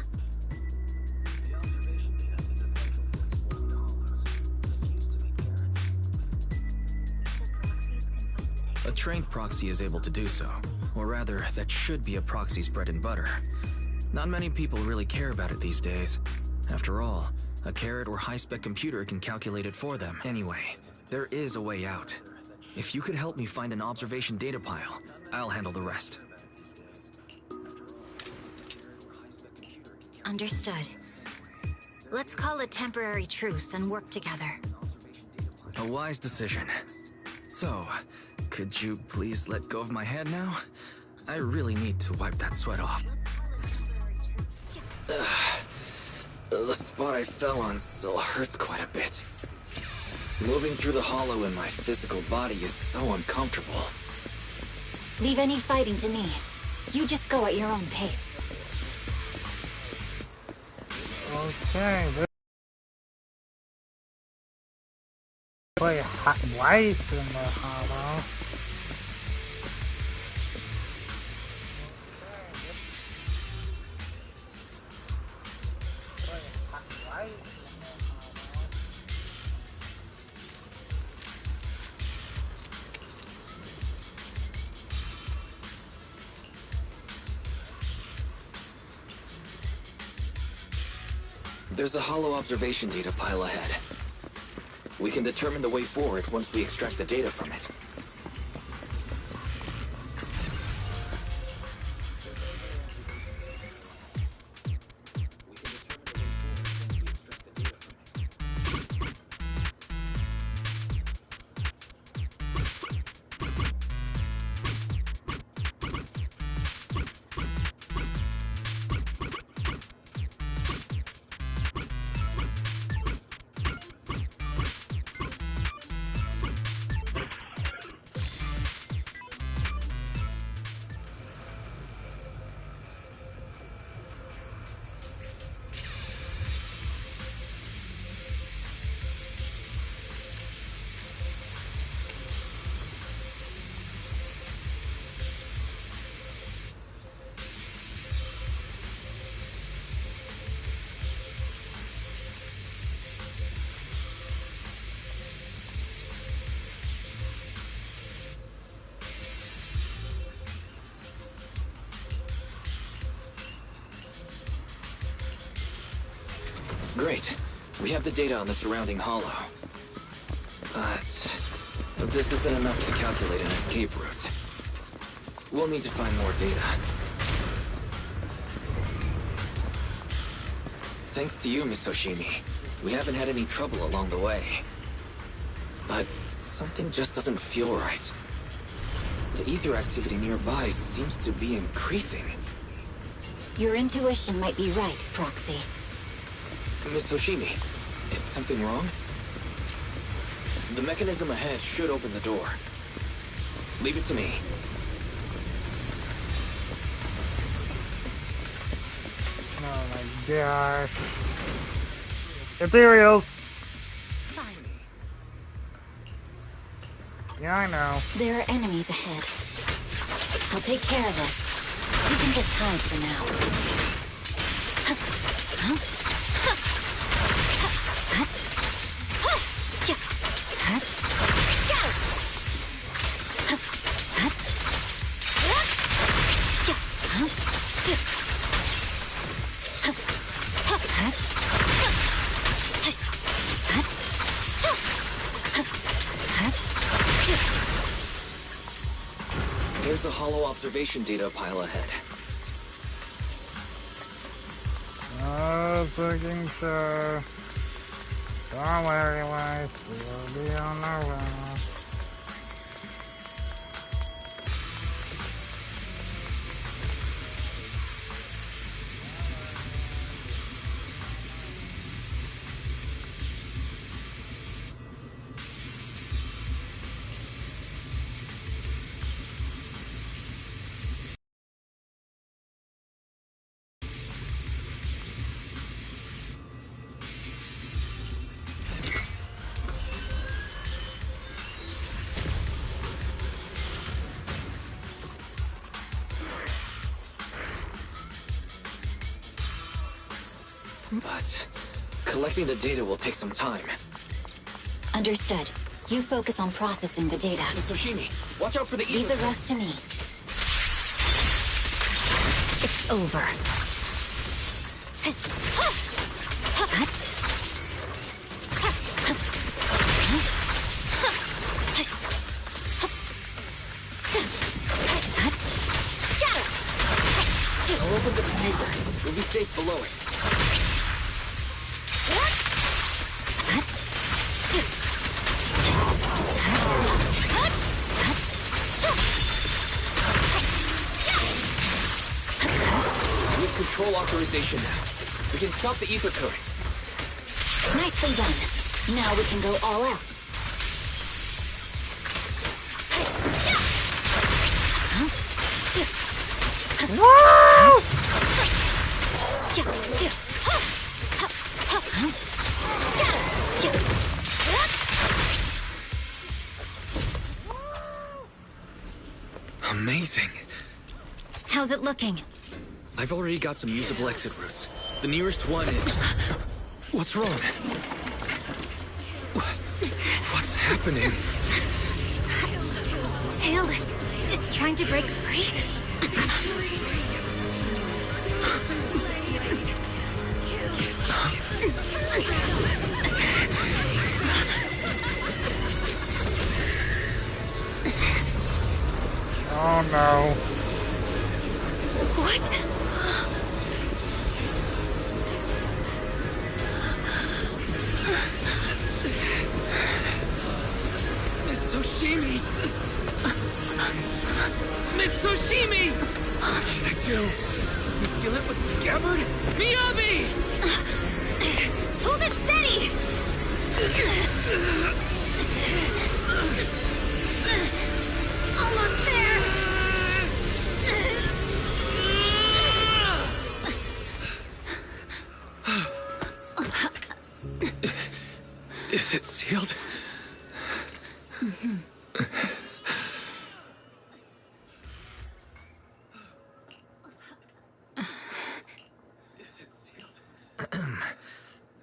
A trained proxy is able to do so, or rather, that should be a proxy's bread and butter. Not many people really care about it these days. After all, a carrot or high-spec computer can calculate it for them. Anyway, there is a way out. If you could help me find an observation data pile, I'll handle the rest. Understood. Let's call a temporary truce and work together. A wise decision. So, could you please let go of my hand now? I really need to wipe that sweat off. The spot I fell on still hurts quite a bit. Moving through the hollow in my physical body is so uncomfortable. Leave any fighting to me. You just go at your own pace. Okay, this play hot lights in the hollow. There's a hollow observation data pile ahead. We can determine the way forward once we extract the data from it. Great. We have the data on the surrounding hollow. But this isn't enough to calculate an escape route. We'll need to find more data. Thanks to you, Miss Hoshimi, we haven't had any trouble along the way. But something just doesn't feel right. The ether activity nearby seems to be increasing. Your intuition might be right, Proxy. Miss Hoshimi, is something wrong? The mechanism ahead should open the door. Leave it to me. Oh my gosh. Ethereals! Yeah, I know. There are enemies ahead. I'll take care of this. You can just hide for now. There's a hollow observation data pile ahead. Oh, fucking sure. Don't worry, Weiss. We'll be on our way. But collecting the data will take some time. Understood. You focus on processing the data. Miss Hoshimi, watch out for the ether. Leave the rest to me. It's over. I'll open the diffuser. We'll be safe below it. We have control authorization now. We can stop the ether current. Nicely done. Now we can go all out. Amazing. How's it looking? I've already got some usable exit routes. The nearest one is... What's wrong? What's happening? Tailless is trying to break free? Oh no. What? Miss Hoshimi! Miss Hoshimi! What should I do? Seal it with the scabbard? Miyabi! Hold it steady! Almost there! Is it sealed?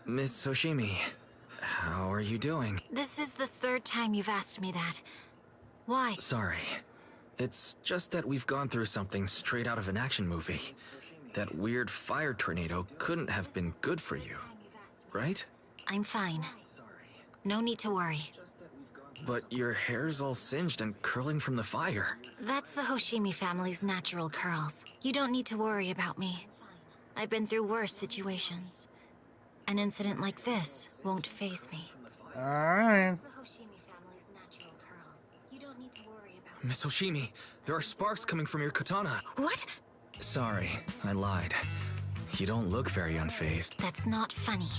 Miss Hoshimi, how are you doing? This is the third time you've asked me that. Why? Sorry. It's just that we've gone through something straight out of an action movie. That weird fire tornado couldn't have been good for you. right? I'm fine. No need to worry. But your hair's all singed and curling from the fire. That's the Hoshimi family's natural curls. You don't need to worry about me. I've been through worse situations. An incident like this won't faze me. Alright. Miss Hoshimi, there are sparks coming from your katana. What? Sorry, I lied. You don't look very unfazed. That's not funny.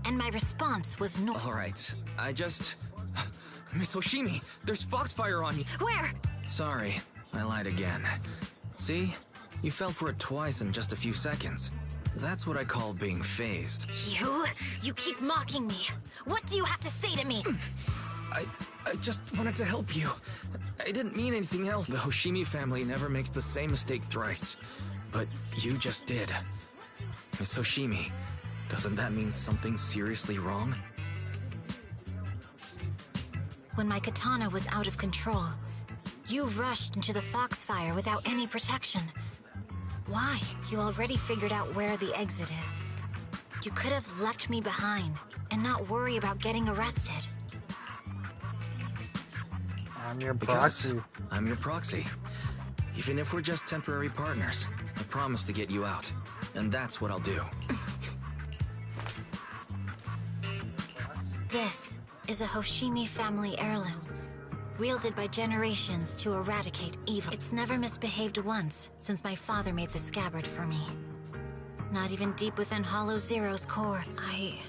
And my response was no. Alright, I just... Miss Hoshimi, there's foxfire on you. Where? Sorry, I lied again. See? You fell for it twice in just a few seconds. That's what I call being phased. You keep mocking me. What do you have to say to me? I just wanted to help you. I didn't mean anything else. The Hoshimi family never makes the same mistake thrice. But you just did. Miss Hoshimi, doesn't that mean something seriously wrong? When my katana was out of control, you rushed into the foxfire without any protection. Why? You already figured out where the exit is. You could have left me behind and not worry about getting arrested. I'm your proxy. I'm your proxy. Even if we're just temporary partners, I promise to get you out. And that's what I'll do. This is a Hoshimi family heirloom, wielded by generations to eradicate evil. It's never misbehaved once since my father made the scabbard for me. Not even deep within Hollow Zero's core. I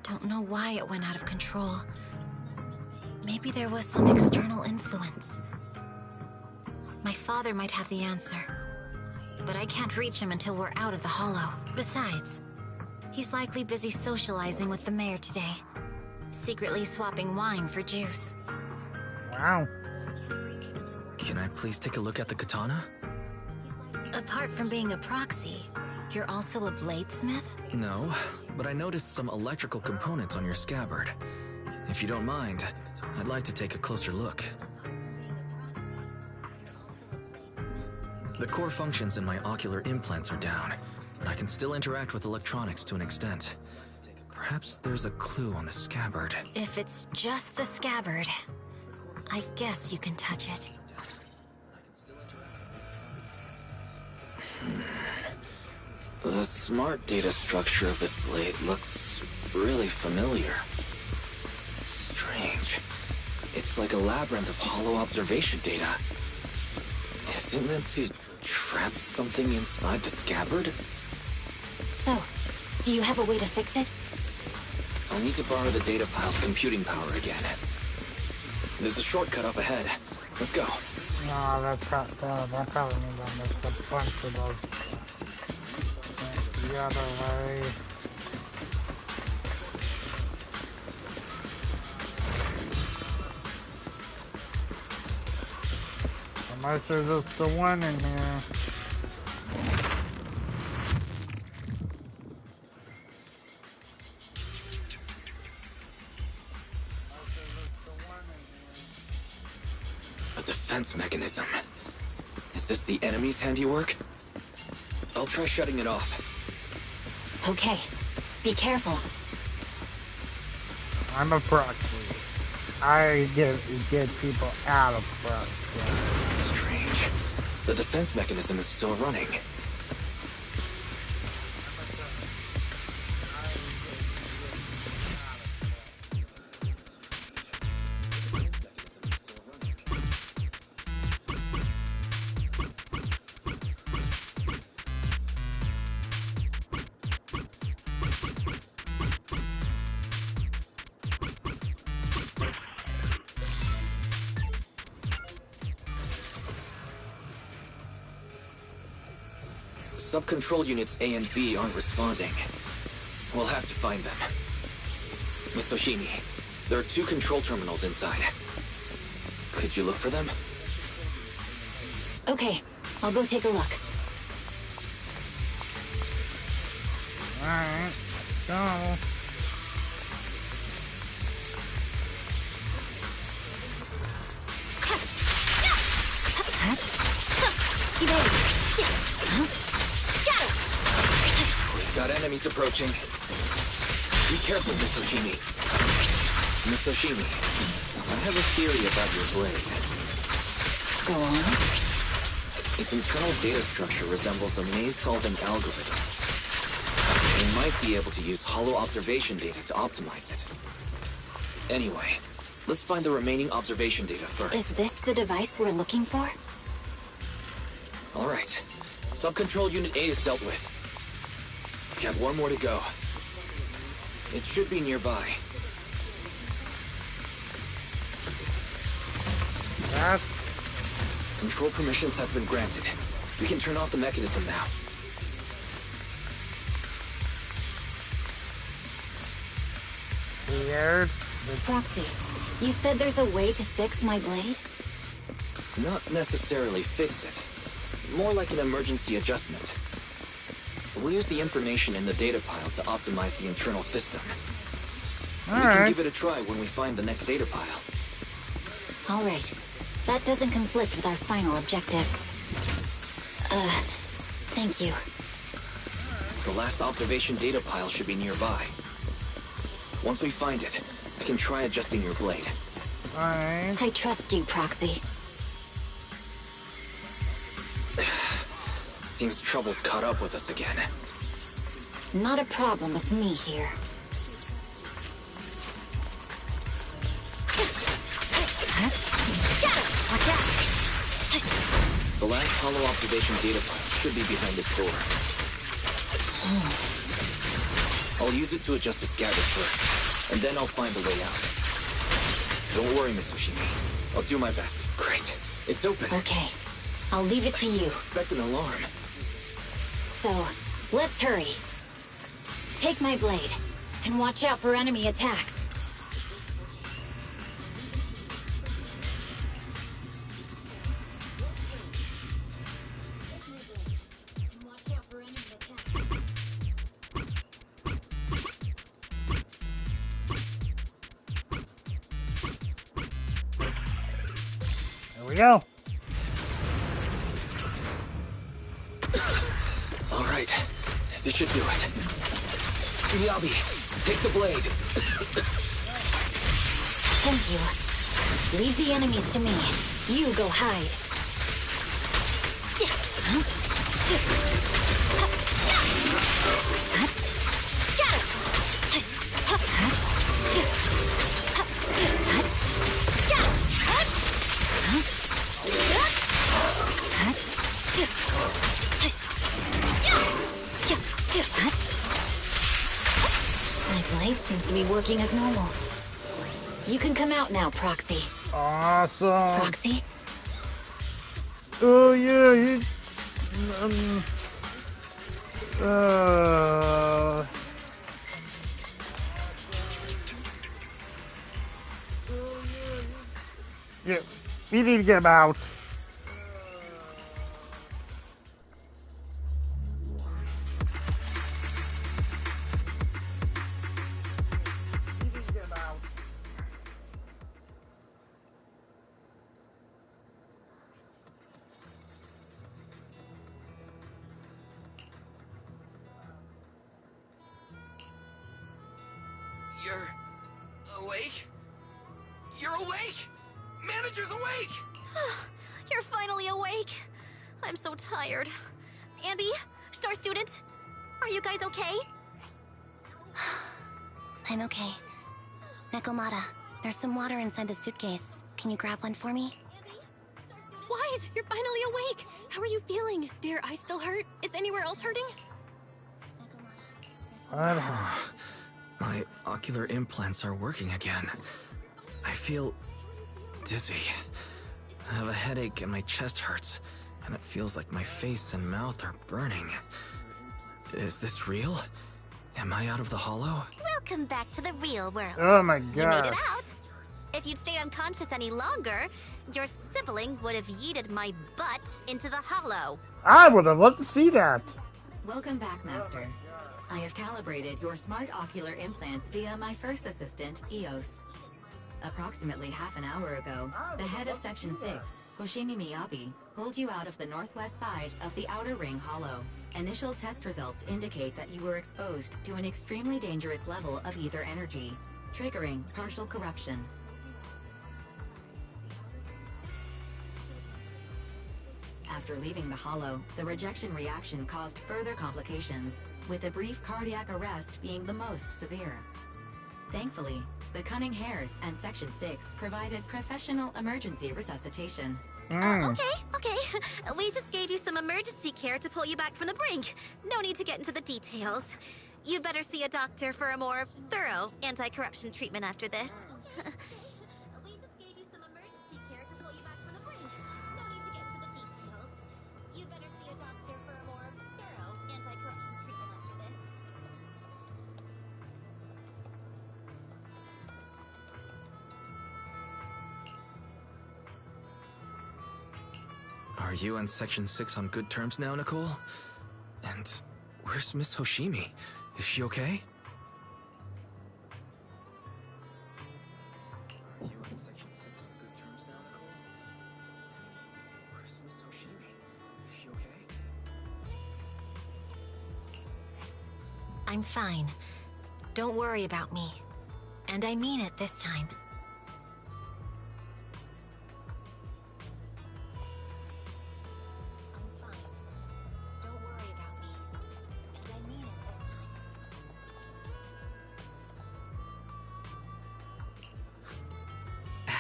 don't know why it went out of control. Maybe there was some external influence. My father might have the answer, but I can't reach him until we're out of the Hollow. Besides, he's likely busy socializing with the mayor today, secretly swapping wine for juice. Wow. Can I please take a look at the katana? Apart from being a proxy, you're also a bladesmith? No, but I noticed some electrical components on your scabbard. If you don't mind, I'd like to take a closer look. The core functions in my ocular implants are down, but I can still interact with electronics to an extent. Perhaps there's a clue on the scabbard. If it's just the scabbard, I guess you can touch it. The smart data structure of this blade looks really familiar. Strange. It's like a labyrinth of hollow observation data. Is it meant to trap something inside the scabbard? So, do you have a way to fix it? I'll need to borrow the data pile's computing power again. There's a shortcut up ahead. Let's go. No, that probably means I missed a bunch of those. The other way. Unless there's just the one in here. A defense mechanism. Is this the enemy's handiwork? I'll try shutting it off. Okay, be careful. I'm a proxy. I get people out of proxy. Strange. The defense mechanism is still running. Sub-control units A and B aren't responding. We'll have to find them. Miss Hoshimi, there are 2 control terminals inside. Could you look for them? Okay, I'll go take a look. Alright, go. We've got enemies approaching. Be careful, Miss Oshimi. Miss Oshimi, I have a theory about your blade. Go on. Its internal data structure resembles a maze-solving algorithm. We might be able to use hollow observation data to optimize it. Anyway, let's find the remaining observation data first. Is this the device we're looking for? Alright. Sub-control unit A is dealt with. We've got one more to go. It should be nearby. Control permissions have been granted. We can turn off the mechanism now. Weird. Proxy, you said there's a way to fix my blade? Not necessarily fix it. More like an emergency adjustment. We'll use the information in the data pile to optimize the internal system. We can give it a try when we find the next data pile. All right. That doesn't conflict with our final objective. Thank you. The last observation data pile should be nearby. Once we find it, I can try adjusting your blade. Alright. I trust you, Proxy. Seems trouble's caught up with us again. Not a problem with me here. The last hollow observation data pile should be behind this door. I'll use it to adjust the scabbard first, and then I'll find the way out. Don't worry, Miss Oshimi. I'll do my best. Great. It's open. Okay. I'll leave it to you. Expect an alarm. So, let's hurry. Take my blade, and watch out for enemy attacks. There we go. All right. This should do it. Miyabi, take the blade. Thank you. Leave the enemies to me. You go hide. My blade seems to be working as normal. You can come out now, Proxy. Awesome. Proxy? Oh yeah, he. Yeah, we need to get him out. You're awake? You're awake! Manager's awake! You're finally awake. I'm so tired. Ambi, Star Student, are you guys okay? I'm okay. Nekomata, there's some water inside the suitcase. Can you grab one for me? Wise, you're finally awake. How are you feeling? Do your eyes still hurt? Is anywhere else hurting? My ocular implants are working again. I feel dizzy. I have a headache and my chest hurts, and it feels like my face and mouth are burning. Is this real? Am I out of the hollow? Welcome back to the real world. Oh my You made god. it out. If you'd stayed unconscious any longer, your sibling would have yeeted my butt into the hollow. I would have loved to see that. Welcome back, Master. I have calibrated your smart ocular implants via my first assistant, EOS. Approximately half an hour ago, the head of Section 6, Hoshimi Miyabi, pulled you out of the northwest side of the Outer Ring Hollow. Initial test results indicate that you were exposed to an extremely dangerous level of ether energy, triggering partial corruption. After leaving the hollow, the rejection reaction caused further complications, with a brief cardiac arrest being the most severe. Thankfully, the Cunning Hares and Section 6 provided professional emergency resuscitation. Okay. We just gave you some emergency care to pull you back from the brink. No need to get into the details. You better see a doctor for a more thorough anti-corruption treatment after this. We just gave you some emergency care to pull you back from the brink. No need to get into the details. You better see a doctor for a more thorough anti-corruption treatment after this. Are you and Section 6 on good terms now, Nicole? And where's Miss Hoshimi? Is she okay? Are you and Section 6 on good terms now, Nicole? And where's Miss Hoshimi? Is she okay? I'm fine. Don't worry about me. And I mean it this time.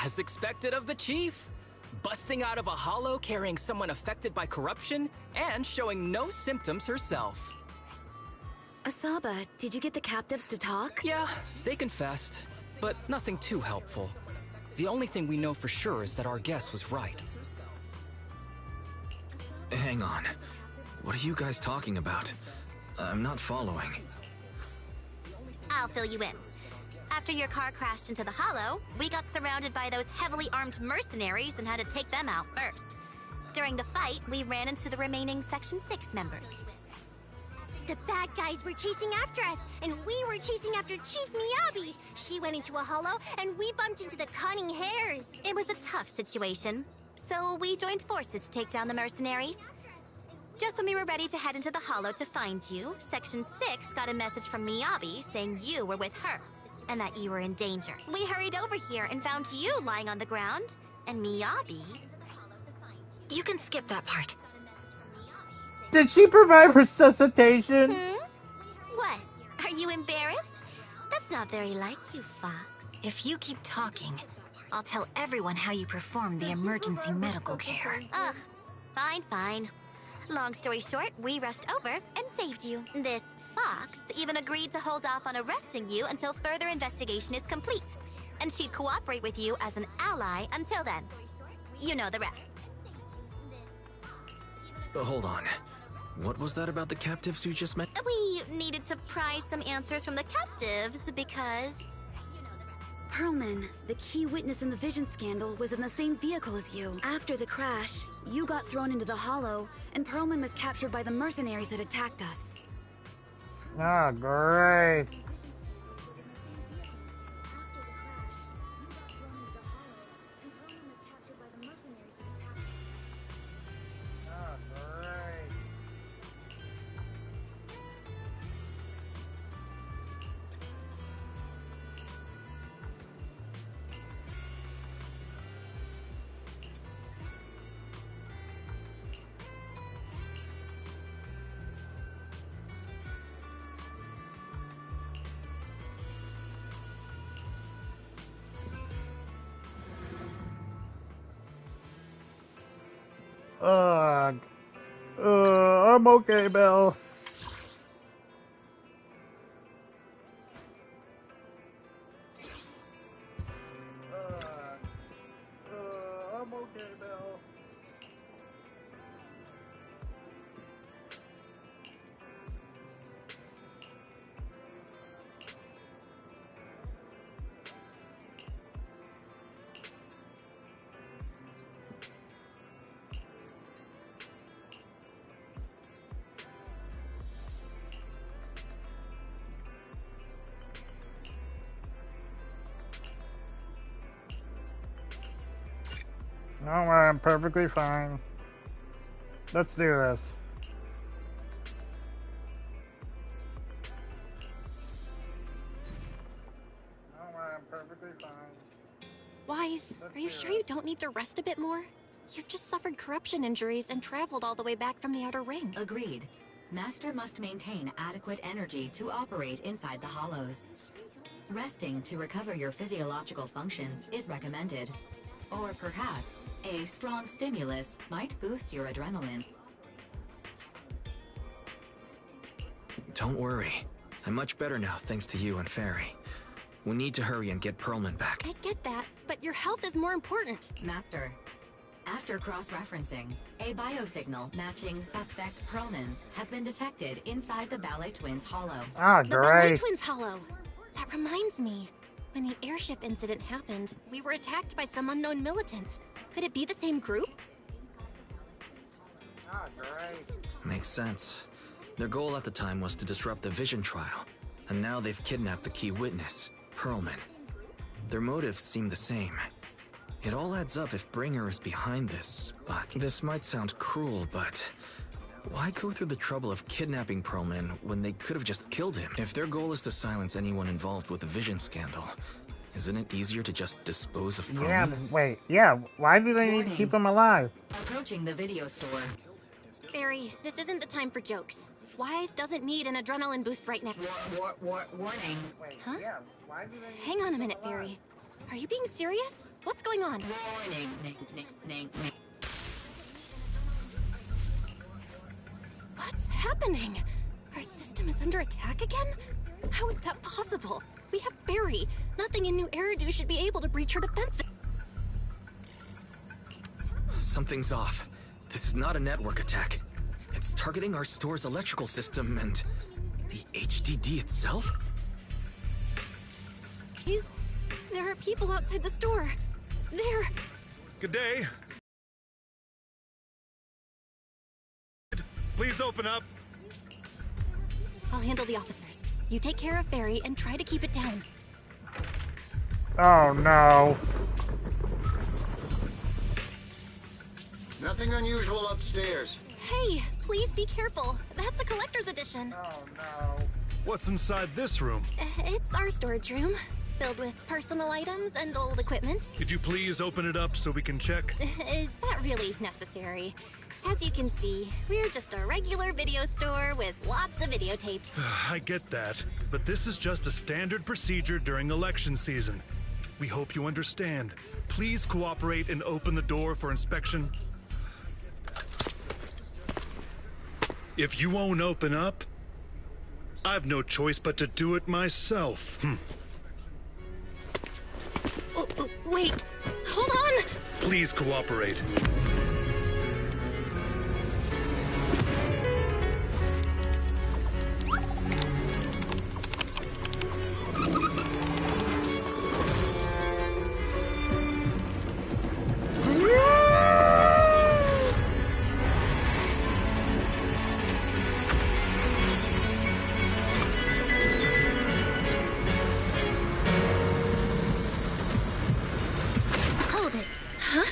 As expected of the Chief. Busting out of a hollow carrying someone affected by corruption and showing no symptoms herself. Asaba, did you get the captives to talk? Yeah, they confessed, but nothing too helpful. The only thing we know for sure is that our guess was right. Hang on. What are you guys talking about? I'm not following. I'll fill you in. After your car crashed into the hollow, we got surrounded by those heavily armed mercenaries and had to take them out first. During the fight, we ran into the remaining Section 6 members. The bad guys were chasing after us, and we were chasing after Chief Miyabi. She went into a hollow, and we bumped into the Cunning Hares. It was a tough situation, so we joined forces to take down the mercenaries. Just when we were ready to head into the hollow to find you, Section 6 got a message from Miyabi saying you were with her, and that you were in danger. We hurried over here and found you lying on the ground, and Miyabi... You can skip that part. Did she provide resuscitation? What? Are you embarrassed? That's not very like you, Fox. If you keep talking, I'll tell everyone how you performed the emergency medical care. Ugh. Fine. Long story short, we rushed over and saved you. This Fox even agreed to hold off on arresting you until further investigation is complete. And she'd cooperate with you as an ally until then. You know the rest. Hold on. What was that about the captives you just met? We needed to pry some answers from the captives because... Perlman, the key witness in the Vision scandal, was in the same vehicle as you. After the crash, you got thrown into the hollow, and Perlman was captured by the mercenaries that attacked us. Ah, great. I'm okay, Bill. I'm okay, Bill. Don't worry, I'm perfectly fine. Let's do this. don't need to rest a bit more? You've just suffered corruption injuries and traveled all the way back from the Outer Ring. Agreed. Master must maintain adequate energy to operate inside the hollows. Resting to recover your physiological functions is recommended. Or perhaps, a strong stimulus might boost your adrenaline. Don't worry. I'm much better now thanks to you and Fairy. We need to hurry and get Perlman back. I get that, but your health is more important. Master, after cross-referencing, a biosignal matching suspect Perlman's has been detected inside the Ballet Twins hollow. Ah, The Ballet great. Twins hollow. That reminds me. When the airship incident happened, we were attacked by some unknown militants. Could it be the same group? Ah, great. Makes sense. Their goal at the time was to disrupt the Vision trial, and now they've kidnapped the key witness, Perlman. Their motives seem the same. It all adds up if Bringer is behind this, but this might sound cruel, but why go through the trouble of kidnapping Perlman when they could have just killed him? If their goal is to silence anyone involved with the Vision scandal, isn't it easier to just dispose of Perlman? Yeah, wait, yeah, why do they need to keep him alive? Approaching the video store. Fairy, this isn't the time for jokes. Wise doesn't need an adrenaline boost right now. Warning. Huh? Yeah, why do they Hang on a minute, Fairy. Are you being serious? What's going on? Warning. What's happening? Our system is under attack again? How is that possible? We have Fairy. Nothing in New Eridu should be able to breach her defenses. Something's off. This is not a network attack. It's targeting our store's electrical system and the HDD itself? There are people outside the store. They're... Good day. Please open up. I'll handle the officers. You take care of Fairy and try to keep it down. Oh no. Nothing unusual upstairs. Hey, please be careful. That's a collector's edition. Oh no. What's inside this room? It's our storage room, filled with personal items and old equipment. Could you please open it up so we can check? Is that really necessary? As you can see, we're just a regular video store with lots of videotapes. I get that, but this is just a standard procedure during election season. We hope you understand. Please cooperate and open the door for inspection. If you won't open up, I've no choice but to do it myself. Wait, hold on! Please cooperate. Hold it. Huh?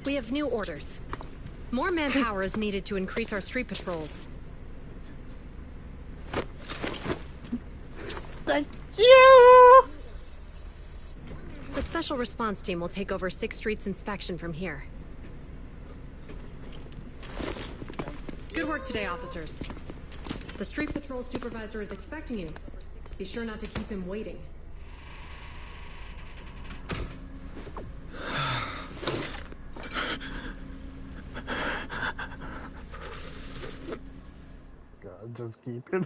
We have new orders. More manpower is needed to increase our street patrols. Thank you! The special response team will take over 6th Street's inspection from here. Good work today, officers. The street patrol supervisor is expecting you. Be sure not to keep him waiting. God, just keep it.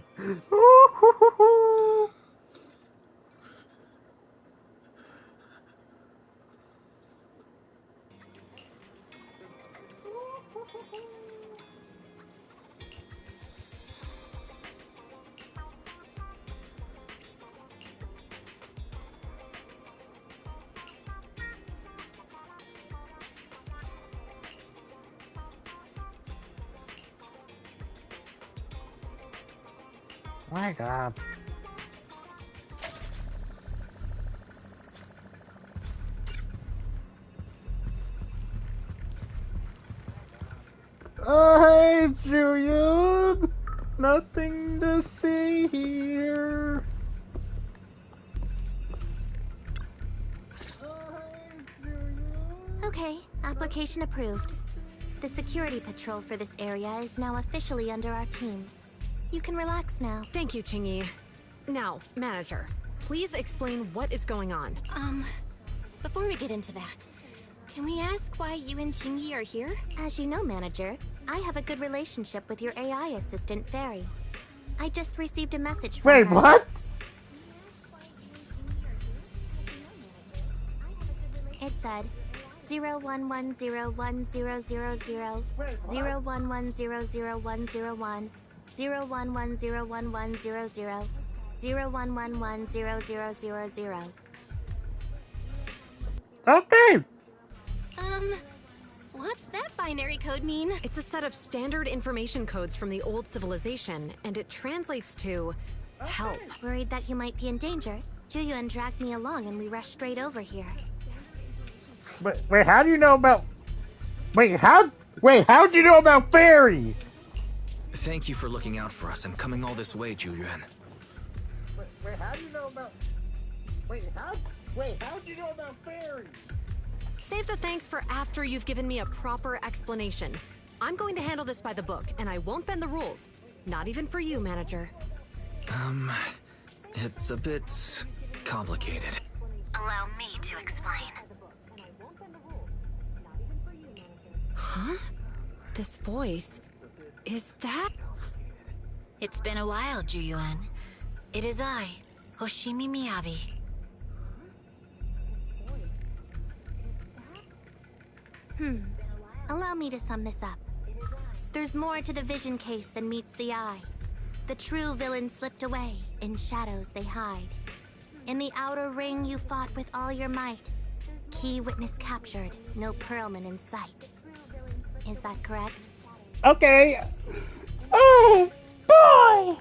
My God. I hate you, Nothing to see here. Okay, application approved. The security patrol for this area is now officially under our team. You can relax now. Thank you, Qingyi. Now, manager, please explain what is going on. Before we get into that, can we ask why you and Qingyi are here? As you know, manager, I have a good relationship with your AI assistant, Fairy. I just received a message from Wait, her. what? It said 011010000 011000101 0110100 0111000. Okay. What's that binary code mean? It's a set of standard information codes from the old civilization, and it translates to help. Worried that you might be in danger, Juyuan dragged me along and we rushed straight over here. Wait, how do you know about... how'd you know about Fairy? Thank you for looking out for us and coming all this way, Juyuan. Wait, how do you know about... how'd you know about Fairy? Save the thanks for after you've given me a proper explanation. I'm going to handle this by the book, and I won't bend the rules. Not even for you, manager. It's a bit complicated. Allow me to explain. Huh? This voice... is that... It's been a while, Juyuan. It is I, Hoshimi Miyabi. Allow me to sum this up. There's more to the vision case than meets the eye. The true villain slipped away, in shadows they hide. In the outer ring you fought with all your might. Key witness captured, no Perlman in sight. Is that correct? Okay. Oh, boy!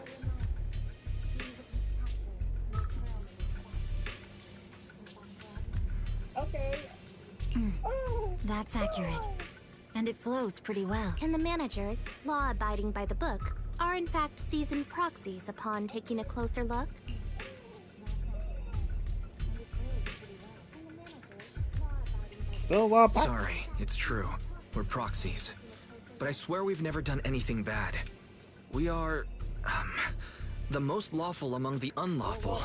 Okay. That's accurate. And it flows pretty well. And the managers, law-abiding by the book, are in fact seasoned proxies upon taking a closer look. Sorry, it's true. We're proxies. But I swear we've never done anything bad. We are... the most lawful among the unlawful.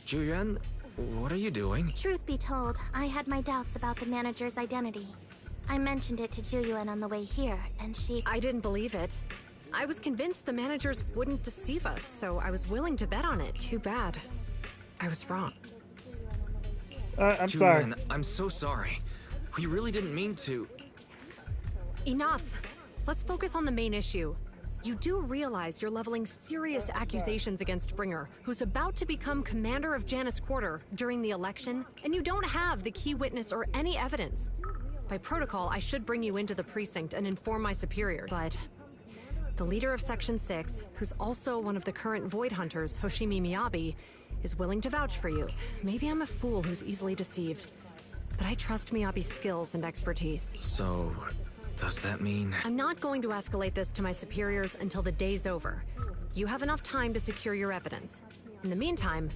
Juyuan, what are you doing? Truth be told, I had my doubts about the manager's identity. I mentioned it to Juyuan on the way here, and she... I didn't believe it. I was convinced the managers wouldn't deceive us, so I was willing to bet on it. Too bad. I was wrong. I'm Juyuan, sorry. I'm so sorry. We really didn't mean to... Enough! Let's focus on the main issue. You do realize you're leveling serious accusations against Bringer, who's about to become commander of Janus Quarter during the election, and you don't have the key witness or any evidence. By protocol, I should bring you into the precinct and inform my superior, but... the leader of Section 6, who's also one of the current Void Hunters, Hoshimi Miyabi, is willing to vouch for you. Maybe I'm a fool who's easily deceived, but I trust Miyabi's skills and expertise. So... does that mean... I'm not going to escalate this to my superiors until the day's over. You have enough time to secure your evidence. In the meantime,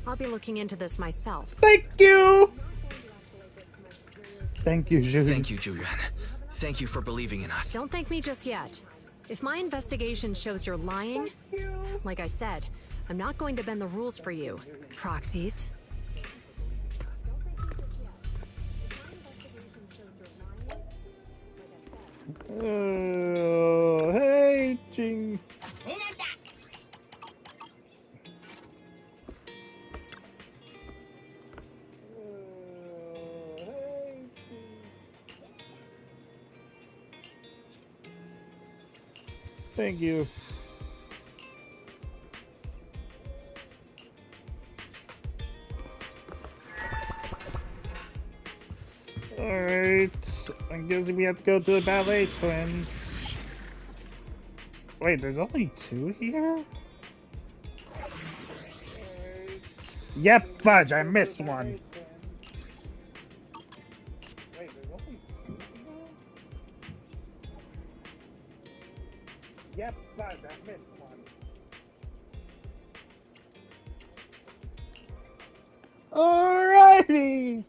I'll be looking into this myself. Thank you! Thank you, Juyuan. Thank you, Juyuan. Thank you for believing in us. Don't thank me just yet. If my investigation shows you're lying, like I said, I'm not going to bend the rules for you, proxies. Hey, Ching. Thank you. Alright, I guess we have to go to the ballet twins. Wait, there's only two here? Yep, fudge, I missed one. Wait, there's only two here? Yep, fine, I missed one. Alrighty!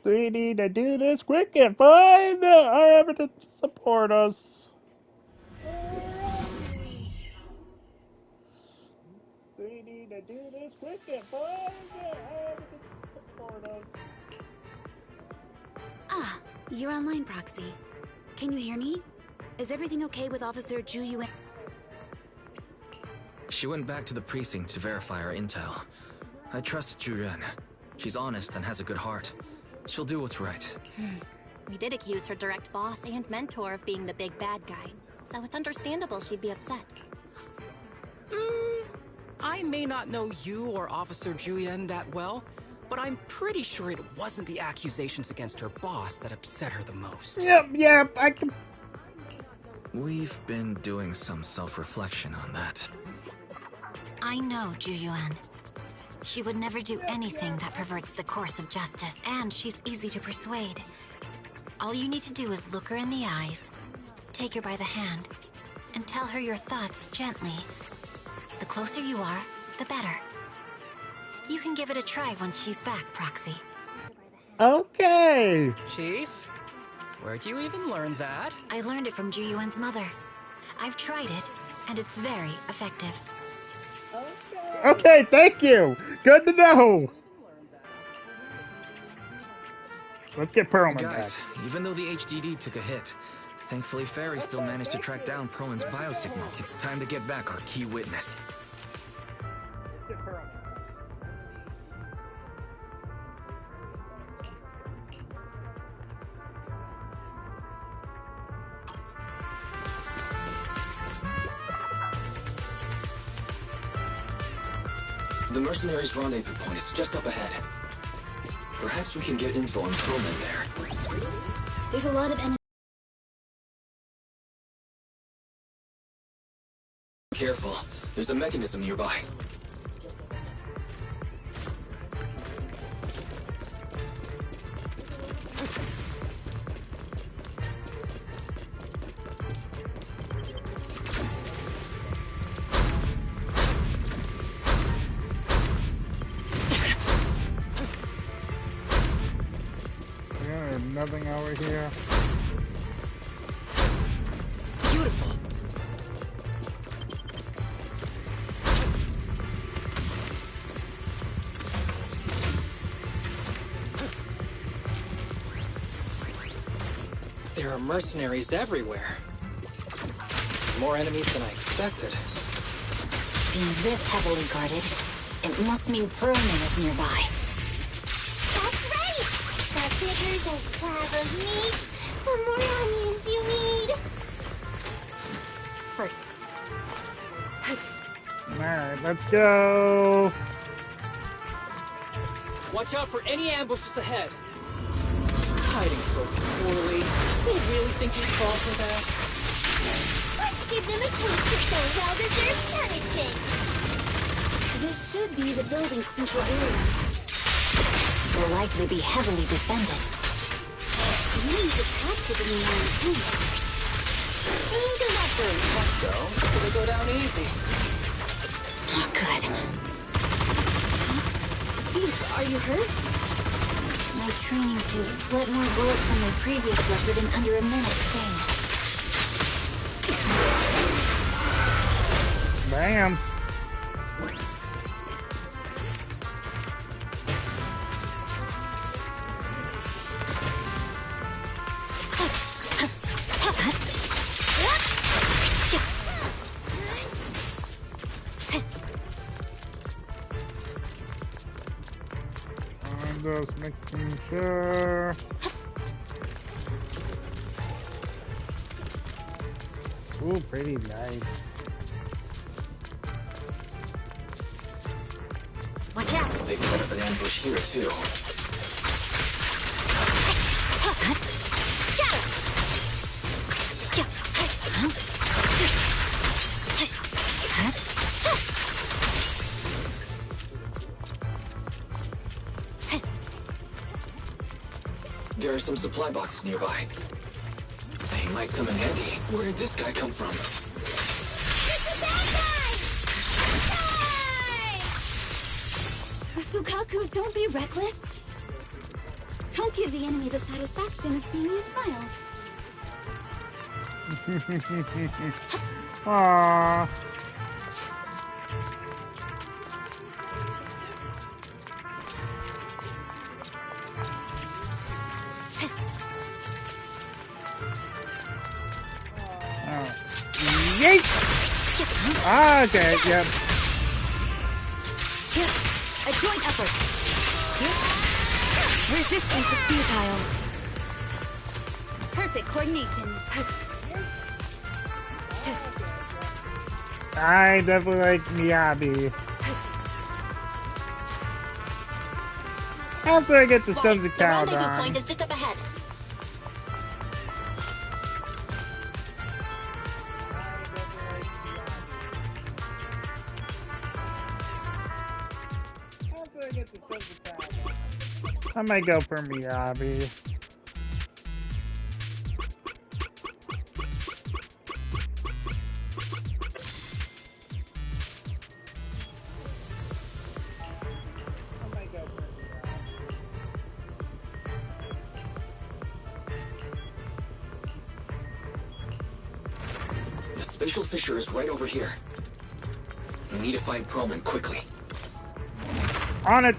We need to do this quick and find our evidence to support us. We need to do this quick and find our evidence to support us. Ah, you're online, Proxy. Can you hear me? Is everything okay with Officer Ju Yuan? She went back to the precinct to verify our intel. I trust Juren. She's honest and has a good heart. She'll do what's right. We did accuse her direct boss and mentor of being the big bad guy, so it's understandable she'd be upset. I may not know you or Officer Juyen that well, but I'm pretty sure it wasn't the accusations against her boss that upset her the most. Yep, I can... We've been doing some self-reflection on that. I know Juyuan. She would never do anything that perverts the course of justice, and she's easy to persuade. All you need to do is look her in the eyes, take her by the hand, and tell her your thoughts gently. The closer you are, the better. You can give it a try once she's back, Proxy. Okay! Chief? Where'd you even learn that? I learned it from Juyuan's mother. I've tried it, and it's very effective. Okay, thank you! Good to know! Let's get Perlman Guys, back. even though the HDD took a hit, thankfully Fairy still managed to track down Perlman's biosignal. It's time to get back our key witness. Let's get Perlman. The mercenaries' rendezvous point is just up ahead. Perhaps we can get info on Perlman there. There's a lot of enemies. Careful, there's a mechanism nearby. Nothing over here. Beautiful. There are mercenaries everywhere. More enemies than I expected. Being this heavily guarded, it must mean Perlman is nearby. Here's a slab of meat. The more onions you need. Right. Alright, let's go. Watch out for any ambushes ahead. Hiding so poorly. They really think you'd fall for that? Let's give them a taste of their well-deserved punishment. This should be the building's central area. Will likely be heavily defended. Really detected in the line too. They're not very tough though, so they go down easy. Not good. Chief, are you hurt? My training tube split more bullets than my previous record in under a minute changed. Damn. Just making sure. Ooh, pretty nice. Watch out! They've set up an ambush here too. There are some supply boxes nearby. They might come in handy. Where did this guy come from? Sukaku, don't be reckless. Don't give the enemy the satisfaction of seeing you smile. Aww. Yeet! Okay, yep. A joint effort. Resistance is futile. Perfect coordination. I definitely like Miyabi. After I get the Sons of The rendezvous Calderon. point is just up ahead. I might go for Miyabi. The spatial fissure is right over here. We need to find Perlman quickly. On it!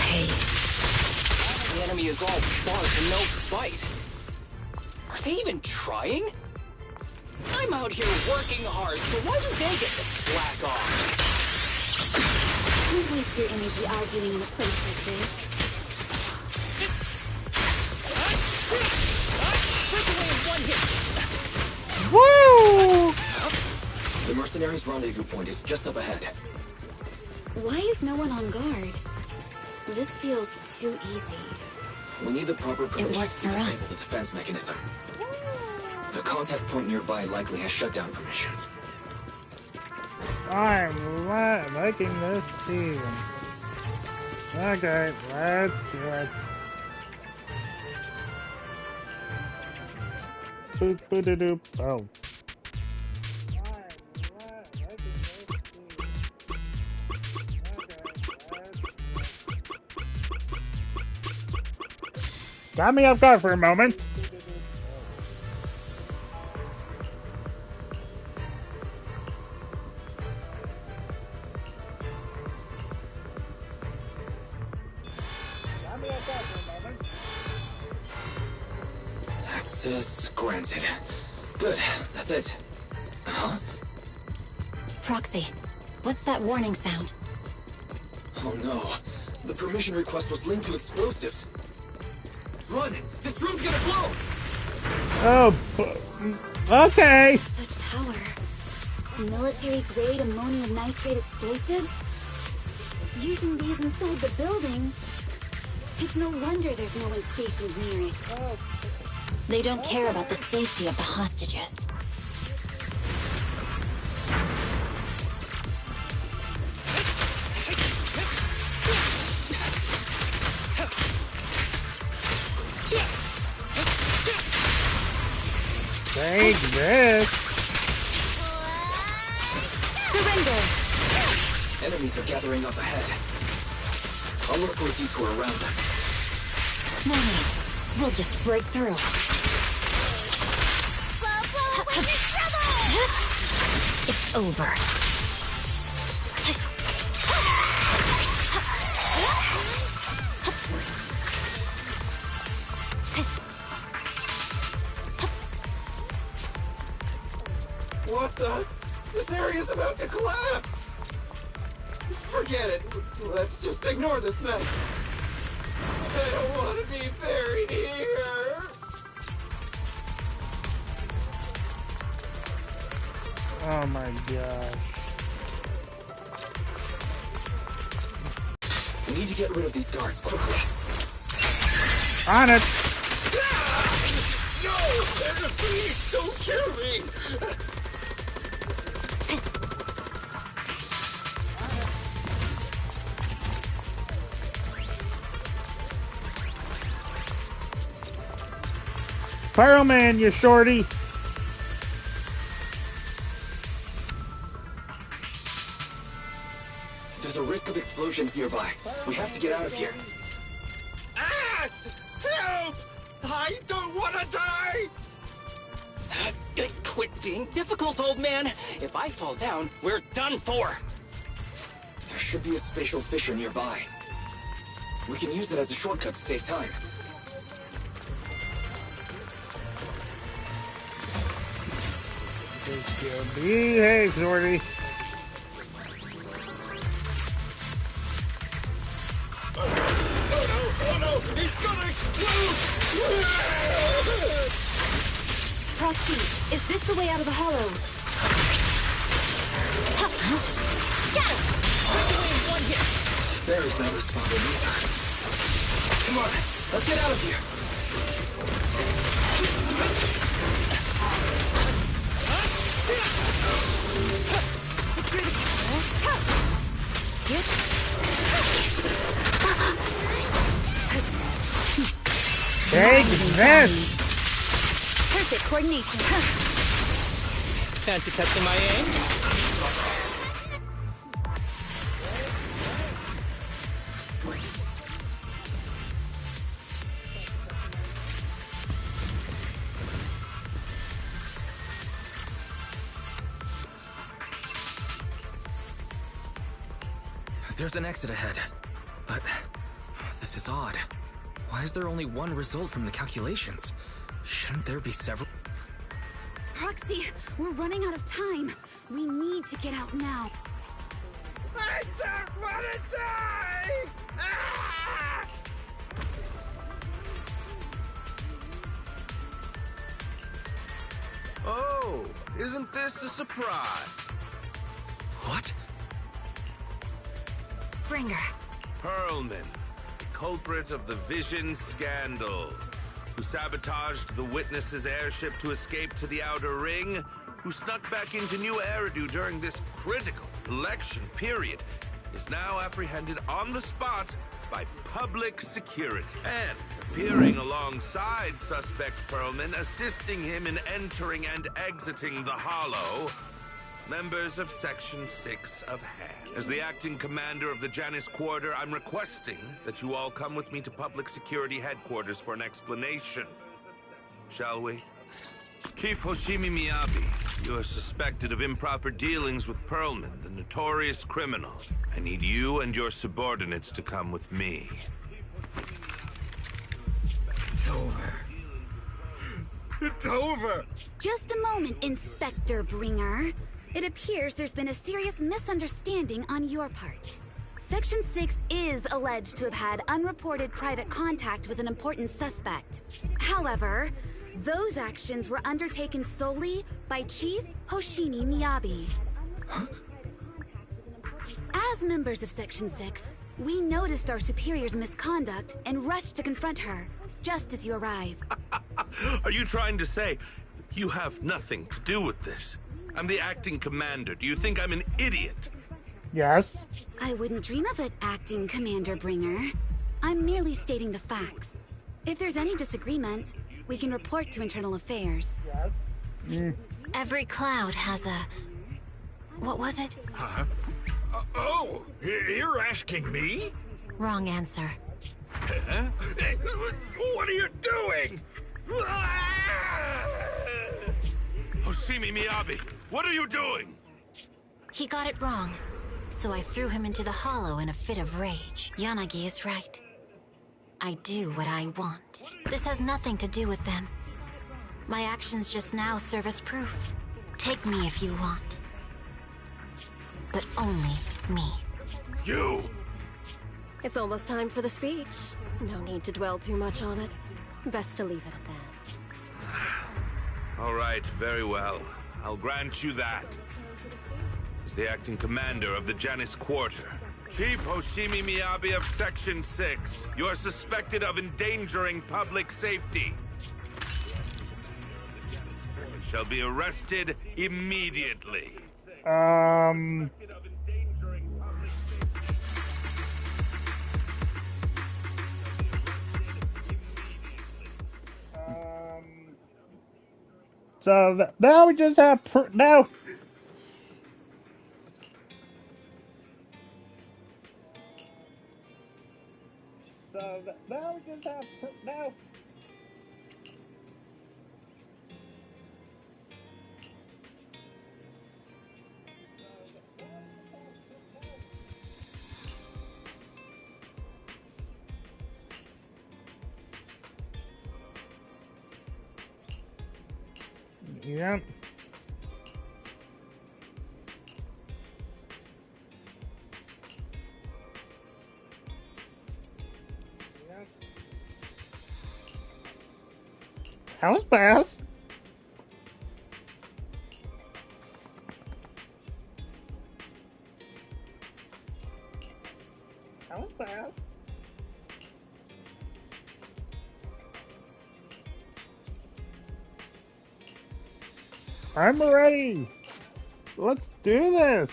Hey. The enemy is all bark and no bite. Are they even trying? I'm out here working hard, so why do they get to slack off? Don't waste your energy arguing in a place like this. Woo! The mercenaries' rendezvous point is just up ahead. Why is no one on guard? This feels too easy. We need the proper permissions works to for us. disable the defense mechanism. The contact point nearby likely has shutdown permissions. I'm liking this team. Okay, let's do it. Boop, boop, doop. Oh. Got me off guard for a moment. Access granted. Good, that's it. Huh? Proxy, what's that warning sound? Oh no. The permission request was linked to explosives. Run! This room's gonna blow! Oh, okay. Such power. Military-grade ammonium nitrate explosives? Using these inside the building? It's no wonder there's no one stationed near it. They don't care about the safety of the hostages. Take this. Surrender! Enemies are gathering up ahead. I'll look for a detour around them. No need. We'll just break through. It's over. What the? This area's about to collapse! Forget it. Let's just ignore this mess. I don't want to be buried here. Oh my gosh. We need to get rid of these guards quickly. On it. No! Please don't kill me! Fireman, you shorty. There's a risk of explosions nearby. We have to get out of here. Ah! Help! I don't want to die! Quit being difficult, old man. If I fall down, we're done for. There should be a spatial fissure nearby. We can use it as a shortcut to save time. Just behave, shorty. Oh no! It's gonna explode! Proxy, is this the way out of the hollow? Got him! One hit. Fairy's not responding either. Come on, let's get out of here. Take this! Perfect coordination. Fancy testing my aim? There's an exit ahead, but this is odd. Why is there only one result from the calculations? Shouldn't there be several? Proxy, we're running out of time. We need to get out now. I don't want to die! Ah! Oh, isn't this a surprise? What? Bringer. Perlman, the culprit of the Vision scandal, who sabotaged the Witness's airship to escape to the Outer Ring, who snuck back into New Eridu during this critical election period, is now apprehended on the spot by public security. And appearing alongside suspect Perlman, assisting him in entering and exiting the Hollow, members of Section 6 of HAD. As the acting commander of the Janus Quarter, I'm requesting that you all come with me to Public Security Headquarters for an explanation. Shall we? Chief Hoshimi Miyabi, you are suspected of improper dealings with Perlman, the notorious criminal. I need you and your subordinates to come with me. It's over. It's over! Just a moment, Inspector Bringer. It appears there's been a serious misunderstanding on your part. Section 6 is alleged to have had unreported private contact with an important suspect. However, those actions were undertaken solely by Chief Hoshimi Miyabi. As members of Section 6, we noticed our superior's misconduct and rushed to confront her, just as you arrived. Are you trying to say you have nothing to do with this? I'm the acting commander. Do you think I'm an idiot? Yes. I wouldn't dream of it, Acting Commander Bringer. I'm merely stating the facts. If there's any disagreement, we can report to Internal Affairs. Yes. Every cloud has a... What was it? Huh? Oh, you're asking me? Wrong answer. Huh? What are you doing? Hoshimi Miyabi, what are you doing? He got it wrong, so I threw him into the hollow in a fit of rage. Yanagi is right. I do what I want. This has nothing to do with them. My actions just now serve as proof. Take me if you want. But only me. You! It's almost time for the speech. No need to dwell too much on it. Best to leave it at that. All right, very well. I'll grant you that. As the acting commander of the Janus Quarter, Chief Hoshimi Miyabi of Section 6, you are suspected of endangering public safety. And shall be arrested immediately. So now we just have now. So now we just have now. Yep. That was fast. That was fast. I'm ready. Let's do this.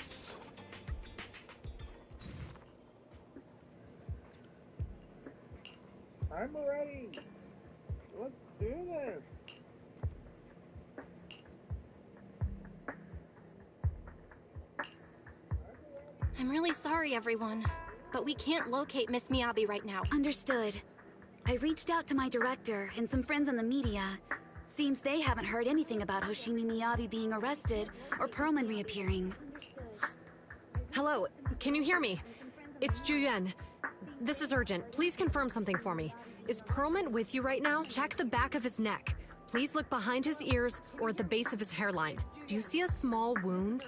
I'm ready. Let's do this. I'm really sorry, everyone, but we can't locate Miss Miyabi right now. Understood. I reached out to my director and some friends in the media. Seems they haven't heard anything about Hoshimi Miyabi being arrested or Perlman reappearing. Hello, can you hear me? It's Juyen. This is urgent. Please confirm something for me. Is Perlman with you right now? Check the back of his neck. Please look behind his ears or at the base of his hairline. Do you see a small wound?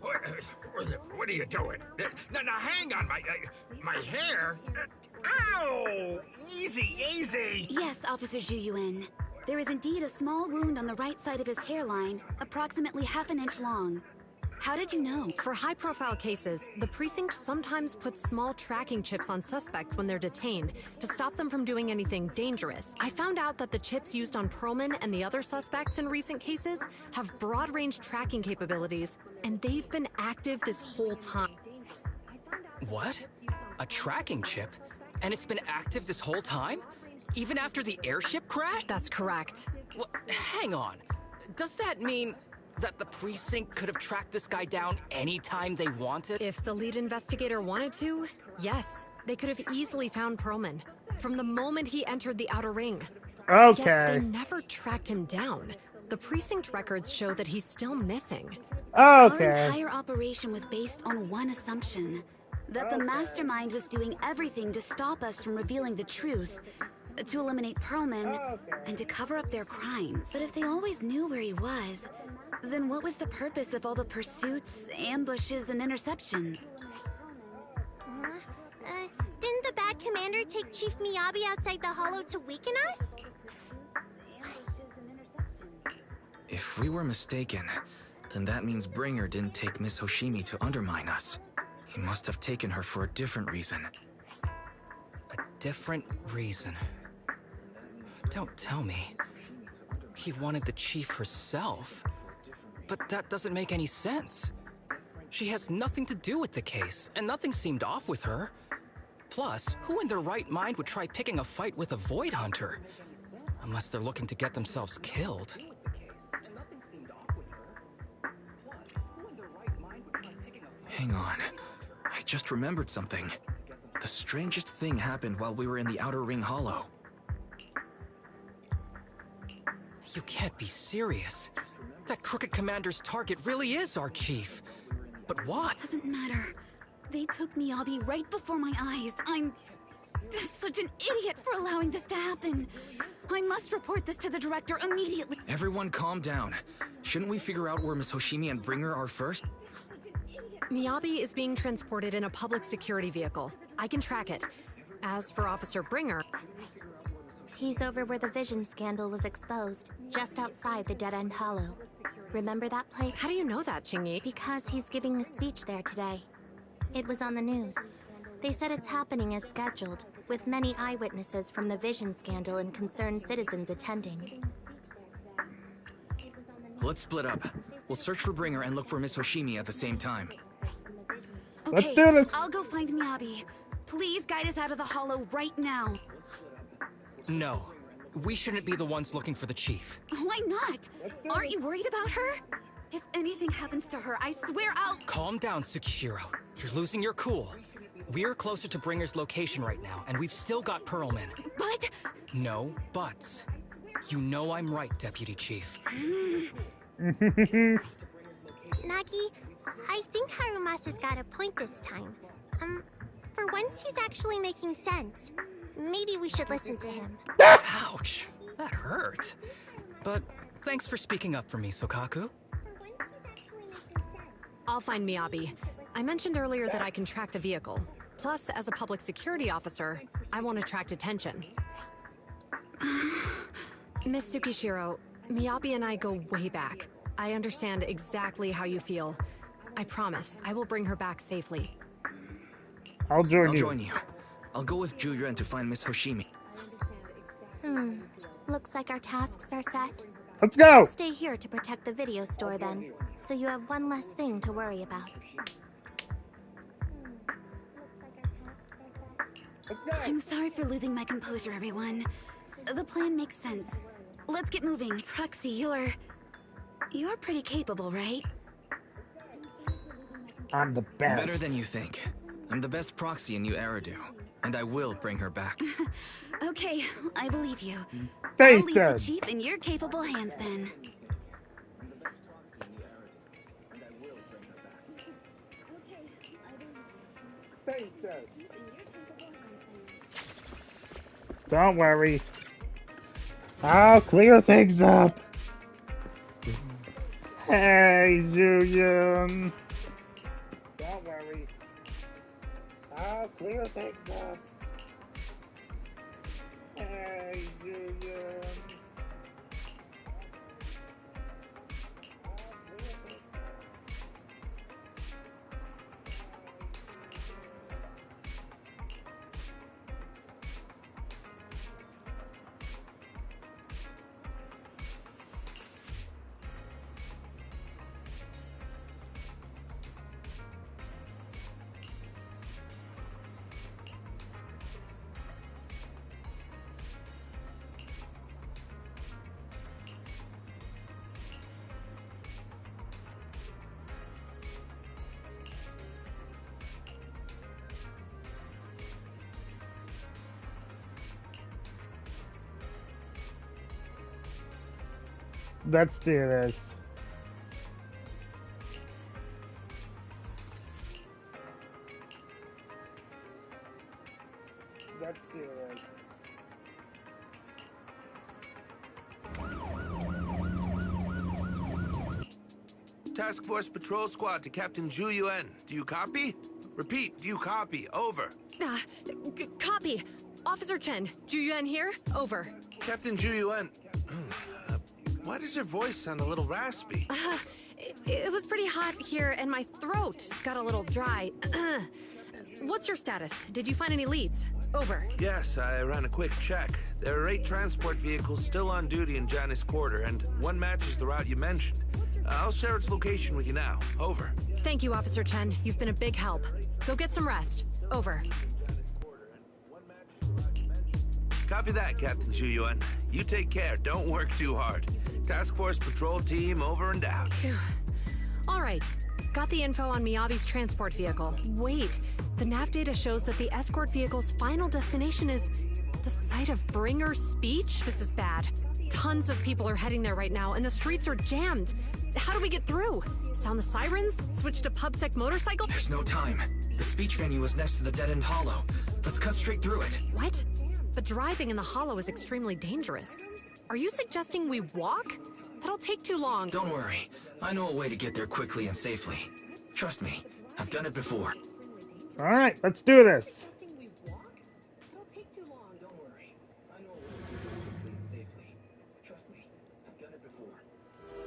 What are you doing? Now hang on, my hair. Ow! Easy, easy. Yes, Officer Juyuin. There is indeed a small wound on the right side of his hairline, approximately ½ an inch long. How did you know? For high-profile cases, the precinct sometimes puts small tracking chips on suspects when they're detained to stop them from doing anything dangerous. I found out that the chips used on Perlman and the other suspects in recent cases have broad-range tracking capabilities, and they've been active this whole time. What? A tracking chip? And it's been active this whole time? Even after the airship crashed? That's correct. Well, hang on. Does that mean that the precinct could have tracked this guy down anytime they wanted? If the lead investigator wanted to, yes. They could have easily found Perlman from the moment he entered the outer ring. Okay. Yet they never tracked him down. The precinct records show that he's still missing. Okay. Our entire operation was based on one assumption. That the mastermind was doing everything to stop us from revealing the truth. To eliminate Perlman, and to cover up their crimes. But if they always knew where he was, then what was the purpose of all the pursuits, ambushes, and interception? Didn't the bad commander take Chief Miyabi outside the hollow to weaken us? If we were mistaken, then that means Bringer didn't take Miss Hoshimi to undermine us. He must have taken her for a different reason. A different reason? Don't tell me. He wanted the chief herself? But that doesn't make any sense. She has nothing to do with the case, and nothing seemed off with her. Plus, who in their right mind would try picking a fight with a Void Hunter? Unless they're looking to get themselves killed. Hang on. I just remembered something. The strangest thing happened while we were in the Outer Ring Hollow. You can't be serious. That crooked commander's target really is our chief. But what? Doesn't matter. They took Miyabi right before my eyes. I'm such an idiot for allowing this to happen. I must report this to the director immediately. Everyone calm down. Shouldn't we figure out where Miss Hoshimi and Bringer are first? Miyabi is being transported in a public security vehicle. I can track it. As for Officer Bringer... He's over where the Vision scandal was exposed, just outside the Dead End Hollow. Remember that place? How do you know that, Qingyi? Because he's giving a speech there today. It was on the news. They said it's happening as scheduled, with many eyewitnesses from the Vision scandal and concerned citizens attending. Let's split up. We'll search for Bringer and look for Miss Hoshimi at the same time. Okay, let's do this. I'll go find Miyabi. Please guide us out of the hollow right now. No. We shouldn't be the ones looking for the chief. Why not? Aren't you worried about her? If anything happens to her, I swear I'll... Calm down, Tsukishiro. You're losing your cool. We're closer to Bringer's location right now, and we've still got Pearlman. But... No buts. You know I'm right, Deputy Chief. Nagi, I think Harumasa's got a point this time. For once he's actually making sense. Maybe we should listen to him. Ouch! That hurt. But thanks for speaking up for me, Sokaku. I'll find Miyabi. I mentioned earlier that I can track the vehicle. Plus, as a public security officer, I won't attract attention. Miss Tsukishiro, Miyabi and I go way back. I understand exactly how you feel. I promise, I will bring her back safely. I'll join you. I'll go with Juyuan to find Miss Hoshimi. Looks like our tasks are set. Let's go! I'll stay here to protect the video store then, so you have one less thing to worry about. I'm sorry for losing my composure, everyone. The plan makes sense. Let's get moving. Proxy, you're pretty capable, right? I'm the best. Better than you think. I'm the best proxy in New Eridu, and I will bring her back. Okay, I believe you. Face I'll leave the it. chief in your capable hands then. Don't worry. I'll clear things up. Hey, Julian. Don't worry. I'll clear things up. Hey, Julian. Let's do this. Let's do this. Task Force Patrol Squad to Captain Zhu Yuan. Do you copy? Repeat, do you copy? Over. Copy. Officer Chen, Juyuan here. Over. Captain Zhu Yuan. Why does your voice sound a little raspy? It was pretty hot here, and my throat got a little dry. What's your status? Did you find any leads? Over. Yes, I ran a quick check. There are 8 transport vehicles still on duty in Janus Quarter, and one matches the route you mentioned. I'll share its location with you now. Over. Thank you, Officer Chen. You've been a big help. Go get some rest. Over. Copy that, Captain Zhu Yuan. You take care. Don't work too hard. Task Force Patrol Team over and out. All right. Got the info on Miyabi's transport vehicle. Wait. The nav data shows that the escort vehicle's final destination is the site of Bringer's speech? This is bad. Tons of people are heading there right now, and the streets are jammed. How do we get through? Sound the sirens? Switch to PubSec motorcycle? There's no time. The speech venue is next to the dead-end hollow. Let's cut straight through it. What? But driving in the hollow is extremely dangerous. Are you suggesting we walk? That'll take too long. Don't worry. I know a way to get there quickly and safely. Trust me, I've done it before. Alright, let's do this.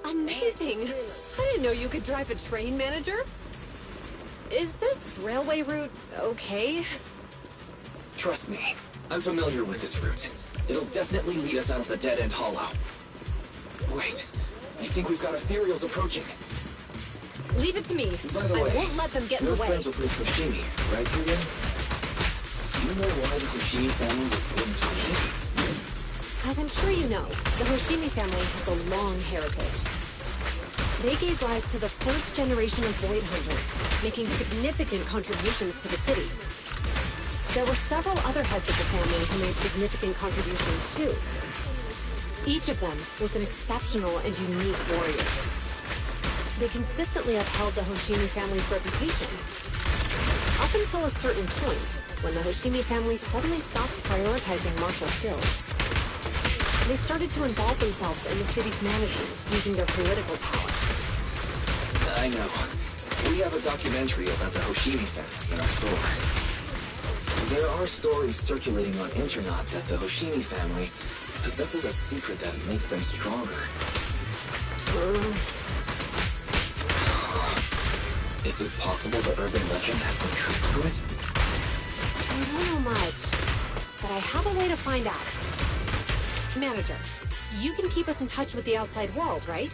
Amazing! I didn't know you could drive a train, manager. Is this railway route okay? Trust me, I'm familiar with this route. It'll definitely lead us out of the dead-end hollow. Wait, I think we've got ethereals approaching. Leave it to me. By the way, I won't let them get in you're the way. friends with Miss Hoshimi, right, Julia? Do you know why the Hoshimi family was going to me? As I'm sure you know, the Hoshimi family has a long heritage. They gave rise to the first generation of Void Hunters, making significant contributions to the city. There were several other heads of the family who made significant contributions too. Each of them was an exceptional and unique warrior. They consistently upheld the Hoshimi family's reputation. Up until a certain point, when the Hoshimi family suddenly stopped prioritizing martial skills. They started to involve themselves in the city's management, using their political power. I know. We have a documentary about the Hoshimi family in our store. There are stories circulating on internet that the Hoshimi family possesses a secret that makes them stronger. Is it possible the urban legend has some truth to it? I don't know much, but I have a way to find out. Manager, you can keep us in touch with the outside world, right?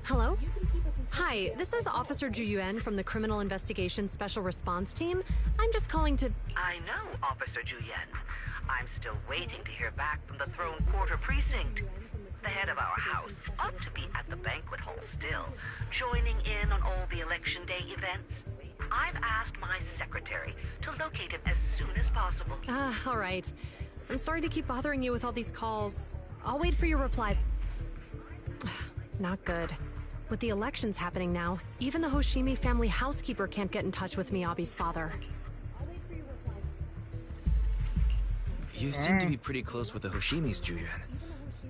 Hello? Hi, this is Officer Ju Yuan from the Criminal Investigation Special Response Team. I'm just calling to... I know, Officer Ju Yuan. I'm still waiting to hear back from the Throne Quarter Precinct. The head of our house ought to be at the banquet hall still, joining in on all the Election Day events. I've asked my secretary to locate him as soon as possible. All right. I'm sorry to keep bothering you with all these calls. I'll wait for your reply. Not good. With the elections happening now, even the Hoshimi family housekeeper can't get in touch with Miyabi's father. You seem to be pretty close with the Hoshimis, Ju-Yuan.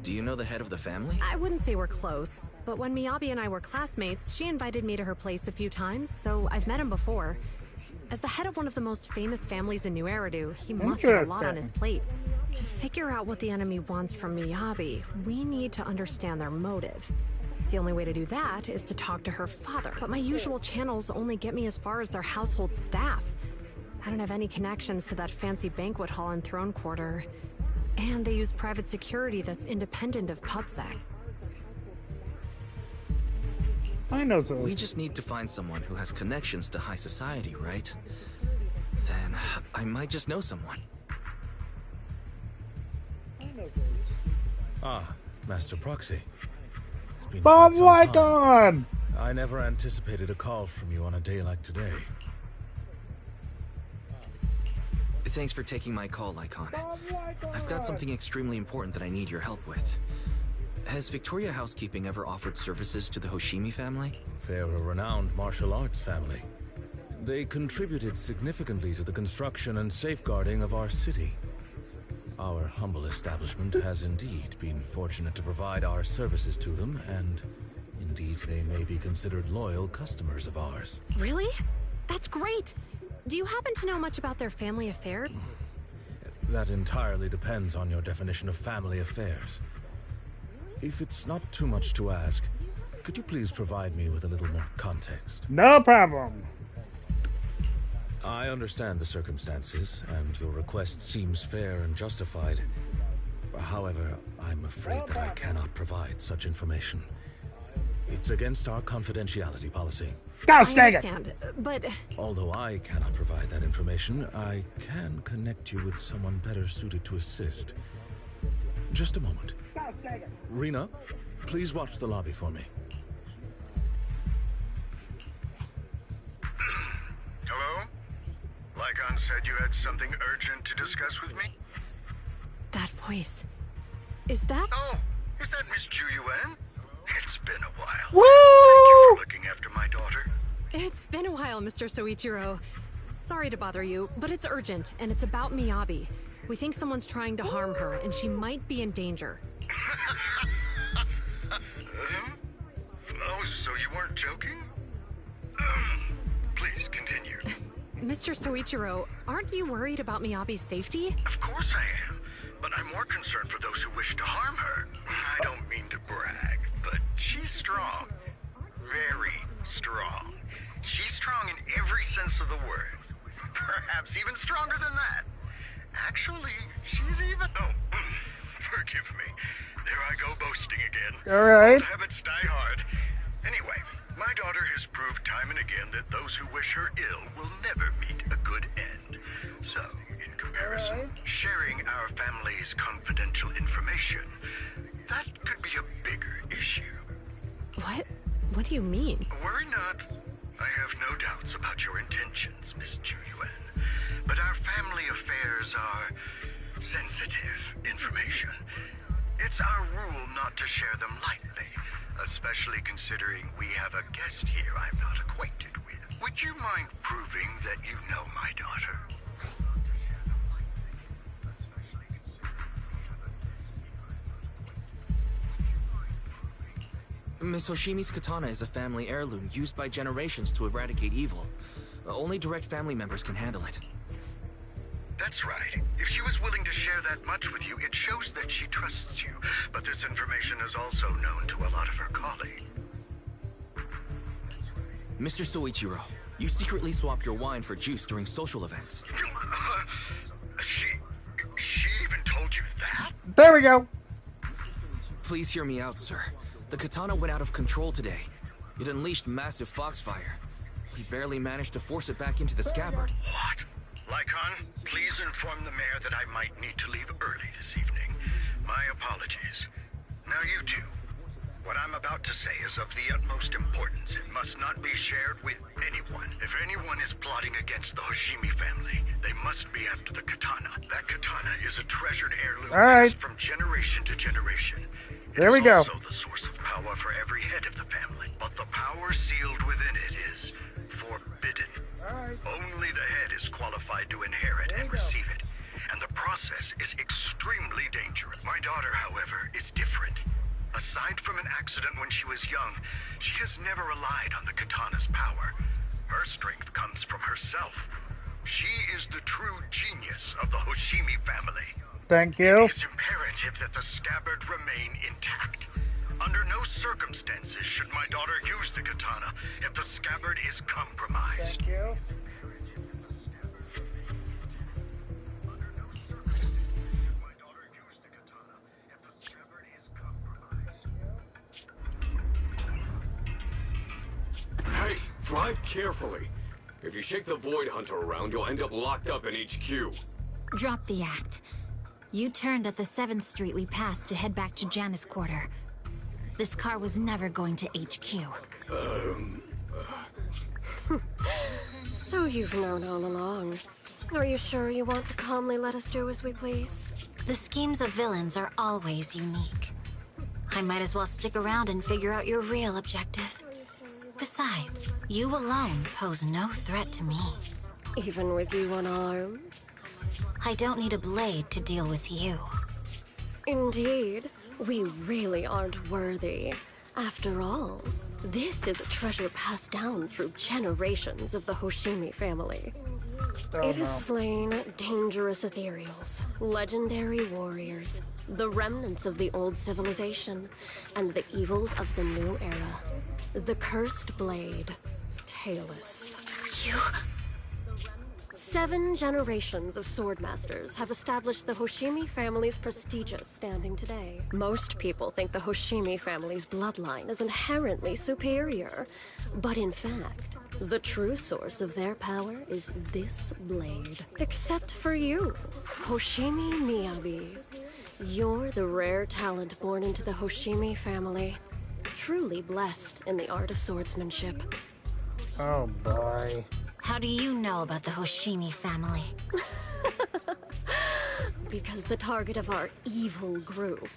Do you know the head of the family? I wouldn't say we're close, but when Miyabi and I were classmates, she invited me to her place a few times, so I've met him before. As the head of one of the most famous families in New Eridu, he must have a lot on his plate. To figure out what the enemy wants from Miyabi, we need to understand their motive. The only way to do that is to talk to her father, but my usual channels only get me as far as their household staff. I don't have any connections to that fancy banquet hall and throne quarter. And they use private security that's independent of PubSec. I know so. We just need to find someone who has connections to high society, right? Then I might just know someone. Ah, Master Proxy. It's been Bob quite some time. Lycon! I never anticipated a call from you on a day like today. Thanks for taking my call, Lycon. I've got something extremely important that I need your help with. Has Victoria Housekeeping ever offered services to the Hoshimi family? They're a renowned martial arts family. They contributed significantly to the construction and safeguarding of our city. Our humble establishment has indeed been fortunate to provide our services to them, and indeed they may be considered loyal customers of ours. Really? That's great! Do you happen to know much about their family affair? That entirely depends on your definition of family affairs. If it's not too much to ask, could you please provide me with a little more context? No problem. I understand the circumstances, and your request seems fair and justified. However, I'm afraid that I cannot provide such information. It's against our confidentiality policy. I understand, but... Although I cannot provide that information, I can connect you with someone better suited to assist. Just a moment. Rena, please watch the lobby for me. Hello? Lycon said you had something urgent to discuss with me? That voice... Is that... Oh, is that Miss Ju Yuan? It's been a while. Woo! Thank you for looking after my daughter. It's been a while, Mr. Soichiro. Sorry to bother you, but it's urgent, and it's about Miyabi. We think someone's trying to harm her, and she might be in danger. Oh, so you weren't joking? Please, continue. Mr. Soichiro, aren't you worried about Miyabi's safety? Of course I am, but I'm more concerned for those who wish to harm her. I don't mean to brag, but she's strong. Very strong. She's strong in every sense of the word. Perhaps even stronger than that. Actually, she's even... Oh, forgive me. There I go boasting again. All right. Old habits die hard. Anyway, my My daughter has proved time and again that those who wish her ill will never meet a good end. So, in comparison, sharing our family's confidential information, that could be a bigger issue. What? What do you mean? Worry not. I have no doubts about your intentions, Miss Ju Yuan. But our family affairs are sensitive information. It's our rule not to share them lightly, especially considering we have a guest here I'm not acquainted with. Would you mind proving that you know my daughter? Miss Hoshimi's katana is a family heirloom used by generations to eradicate evil. Only direct family members can handle it. That's right. If she was willing to share that much with you, it shows that she trusts you. But this information is also known to a lot of her colleagues. Mr. Soichiro, you secretly swap your wine for juice during social events. She even told you that? There we go. Please hear me out, sir. The katana went out of control today. It unleashed massive foxfire. We barely managed to force it back into the scabbard. What? Lycon, please inform the mayor that I might need to leave early this evening. My apologies. Now you two. What I'm about to say is of the utmost importance. It must not be shared with anyone. If anyone is plotting against the Hoshimi family, they must be after the katana. That katana is a treasured heirloom passed from generation to generation. There we go. It is also the source of power for every head of the family. But the power sealed within it is forbidden. Only the head is qualified to inherit and receive it. And the process is extremely dangerous. My daughter, however, is different. Aside from an accident when she was young, she has never relied on the katana's power. Her strength comes from herself. She is the true genius of the Hoshimi family. Thank you. It is imperative that the scabbard remain intact. Under no circumstances should my daughter use the katana if the scabbard is compromised. Thank you. Hey, drive carefully. If you shake the Void Hunter around, you'll end up locked up in HQ. Drop the act. You turned at the 7th Street we passed to head back to Janus Quarter. This car was never going to HQ. So you've known all along. Are you sure you want to calmly let us do as we please? The schemes of villains are always unique. I might as well stick around and figure out your real objective. Besides, you alone pose no threat to me. Even with you unarmed? I don't need a blade to deal with you. Indeed, we really aren't worthy. After all, this is a treasure passed down through generations of the Hoshimi family. It has slain dangerous ethereals, legendary warriors, the remnants of the old civilization, and the evils of the new era. The cursed blade, Tailless. You... 7 generations of swordmasters have established the Hoshimi family's prestigious standing today. Most people think the Hoshimi family's bloodline is inherently superior, but in fact, the true source of their power is this blade. Except for you, Hoshimi Miyabi. You're the rare talent born into the Hoshimi family. Truly blessed in the art of swordsmanship. Oh boy. How do you know about the Hoshimi family? Because the target of our evil group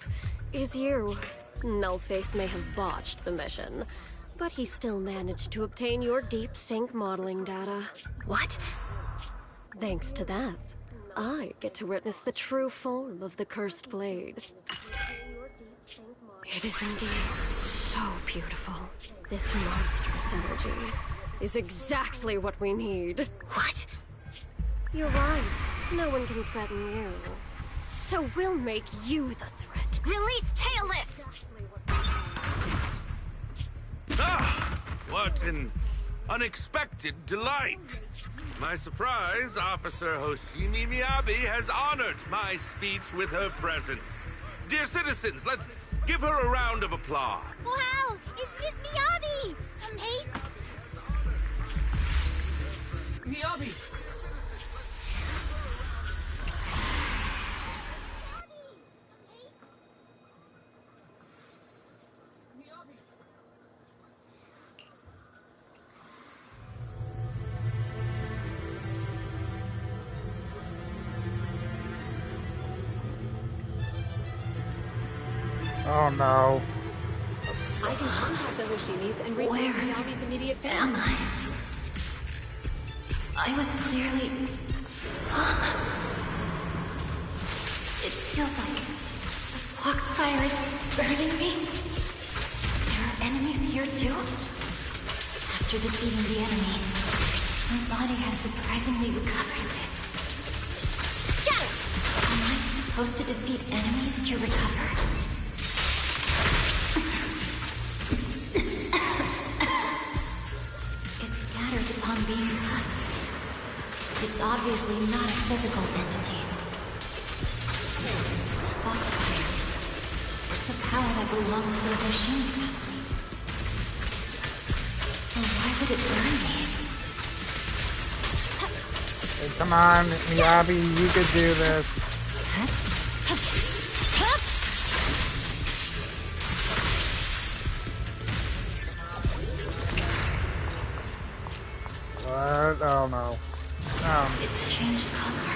is you. Nullface may have botched the mission, but he still managed to obtain your deep sync modeling data. What? Thanks to that, I get to witness the true form of the cursed blade. It is indeed so beautiful. This monstrous energy is exactly what we need. What? You're right. No one can threaten you. So we'll make you the threat. Release Tailless! Ah! What an unexpected delight! My surprise, Officer Hoshimi Miyabi has honored my speech with her presence. Dear citizens, let's give her a round of applause. Wow! It's Miss Miyabi! Amazing! Oh no. I can contact the Hoshimis and reach Where Miyabi's immediate family. am I? I was clearly... It feels like the foxfire is burning me. There are enemies here too? After defeating the enemy, my body has surprisingly recovered a bit. Am I supposed to defeat enemies to recover? It scatters upon being cut. It's obviously not a physical entity. Foxfire. It's a power that belongs to the Hoshimi family. So why would it burn me? Hey, come on, Miyabi, you could do this. What? Oh no. It's changed color.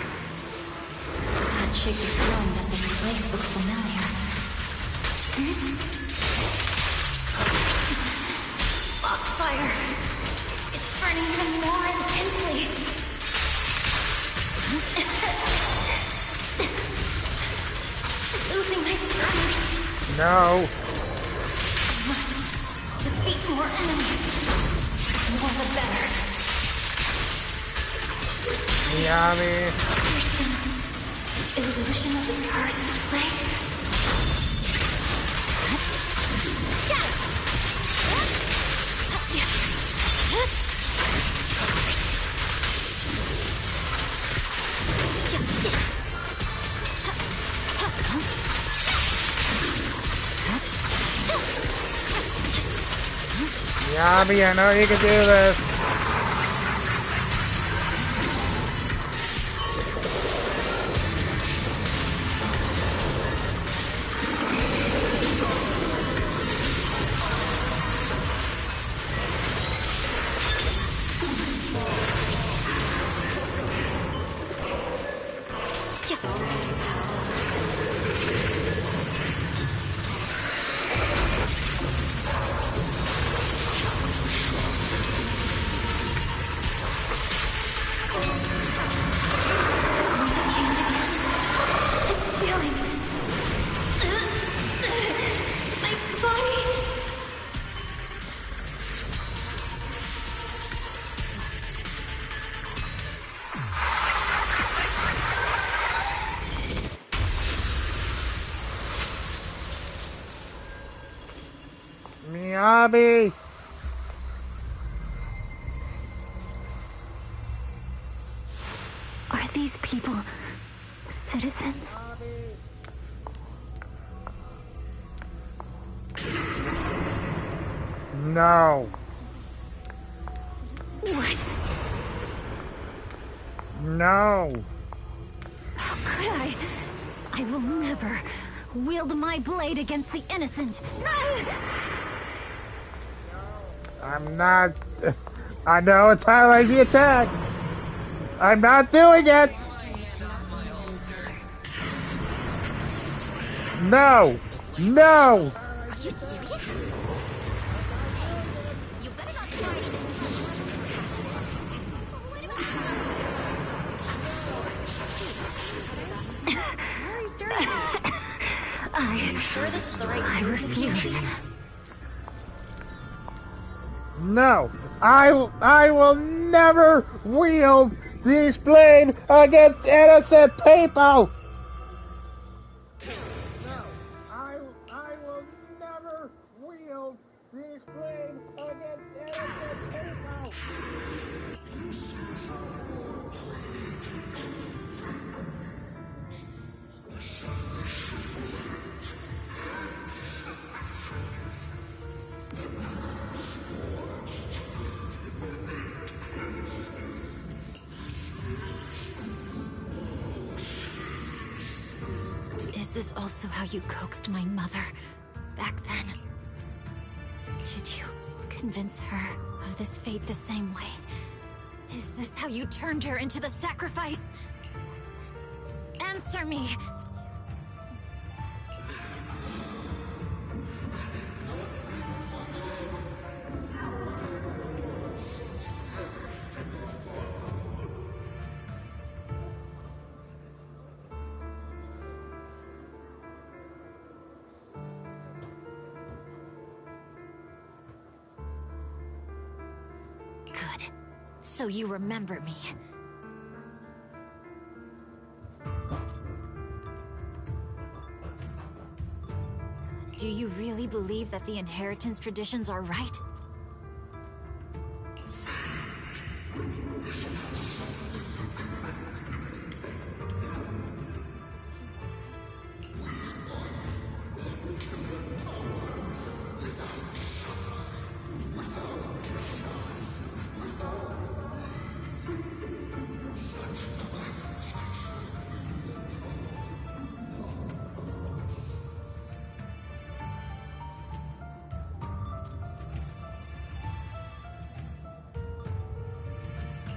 Can't shake the feeling that this place looks familiar. Foxfire. It's burning even more intensely. Losing my strength. No. I must defeat more enemies. The more the better. Miyabi. Illusion of the cursed blade. Miyabi, I know you can do this. Miyabi! Are these people citizens? No. What? No. How could I? I will never wield my blade against the innocent. I'm not... I know it's highlights the attack. I'm not doing it. No. No. Are you serious? You better not try anything. Why are you staring at me? Are you sure this is the right I refuse. No. I will never wield this blade against innocent people. No. I will never wield this blade against innocent people. Is this also how you coaxed my mother back then? Did you convince her of this fate the same way? Is this how you turned her into the sacrifice? Answer me! So you remember me. Do you really believe that the inheritance traditions are right?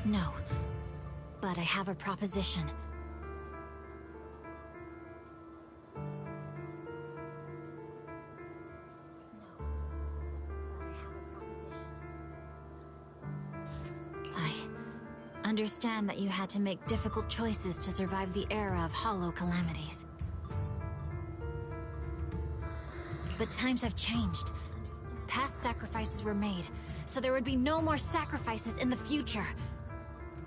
No, but I have a proposition. I understand that you had to make difficult choices to survive the era of hollow calamities. But times have changed. Past sacrifices were made, so there would be no more sacrifices in the future.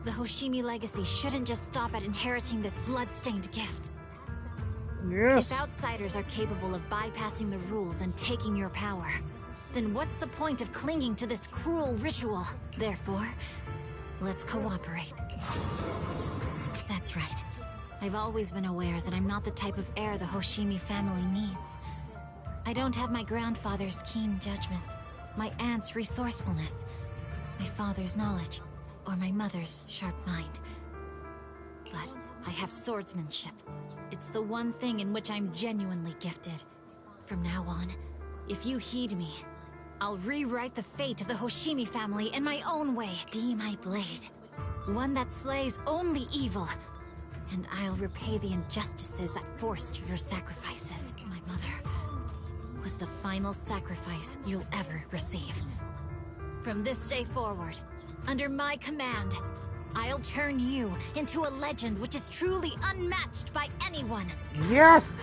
The Hoshimi legacy shouldn't just stop at inheriting this blood-stained gift. Yes. If outsiders are capable of bypassing the rules and taking your power, then what's the point of clinging to this cruel ritual? Therefore, let's cooperate. That's right. I've always been aware that I'm not the type of heir the Hoshimi family needs. I don't have my grandfather's keen judgment, my aunt's resourcefulness, my father's knowledge, or my mother's sharp mind. But I have swordsmanship. It's the one thing in which I'm genuinely gifted. From now on, if you heed me, I'll rewrite the fate of the Hoshimi family in my own way. Be my blade. One that slays only evil. And I'll repay the injustices that forced your sacrifices. My mother was the final sacrifice you'll ever receive. From this day forward, under my command, I'll turn you into a legend which is truly unmatched by anyone. Yes!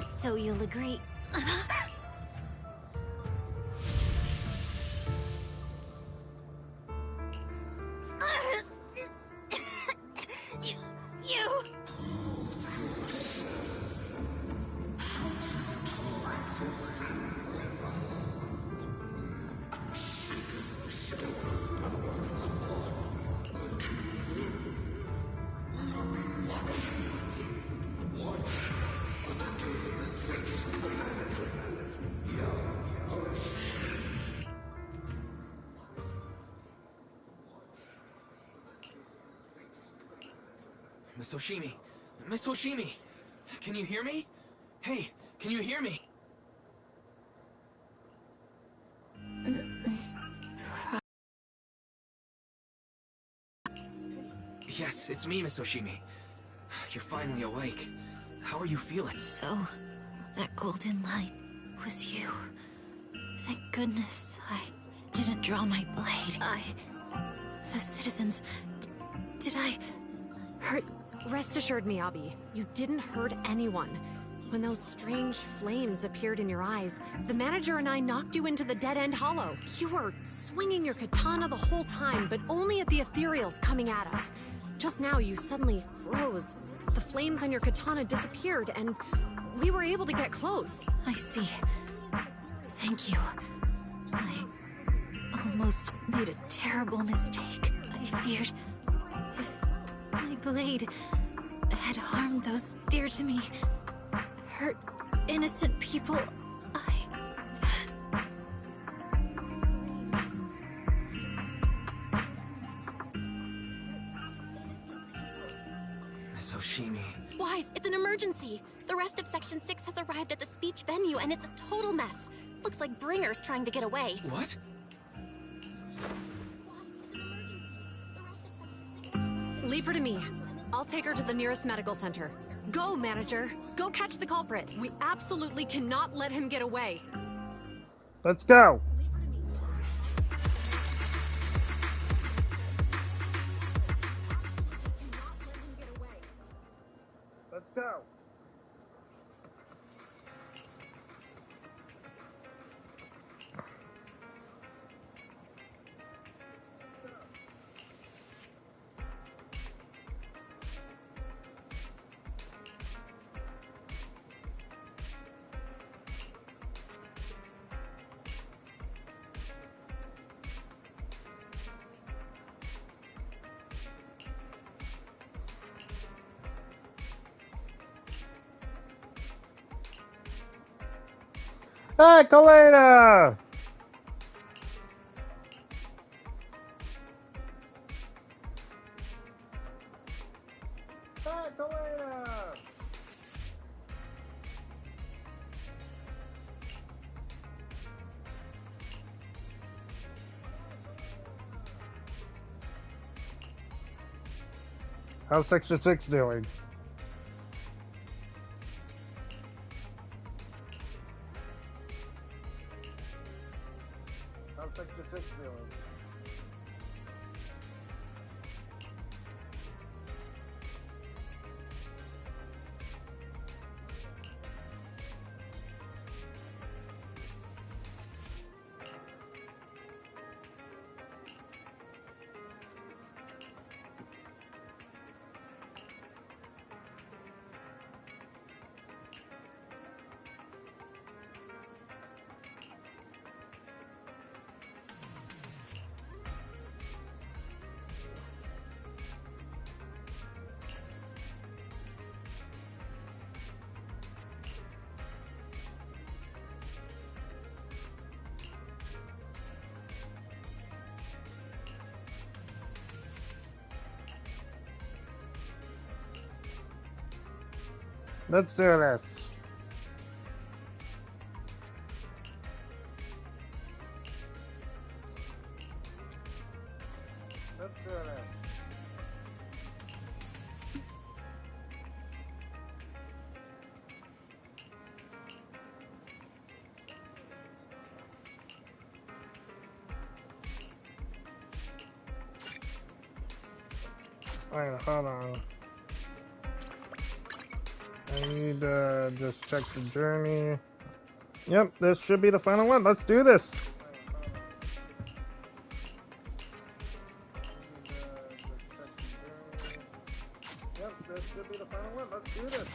So you'll agree. Miss Hoshimi! Miss Hoshimi! Can you hear me? Hey, can you hear me? Yes, it's me, Miss Hoshimi. You're finally awake. How are you feeling? So, that golden light was you. Thank goodness I didn't draw my blade. The citizens... Did I hurt... Rest assured, Miyabi, you didn't hurt anyone. When those strange flames appeared in your eyes, the manager and I knocked you into the dead-end hollow. You were swinging your katana the whole time, but only at the ethereals coming at us. Just now, you suddenly froze. The flames on your katana disappeared, and we were able to get close. I see. Thank you. I almost made a terrible mistake. I feared if my blade had harmed those dear to me, hurt innocent people, Miss Hoshimi... Wise, it's an emergency! The rest of Section 6 has arrived at the speech venue, and it's a total mess. Looks like Bringer's trying to get away. What? Leave her to me. I'll take her to the nearest medical center. Go, manager! Go catch the culprit! We absolutely cannot let him get away! Let's go! Hey, Kalena! Hey, Kalena! How's Section 6 doing? How's Section 6 doing? Let's do this. Let's do this. Alright, hold on. I need to just check the journey. Yep, this should be the final one. Let's do this. Yep, this should be the final one. Let's do this.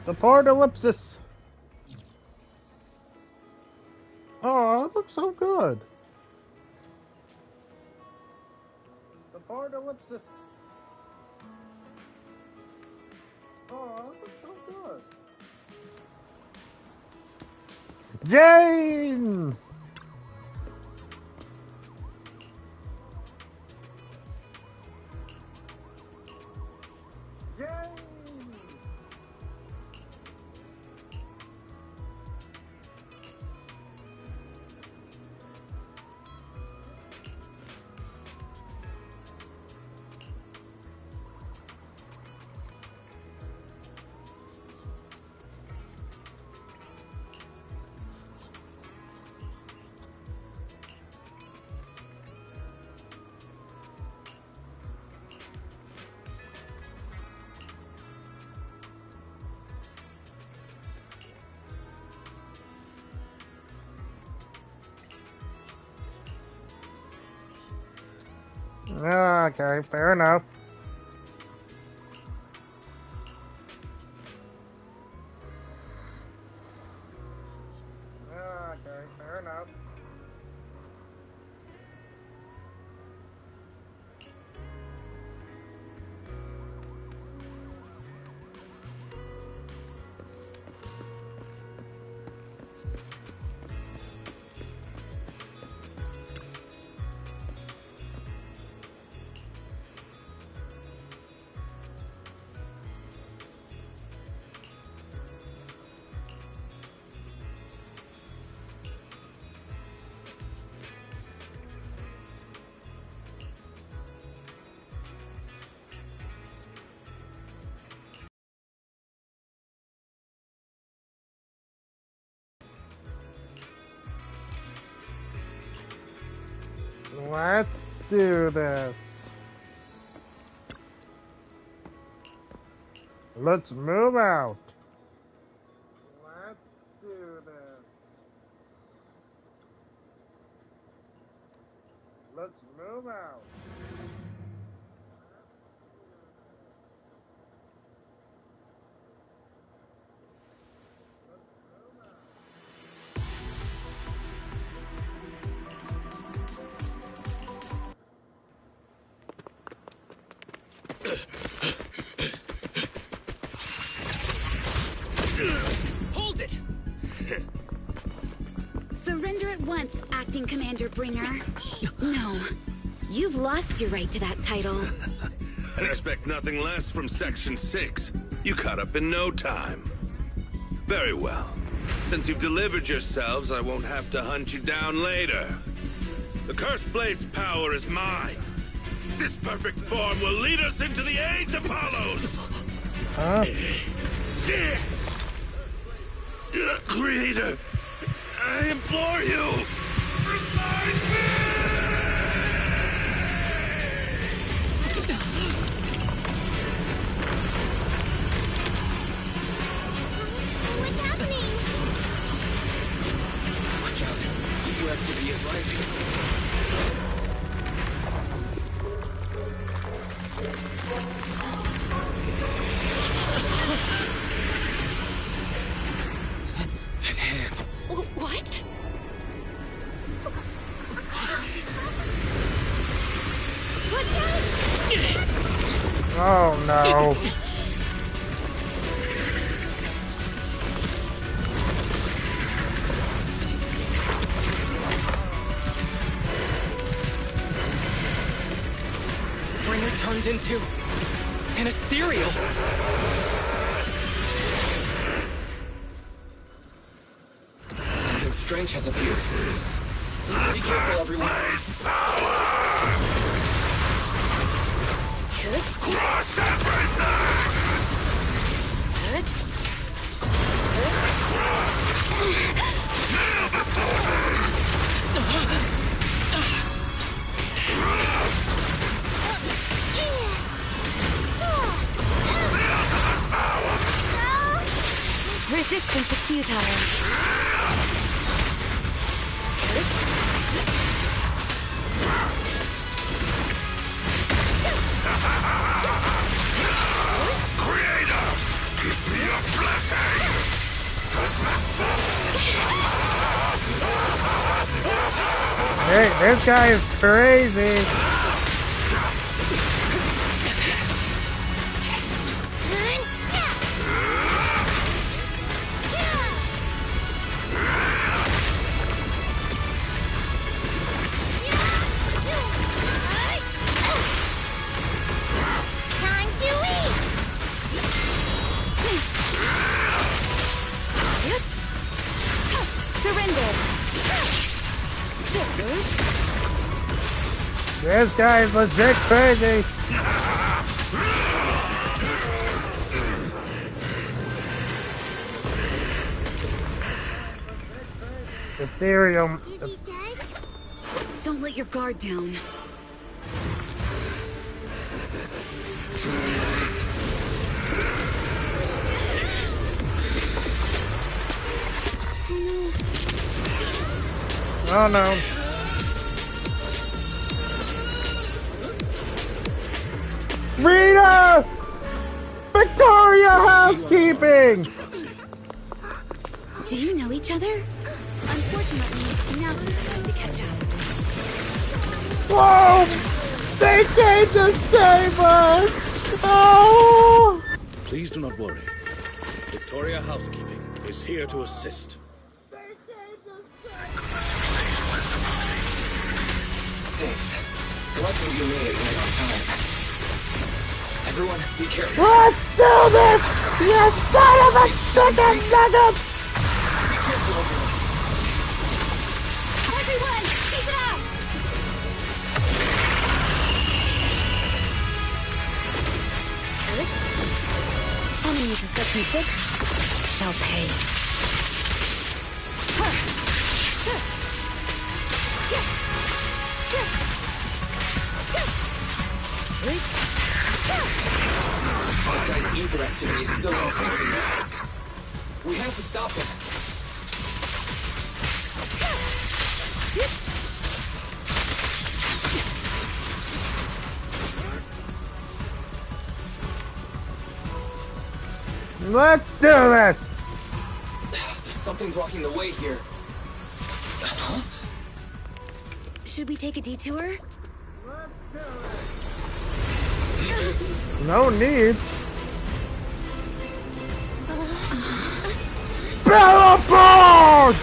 The part ellipsis. Oh, it looks so good. The part ellipsis. Oh, it looks so good. Jane! Jane! Okay, fair enough. Okay, fair enough. Let's do this. Let's move out. Let's do this. Let's move out. Hold it! Surrender at once, Acting Commander Bringer. No, you've lost your right to that title. I expect nothing less from Section 6. You caught up in no time. Very well. Since you've delivered yourselves, I won't have to hunt you down later. The Cursed Blade's power is mine. This perfect form will lead us into the Age of Hollows! Huh? Creator, I implore you! Remind me! What's happening? Watch out. EU activity is rising. That hand. What? Watch out! Oh no. Bringer turned into an ethereal. Something strange has appeared. Be careful, everyone. Crush everything! Kneel before me! Resistance is futile. Creator, give me a blessing! Hey, this guy is crazy. Time to eat! Surrender. This guy is legit crazy. Ethereum. Is he dead? Don't let your guard down. Oh no. Rita! Victoria Housekeeping! Do you know each other? Unfortunately, now's the time to catch up. Whoa! They came to save us! Oh! Please do not worry. Victoria Housekeeping is here to assist. Thanks. Luckily you made it right on time. Everyone, be careful. Let's do this! You son of a chicken nugget! Be careful, everyone. Everyone, keep it up! Enemies of Section 6 shall pay. That guy's ether activity is still increasing. We have to stop him. Let's do this! There's something blocking the way here. Huh? Should we take a detour? No need. Bellabog!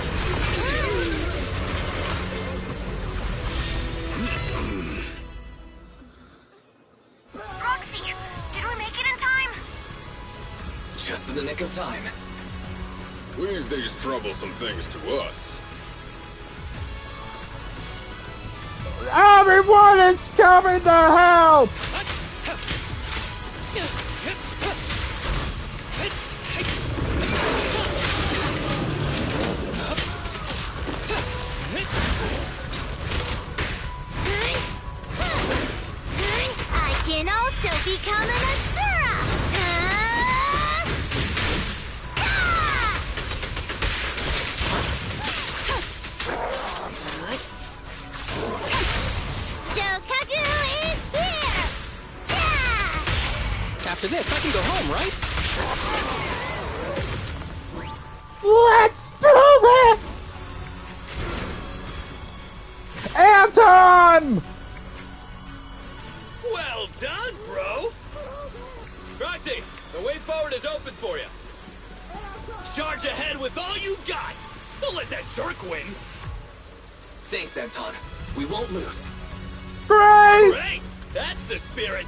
Roxy, did we make it in time? Just in the nick of time. Leave these troublesome things to us. Everyone is coming to help! I can also become an Asura! Shokagu is here! After this, I can go home, right? Let's do this! Anton! Well done, bro! Roxy, the way forward is open for you. Charge ahead with all you got! Don't let that jerk win! Thanks, Anton. We won't lose. Great! Great! That's the spirit!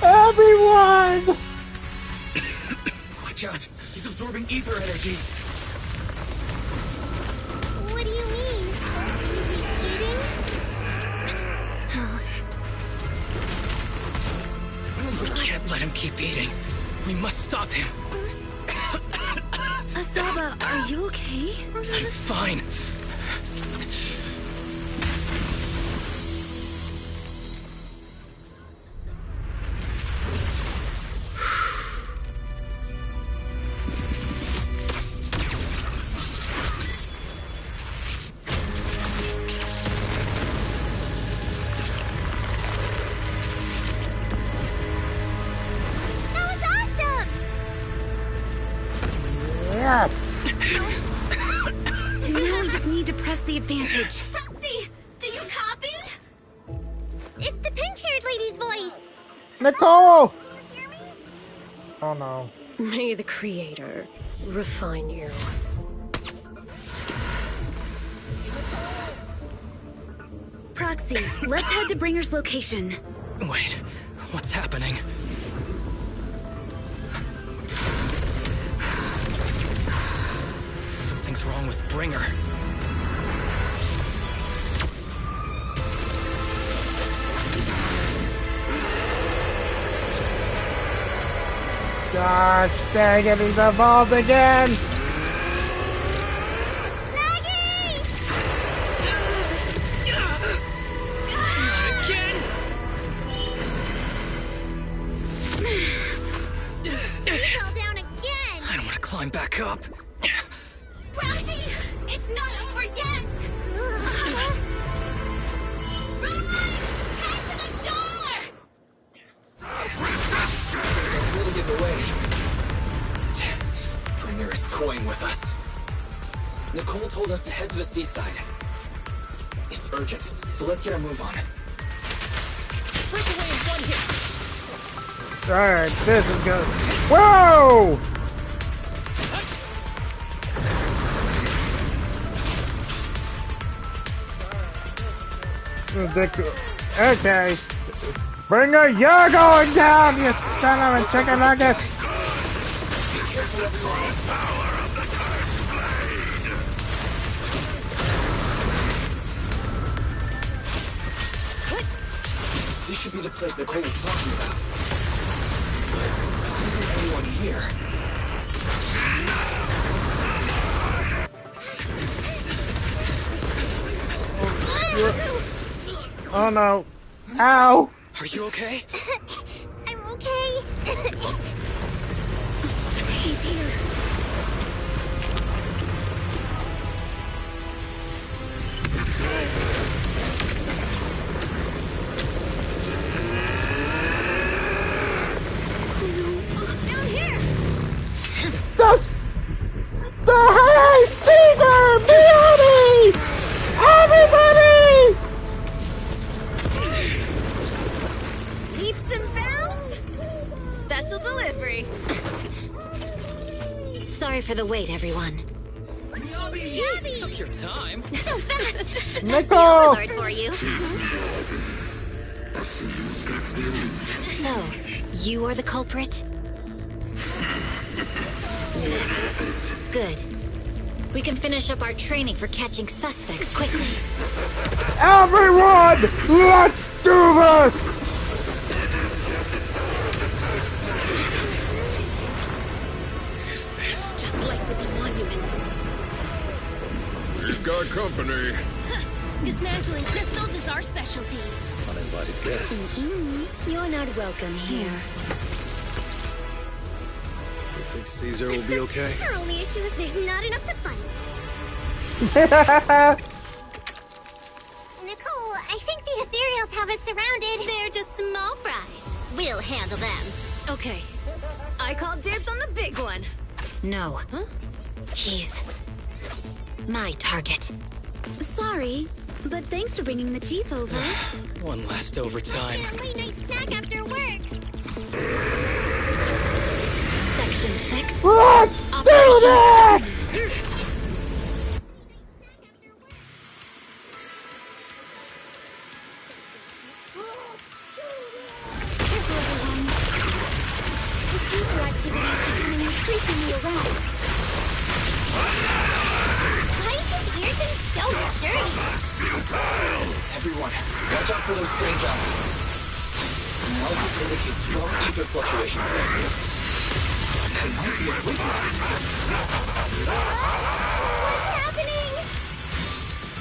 Everyone! Watch out! He's absorbing ether energy. What do you mean? We can't let him keep eating. We must stop him. Asaba, are you okay? I'm fine. Yes! Now we just need to press the advantage. Roxy, do you copy? It's the pink-haired lady's voice. Nicole! Oh no. May the Creator refine you. Proxy, let's head to Bringer's location. Wait, what's happening? Something's wrong with Bringer. Gosh dang it, he's evolved again! Fell down again! I don't want to climb back up. Roxy, it's not over yet! Run! Head to the shore! Really in the way. Bringer is toying with us. Nicole told us to head to the seaside. It's urgent, so let's get our move on. Breakaway in one hit. Alright, this is good. Whoa! Ridiculous. Okay. Bringer, you're going down, you son of a chicken nugget! This should be the place Nicole was talking about. Why isn't anyone here? Oh no. Ow! Are you okay? I'm okay. He's here. No, the wait, everyone. Took your time. So fast! Nicole! Alert for you. So, you are the culprit? Good. We can finish up our training for catching suspects quickly. Everyone, let's do this! Just like with the monument. He's got company. Dismantling crystals is our specialty. Uninvited guests. You're not welcome here. You think Caesar will be okay? Our only issue is there's not enough to fight. Nicole, I think the ethereals have us surrounded. They're just small fries. We'll handle them. Okay. I call dibs on the big one. No. Huh? He's my target. Sorry, but thanks for bringing the Chief over. One last overtime. A late night snack after work. Section 6. Let's do Operation this! Super activity is becoming increasingly erratic. Why is this weird thing so sturdy? Everyone, watch out for those strange eyes. Analysis indicates strong ether fluctuations there. That might be its weakness. What's happening?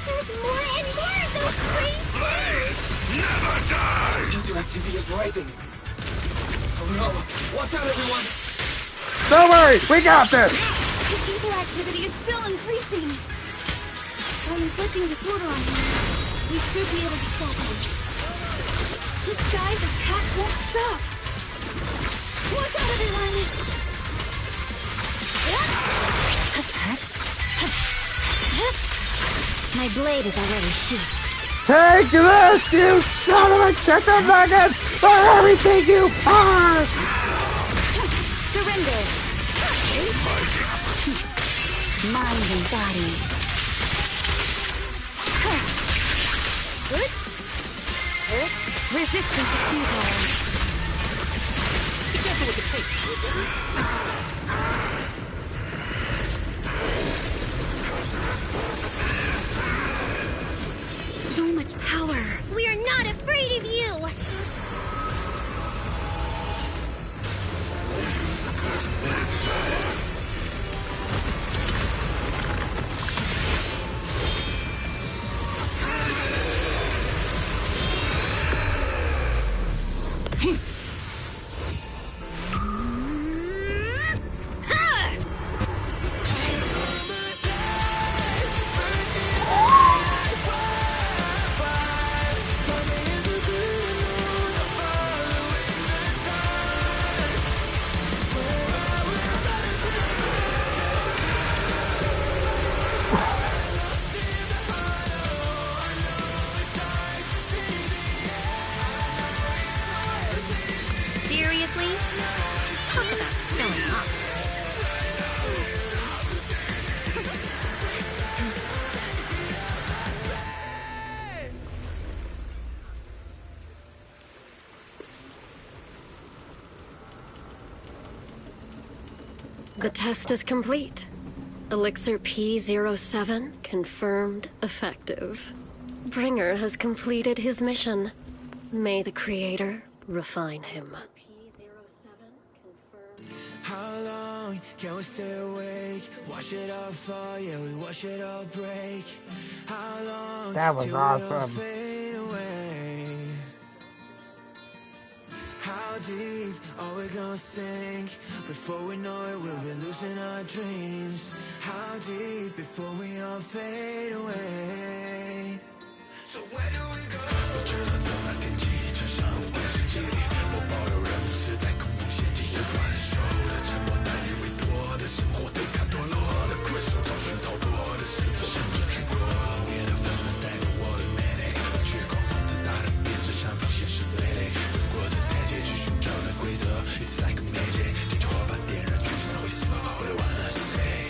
There's more and more of those strange things! Never die! Ether activity is rising. Oh no! Watch out, everyone! Don't worry, we got this! The ether activity is still increasing. By inflicting disorder on him, we should be able to stop him. This guy's attack won't stop. Watch out, everyone! My blade is already sheathed. Take this, you son of a chicken nugget, for everything you are! Surrender! Mind and body. Resistance is futile. Be careful with the tape. So much power. We are not afraid of you! Seriously? Talk about showing off. The test is complete. Elixir P07 confirmed effective. Bringer has completed his mission. May the Creator refine him. How long can we stay awake? Wash it all fall, yeah, we wash it all break. How long That was till we all awesome. fade away? How deep are we gonna sink? Before we know it, we'll be losing our dreams. How deep before we all fade away? So where do we go? 我知道走那天际，穿上无关世纪里，我保有人们是在空中陷阱，无法忍受的沉默，带你委托的生活，对抗堕落的困兽，找寻逃脱的身份，甚至去过冷冽的纷纷，带走我的美丽，绝狂妄自大的编织，上方现实累累，滚过的台阶去寻找那规则，It's like a magic，这句话把点燃，驱散会死吧，跑得晚了谁？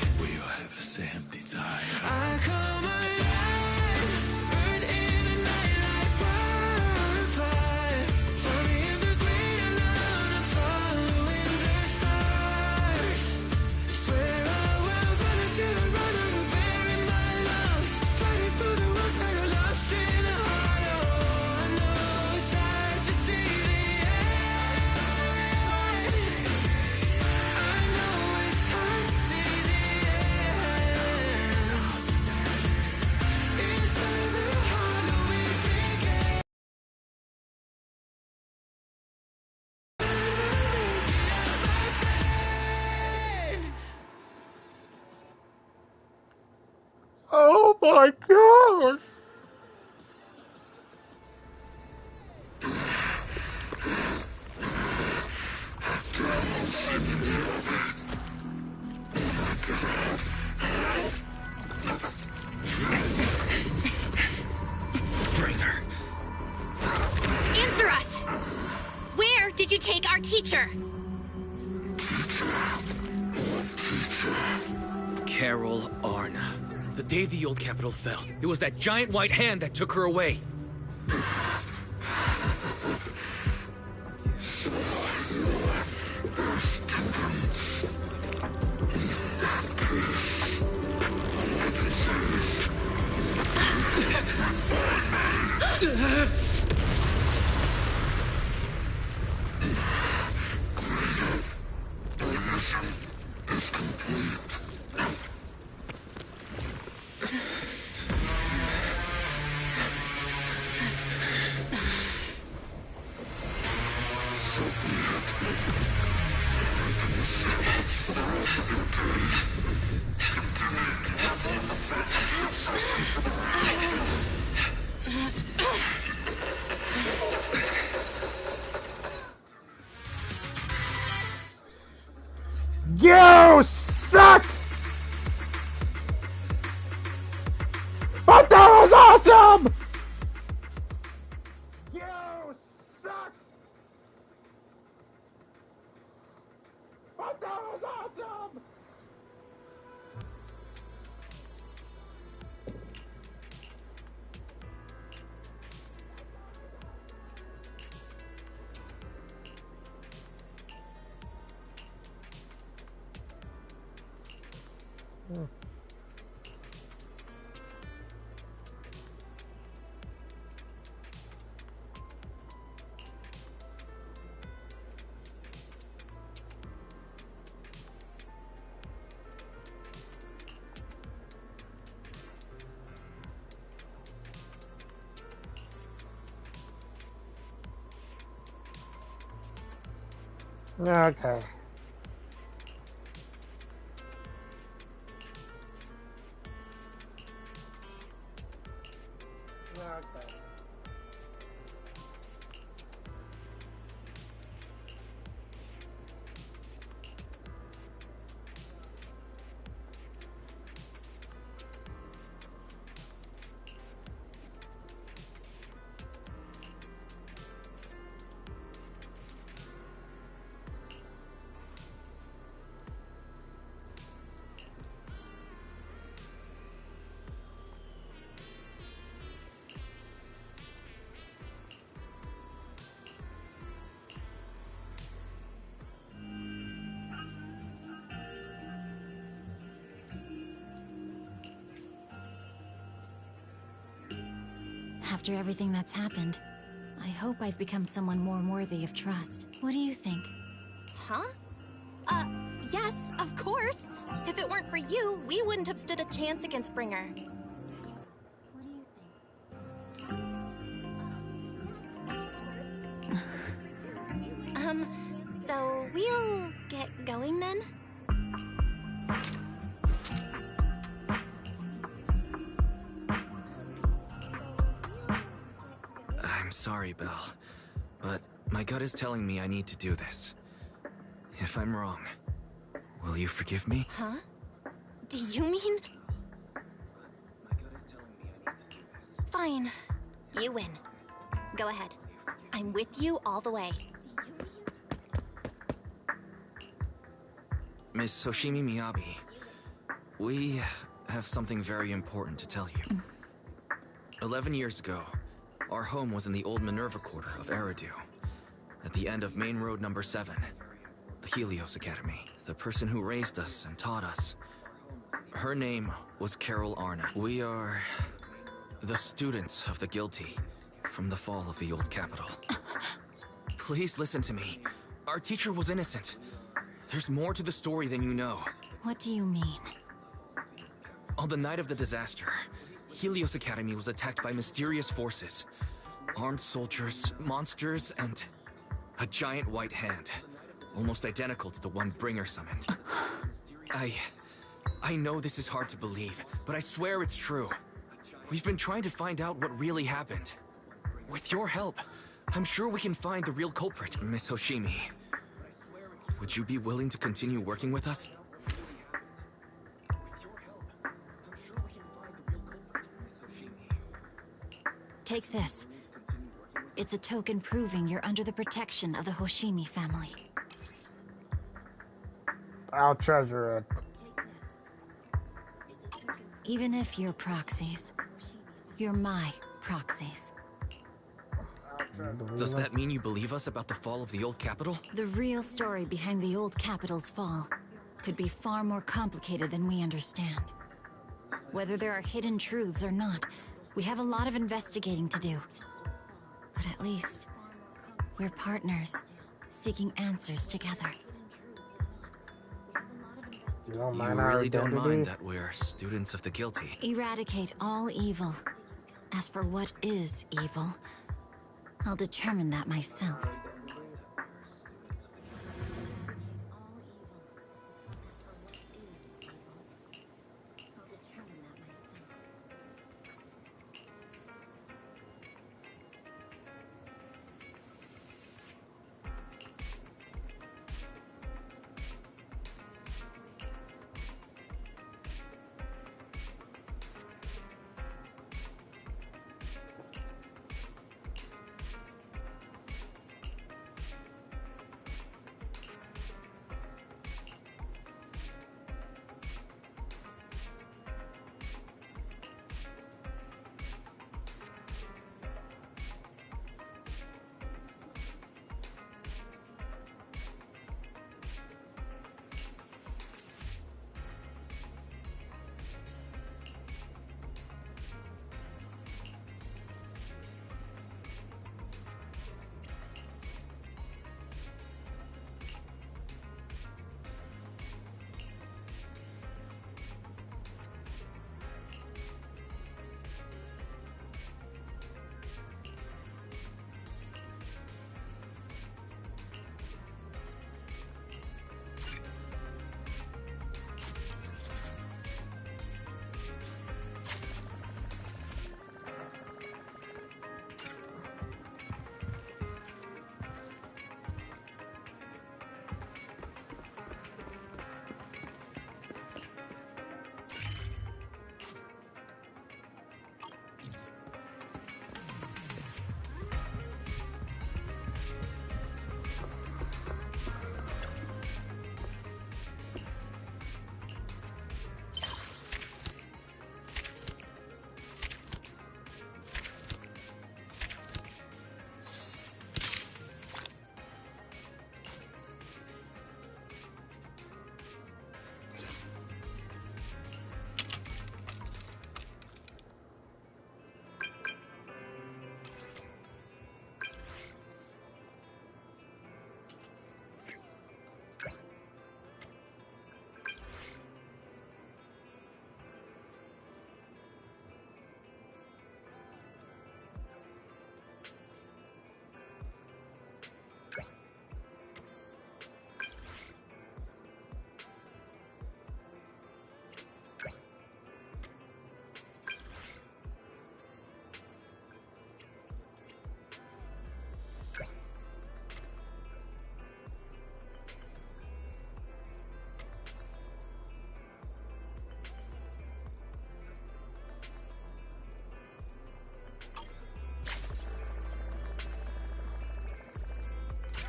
my god! Bringer. Answer us! Where did you take our teacher? Carol Arna. The day the old capital fell, it was that giant white hand that took her away. You suck! But that was awesome! You suck! But that was awesome! Okay. After everything that's happened, I hope I've become someone more worthy of trust. What do you think? Huh? Yes, of course. If it weren't for you, we wouldn't have stood a chance against Bringer. So we'll get going then? I'm sorry, Belle, but my gut is telling me I need to do this. If I'm wrong, will you forgive me? Huh? Do you mean? Fine. You win. Go ahead. I'm with you all the way. Miss Soshimi Miyabi, we have something very important to tell you. 11 years ago, our home was in the old Minerva Quarter of Eridu, at the end of Main Road number 7, the Helios Academy. The person who raised us and taught us, her name was Carol Arna. We are the students of the guilty from the fall of the old capital. Please listen to me. Our teacher was innocent. There's more to the story than you know. What do you mean? On the night of the disaster, Helios Academy was attacked by mysterious forces. Armed soldiers, monsters, and a giant white hand. Almost identical to the one Bringer summoned. I know this is hard to believe, but I swear it's true. We've been trying to find out what really happened. With your help, I'm sure we can find the real culprit. Miss Hoshimi, would you be willing to continue working with us? Take this. It's a token proving you're under the protection of the Hoshimi family. I'll treasure it. Even if you're proxies, you're my proxies. Does that mean you believe us about the fall of the old capital? The real story behind the old capital's fall could be far more complicated than we understand. Whether there are hidden truths or not, we have a lot of investigating to do. But at least, we're partners, seeking answers together. You don't You mind our really don't identity? mind that we're students of the guilty. Eradicate all evil. As for what is evil, I'll determine that myself.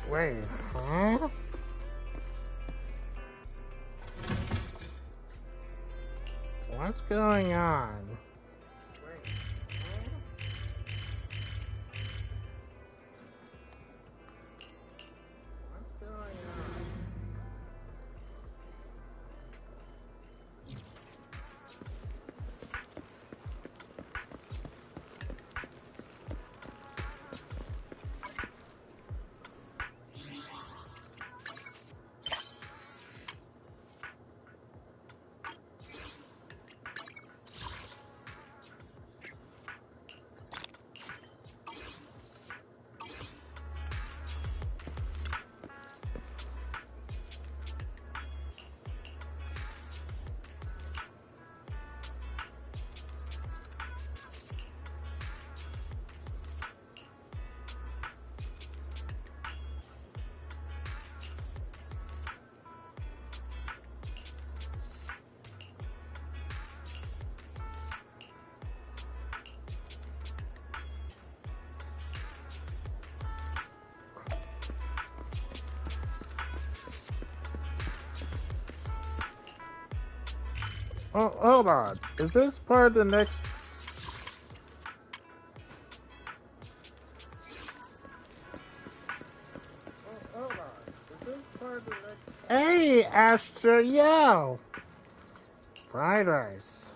Wait, huh? What's going on? Oh, hold on. Is this part of the next? Oh, hold on. Is this part of the next? Hey, Astra, yo! Fried rice.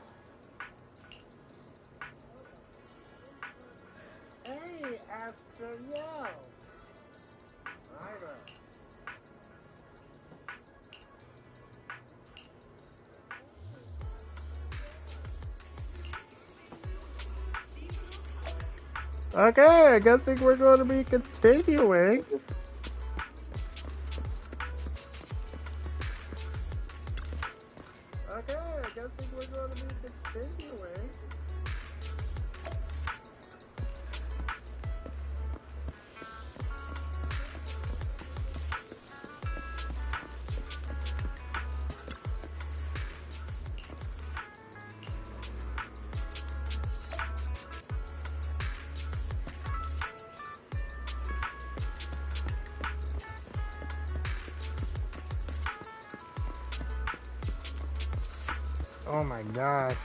Hey, Astra, yo! Fried rice. Okay, I guess we're going to be continuing. Okay, I guess we're going to be continuing. Oh my gosh.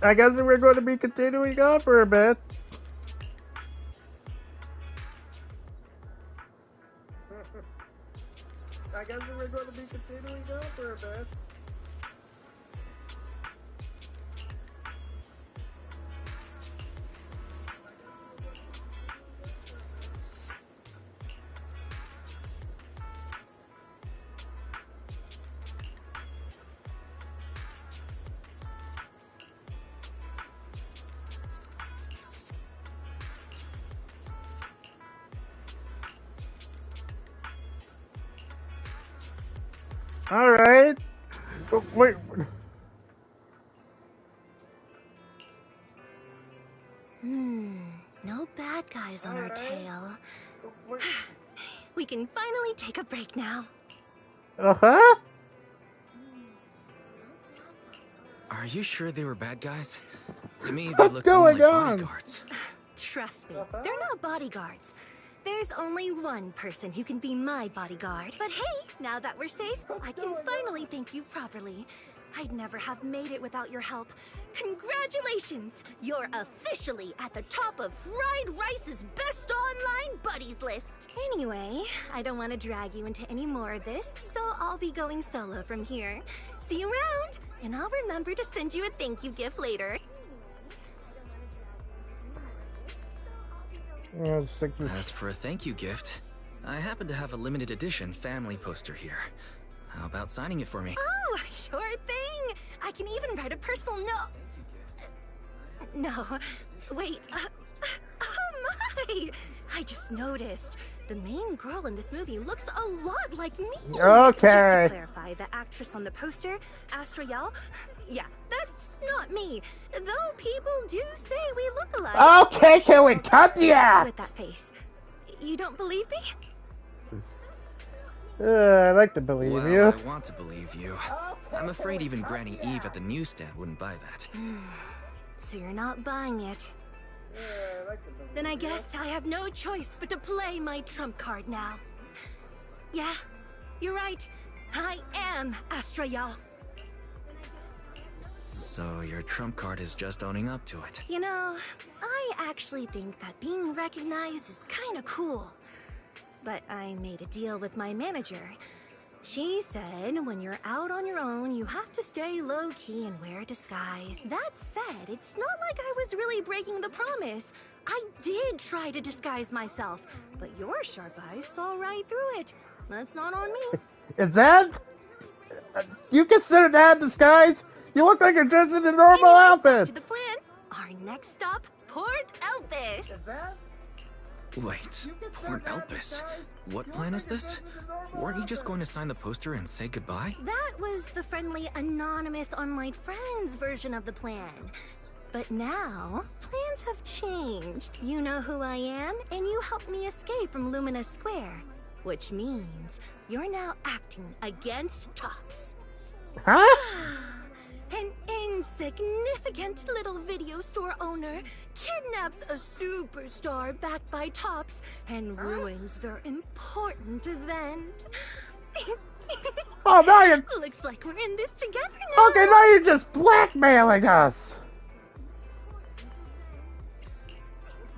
I guess we're going to be continuing on for a bit. I guess we're going to be continuing on for a bit. All right. Wait. No bad guys on our tail. We can finally take a break now. Uh-huh. Are you sure they were bad guys? To me, they What's look more like going on? bodyguards. Trust me, they're not bodyguards. There's only one person who can be my bodyguard. But hey, now that we're safe, I can finally thank you properly. I'd never have made it without your help. Congratulations! You're officially at the top of Fried Rice's best online buddies list. Anyway, I don't want to drag you into any more of this, so I'll be going solo from here. See you around, and I'll remember to send you a thank you gift later. As for a thank you gift, I happen to have a limited edition family poster here. How about signing it for me? Oh, sure thing! I can even write a personal note. No, wait. Oh my! I just noticed. The main girl in this movie looks a lot like me. Okay. Just to clarify, the actress on the poster, Astra Yal, yeah, that's not me. Though people do say we look alike. Okay, can we cut the act? With that face. You don't believe me? I like to believe well, you. I want to believe you. I'm afraid even Granny Eve at the newsstand wouldn't buy that. So you're not buying it. Then I guess I have no choice but to play my trump card now. Yeah, you're right. I am Astra Yal. So your trump card is just owning up to it. You know, I actually think that being recognized is kind of cool. But I made a deal with my manager. She said when you're out on your own, you have to stay low-key and wear a disguise. That said, it's not like I was really breaking the promise. I did try to disguise myself, but your sharp eyes saw right through it. That's not on me. Is that... You consider that a disguise? You look like you're dressed in a normal outfit. To the plan. Our next stop, Port Elpis. Is that... Wait, Port Elpis? What plan is this? Weren't you just going to sign the poster and say goodbye? That was the friendly, anonymous online friends version of the plan. But now, plans have changed. You know who I am, and you helped me escape from Lumina Square. Which means you're now acting against Tops. Huh? An insignificant little video store owner kidnaps a superstar backed by Tops and ruins their important event. Oh, now you're... Looks like we're in this together now. Okay, now you're just blackmailing us.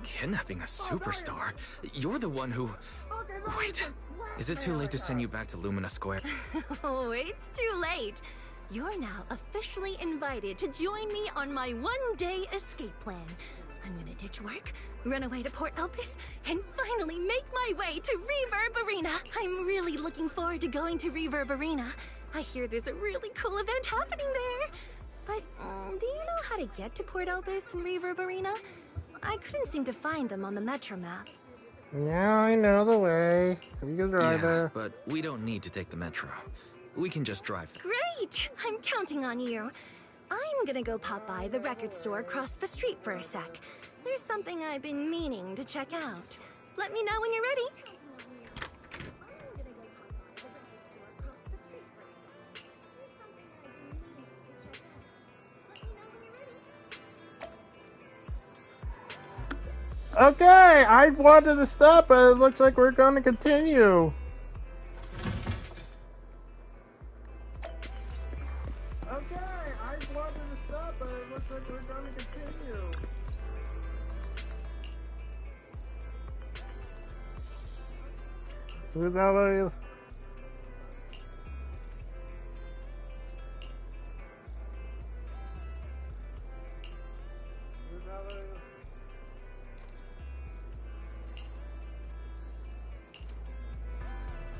Kidnapping a superstar? You're the one who... Wait, is it too late to send you back to Lumina Square? Oh, it's too late. You're now officially invited to join me on my one-day escape plan. I'm gonna ditch work, run away to Port Elpis, and finally make my way to Reverb Arena. I'm really looking forward to going to Reverb Arena. I hear there's a really cool event happening there. But do you know how to get to Port Elpis and Reverb Arena? I couldn't seem to find them on the Metro map. Yeah, I know the way. You guys are right there. But we don't need to take the metro. We can just drive there. Great! I'm counting on you. I'm gonna go pop by the record store across the street for a sec. There's something I've been meaning to check out. Let me know when you're ready. Okay, I wanted to stop, but it looks like we're going to continue. Okay, I wanted to stop, but it looks like we're going to continue. Who's that?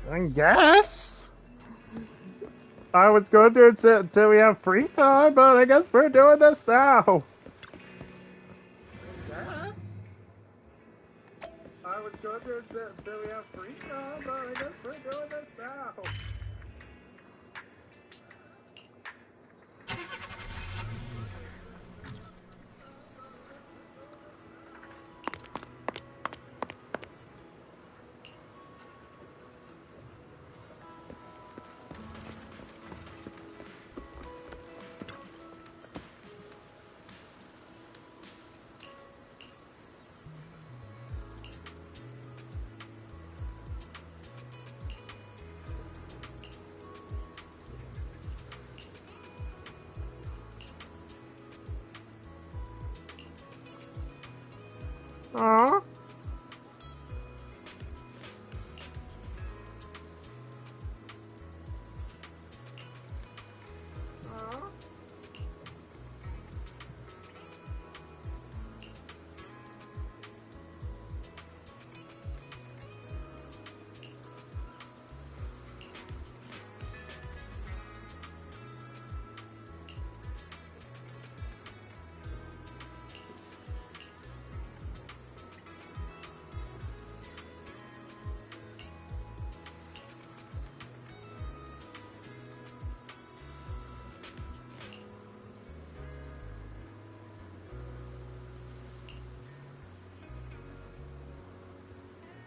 I guess. I was going to do it until we have free time, but I guess we're doing this now. I guess. I was going to do it until we have free time, but I guess we're doing this now. Aww.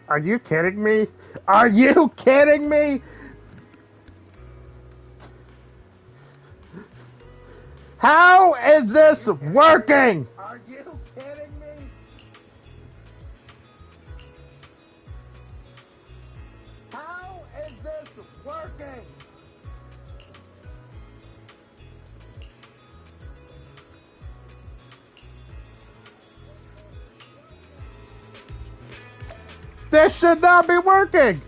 Are you kidding me? Are you kidding me? How is this working? Are you kidding me? How is this working? This should not be working!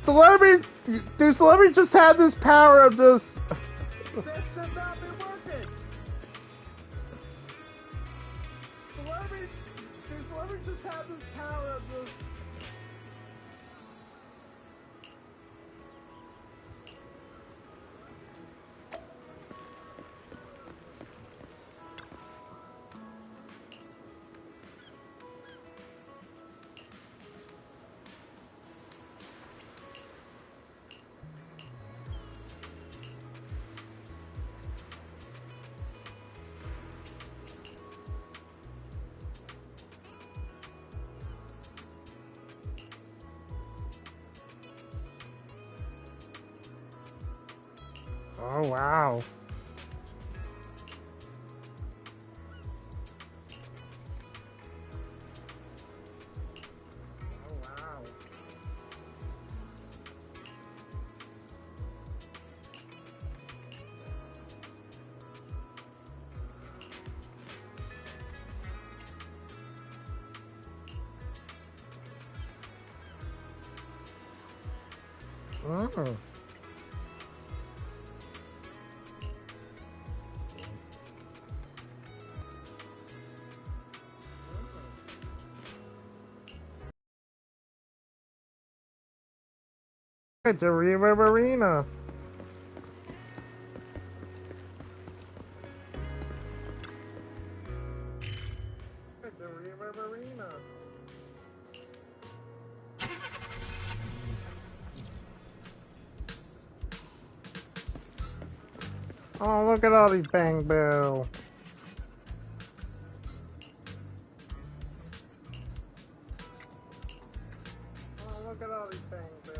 Celebrities, do celebrities just have this power of just... This should not be working! Do celebrities just have this power of just... Oh, wow. Oh. It's a Reverb Arena. It's a Reverb Arena. Oh, look at all these Bang Bill. Oh, look at all these Bang Bill.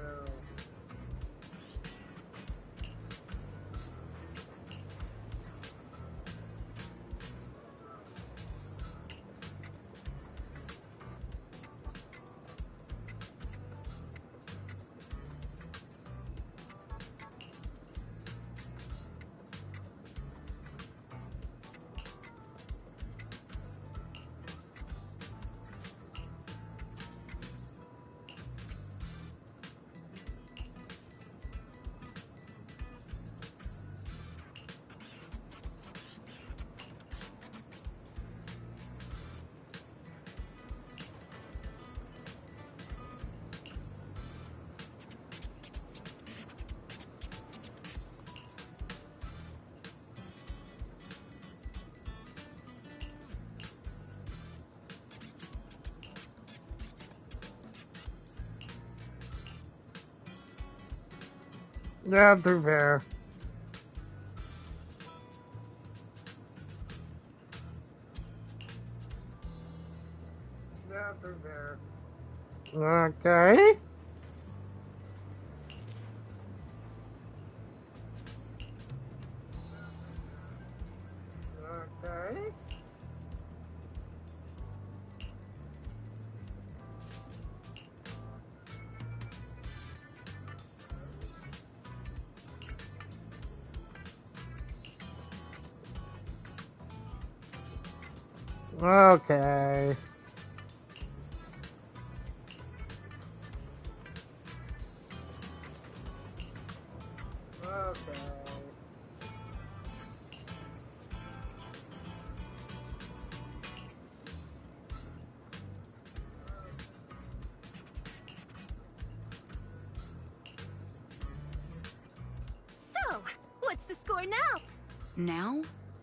Yeah, through there. Yeah, through there. Okay. Okay. Okay. Okay. So, what's the score now? Now,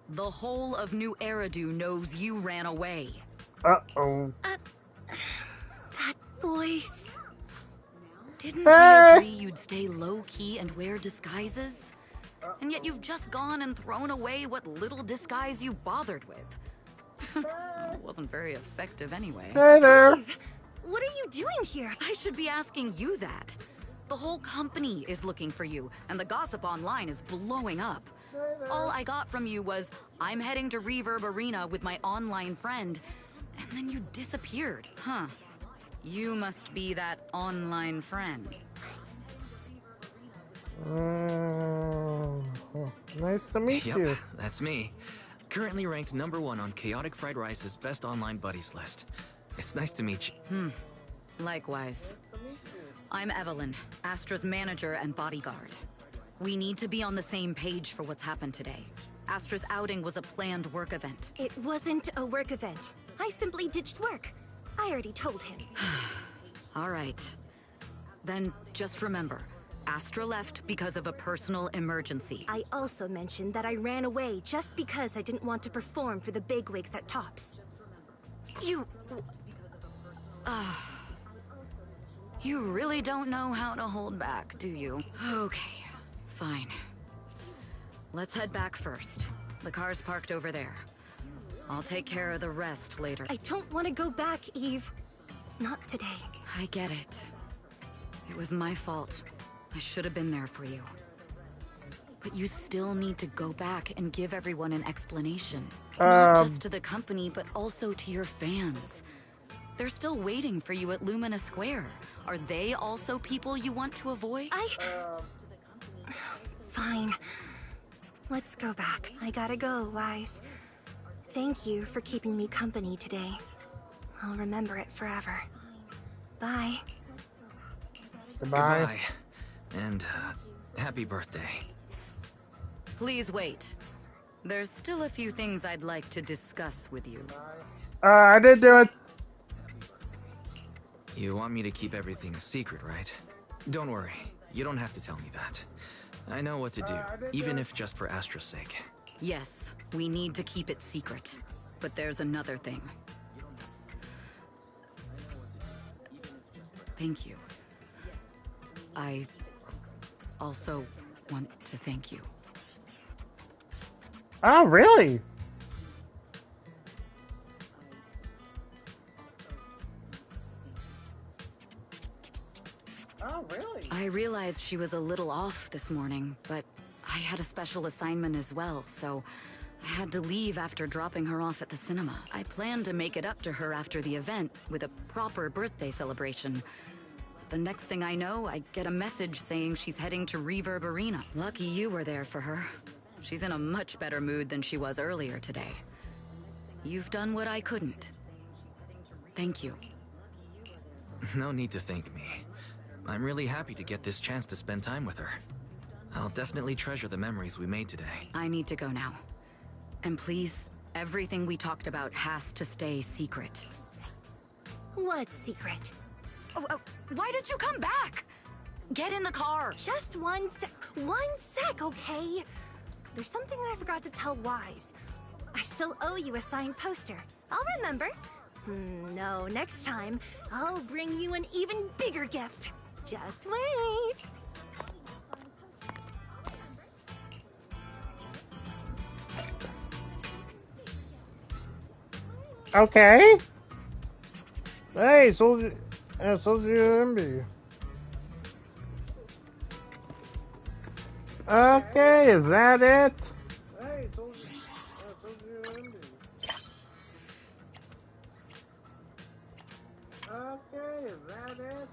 the whole of New Eridu knows you ran away. Uh-oh. That voice. Didn't we agree you'd stay low-key and wear disguises? And yet you've just gone and thrown away what little disguise you bothered with. It wasn't very effective anyway. Hey there. What are you doing here? I should be asking you that. The whole company is looking for you, and the gossip online is blowing up. All I got from you was, I'm heading to Reverb Arena with my online friend, and then you disappeared, huh? You must be that online friend. Nice to meet Yep, you. that's me. Currently ranked #1 on Chaotic Fried Rice's best online buddies list. It's nice to meet you. Likewise. I'm Evelyn, Astra's manager and bodyguard. We need to be on the same page for what's happened today. Astra's outing was a planned work event. It wasn't a work event. I simply ditched work. I already told him. All right. Then just remember, Astra left because of a personal emergency. I also mentioned that I ran away just because I didn't want to perform for the bigwigs at Tops. You... You really don't know how to hold back, do you? Okay, fine. Let's head back first. The car's parked over there. I'll take care of the rest later. I don't want to go back, Eve. Not today. I get it. It was my fault. I should have been there for you. But you still need to go back and give everyone an explanation. Not just to the company, but also to your fans. They're still waiting for you at Lumina Square. Are they also people you want to avoid? Fine. Let's go back. I gotta go, Wise. Thank you for keeping me company today. I'll remember it forever. Bye. Goodbye. And happy birthday. Please wait. There's still a few things I'd like to discuss with you. I did do it. You want me to keep everything a secret, right? Don't worry. You don't have to tell me that. I know what to do, even if just for Astra's sake. Yes, we need to keep it secret. But there's another thing. Thank you. I also want to thank you. Oh, really? Oh, really? I realized she was a little off this morning, but I had a special assignment as well, so I had to leave after dropping her off at the cinema. I planned to make it up to her after the event with a proper birthday celebration. But the next thing I know, I get a message saying she's heading to Reverb Arena. Lucky you were there for her. She's in a much better mood than she was earlier today. You've done what I couldn't. Thank you. No need to thank me. I'm really happy to get this chance to spend time with her. I'll definitely treasure the memories we made today. I need to go now. And please, everything we talked about has to stay secret. What secret? Why did you come back? Get in the car. Just one sec, okay? There's something I forgot to tell Wise. I still owe you a signed poster. I'll remember. No, next time, I'll bring you an even bigger gift. Just wait. Okay. Hey, Soldier MB. Okay, is that it? Hey, Soldier MB. Okay, is that it?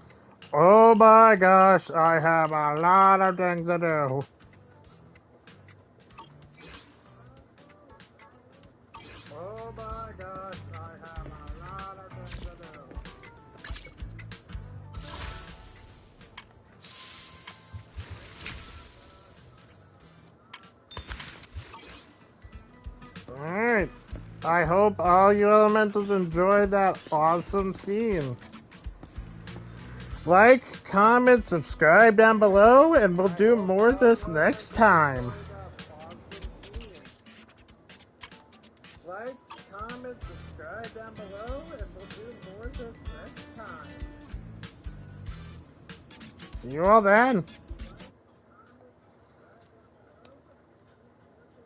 Oh my gosh, I have a lot of things to do. Oh my gosh, I have a lot of things to do. Alright, I hope all you elementals enjoyed that awesome scene. Like, comment, subscribe down below, and we'll do more of this next time. Like, comment, subscribe down below, and we'll do more of this next time. See you all then.